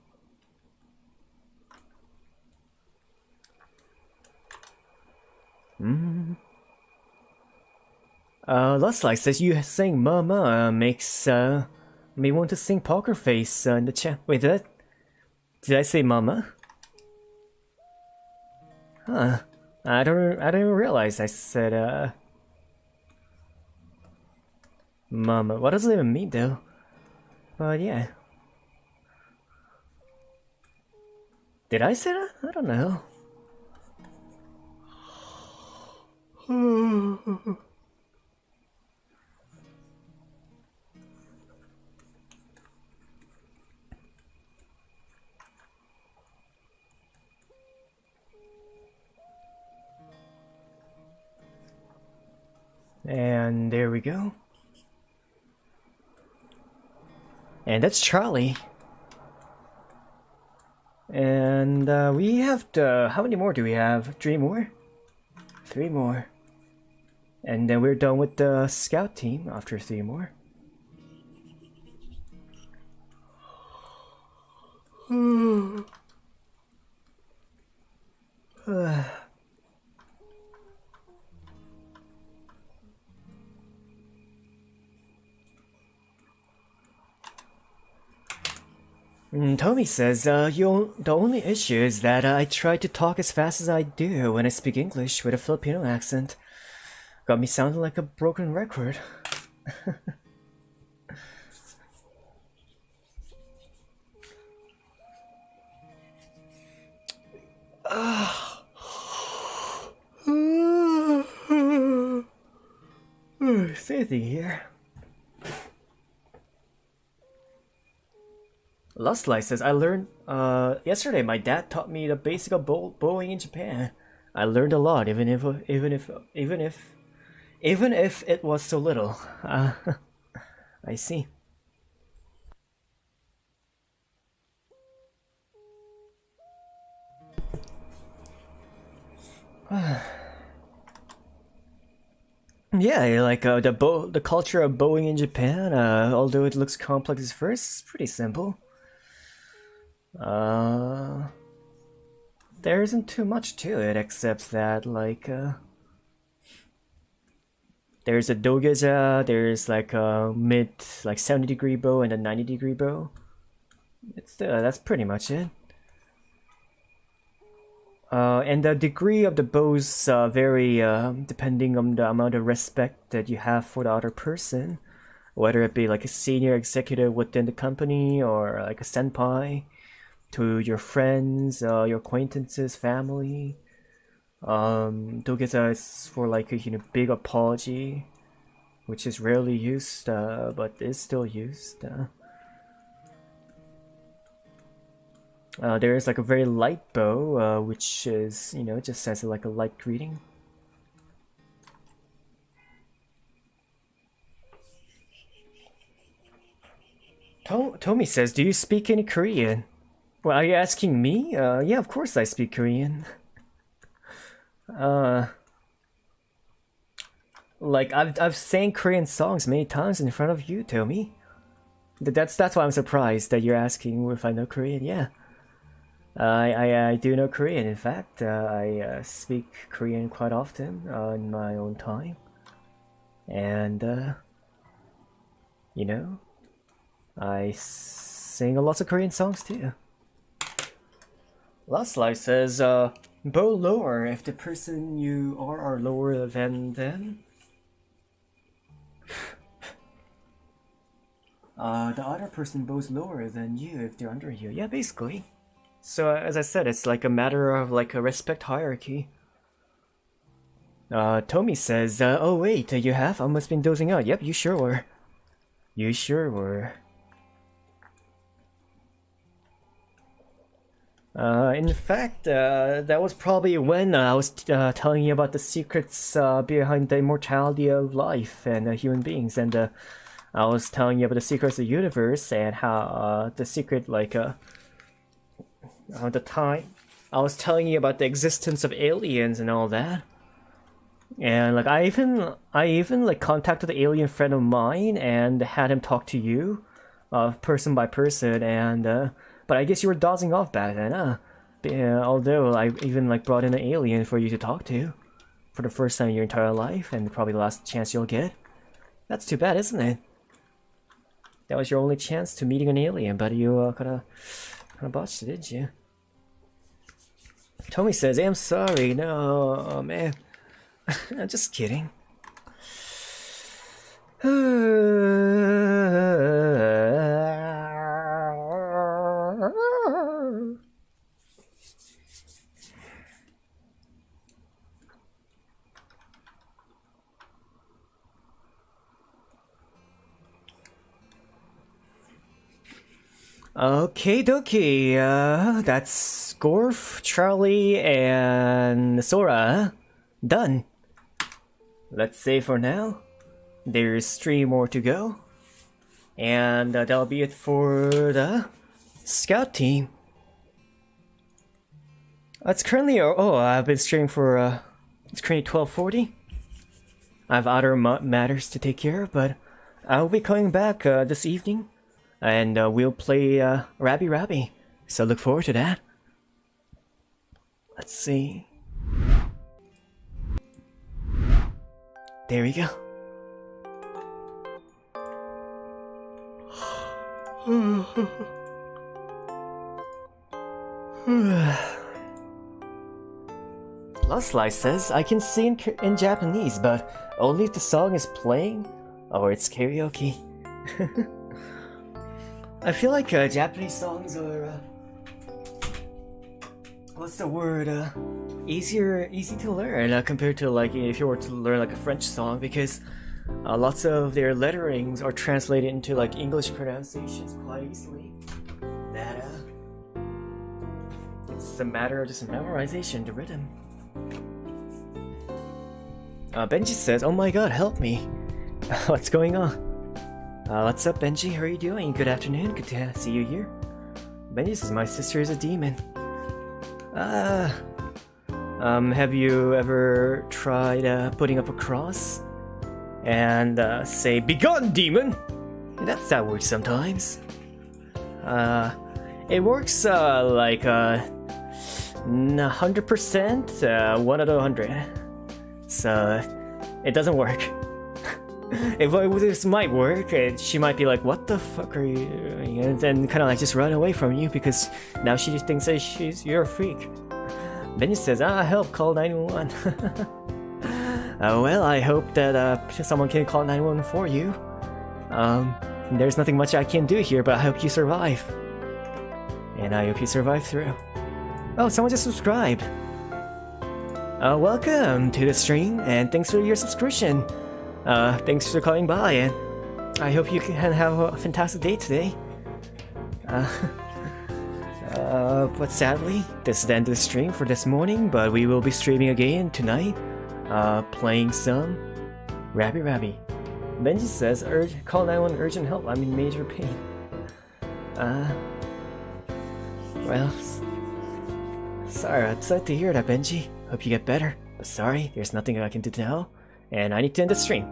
Lustlike says you saying mama makes me want to sing Poker Face in the chat. Wait, did I say mama? Huh. I don't even realize I said mama. What does it even mean though? But yeah. Did I say that? I don't know. And there we go. And that's Charlie. And we have to... How many more do we have? 3 more? 3 more. And then we're done with the scout team after 3 more. Tommy says, the only issue is that I try to talk as fast as I do when I speak English with a Filipino accent. Got me sounding like a broken record. Say anything here. Lust Light says, I learned yesterday my dad taught me the basic of bowling in Japan. I learned a lot, even if it was so little. I see. Yeah, like the culture of bowling in Japan, although it looks complex at first, it's pretty simple. There isn't too much to it except that like there's a dogeja, there's like a mid like 70-degree bow and a 90-degree bow. That's pretty much it. And the degree of the bows vary depending on the amount of respect that you have for the other person, whether it be like a senior executive within the company or like a senpai, to your friends, your acquaintances, family. Dogeza is for like a big apology, which is rarely used, but is still used. There is like a very light bow, which is just says like a light greeting. Tommy says, "Do you speak any Korean?" Well, are you asking me? Yeah, of course I speak Korean. Like I've sang Korean songs many times in front of you, Tommy. That's why I'm surprised that you're asking if I know Korean. Yeah, I do know Korean. In fact, I speak Korean quite often in my own time, and I sing lots of Korean songs too. Last Life says, bow lower if the person you are lower than them. The other person bows lower than you if they're under you. Yeah, basically. So as I said, it's like a matter of like a respect hierarchy. Tommy says, oh wait, you have? I must have been dozing out. Yep, you sure were. You sure were. In fact, that was probably when I was telling you about the secrets behind the immortality of life and human beings, and I was telling you about the secrets of the universe and how the secret, like, the time. I was telling you about the existence of aliens and all that, and like I even like contacted an alien friend of mine and had him talk to you, person by person, and but I guess you were dozing off back then, huh? Although I even like brought in an alien for you to talk to, for the first time in your entire life, and probably the last chance you'll get. That's too bad, isn't it? That was your only chance to meeting an alien, but you kinda botched it, didn't you? Tommy says, "I'm sorry, no, man. I'm just kidding." Okay, dokie. That's Gorf, Charlie, and Sora. Done. Let's say for now, there's 3 more to go. And that'll be it for the scout team. It's currently, I've been streaming for, it's currently 12:40. I have other matters to take care of, but I'll be coming back this evening, and we'll play Rabby Rabby, so look forward to that. Let's see. There we go. Lost Life says, I can sing in Japanese, but only if the song is playing or it's karaoke. I feel like Japanese songs are, what's the word, easy to learn compared to like if you were to learn like a French song, because lots of their letterings are translated into like English pronunciations quite easily. That it's a matter of just memorization, the rhythm. Benji says, oh my god, help me. What's going on? What's up, Benji? How are you doing? Good afternoon, good to see you here. Benji says, my sister is a demon. Have you ever tried putting up a cross and say, begone, demon? That's how it works sometimes. It works like 100%, 1 out of 100. So it doesn't work. If this might work, she might be like, what the fuck are you doing? And then kind of like just run away from you because now she just thinks that you're a freak. Then he says, help, call 911. Well, I hope that someone can call 911 for you. There's nothing much I can do here, but I hope you survive. And I hope you survive through. Oh, someone just subscribed. Welcome to the stream, and thanks for your subscription. Thanks for coming by, and I hope you can have a fantastic day today. But sadly, this is the end of the stream for this morning, but we will be streaming again tonight, playing some Rabby Rabby. Benji says, call 911 urgent help, I'm in major pain. Well, sorry to hear that, Benji. Hope you get better, but sorry, there's nothing I can do now, and I need to end the stream.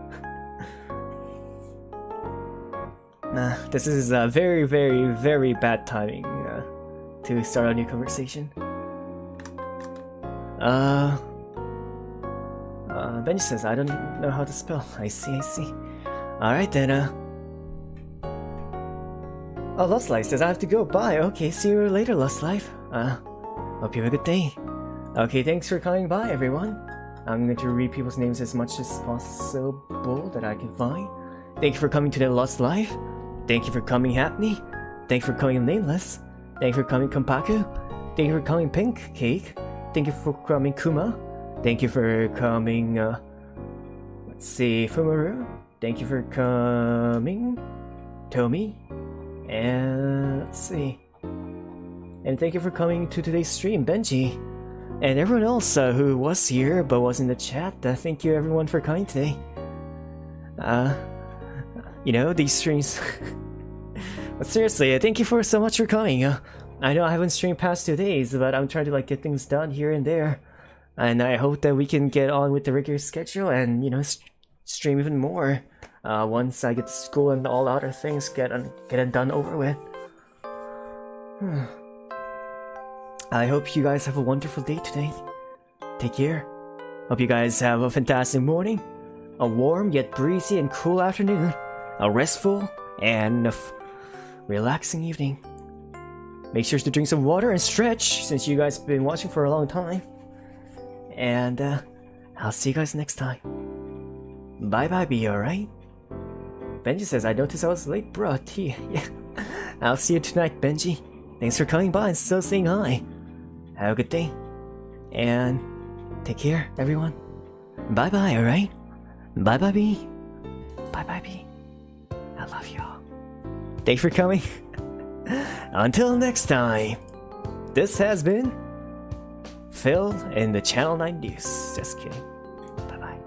This is very, very, very bad timing to start a new conversation. Benji says, I don't know how to spell. I see. Alright then, oh, Lost Life says, I have to go, bye. Okay, see you later, Lost Life. Hope you have a good day. Okay, thanks for coming by, everyone. I'm going to read people's names as much as possible that I can find. Thank you for coming to the Lost Life. Thank you for coming, Happy. Thank you for coming, Nameless. Thank you for coming, Kompaku. Thank you for coming, Pink Cake. Thank you for coming, Kuma. Thank you for coming, let's see, Fumaru. Thank you for coming, Tomi. And let's see. And thank you for coming to today's stream, Benji. And everyone else who was here but was in the chat, thank you everyone for coming today. You know, these streams... But seriously, thank you so much for coming. I know I haven't streamed past 2 days, but I'm trying to like get things done here and there. And I hope that we can get on with the regular schedule and, you know, stream even more. Once I get to school and all other things get it done over with. I hope you guys have a wonderful day today. Take care. Hope you guys have a fantastic morning, a warm yet breezy and cool afternoon, a restful and relaxing evening. Make sure to drink some water and stretch since you guys have been watching for a long time. And I'll see you guys next time. Bye, be alright? Benji says, I noticed I was late, bro. Yeah. I'll see you tonight, Benji. Thanks for coming by and still saying hi. Have a good day. And take care, everyone. Bye, alright? Bye, B. Bye, B. I love you all. Thanks for coming. Until next time, this has been Phil in the Channel 9 News. Just kidding. Bye-bye.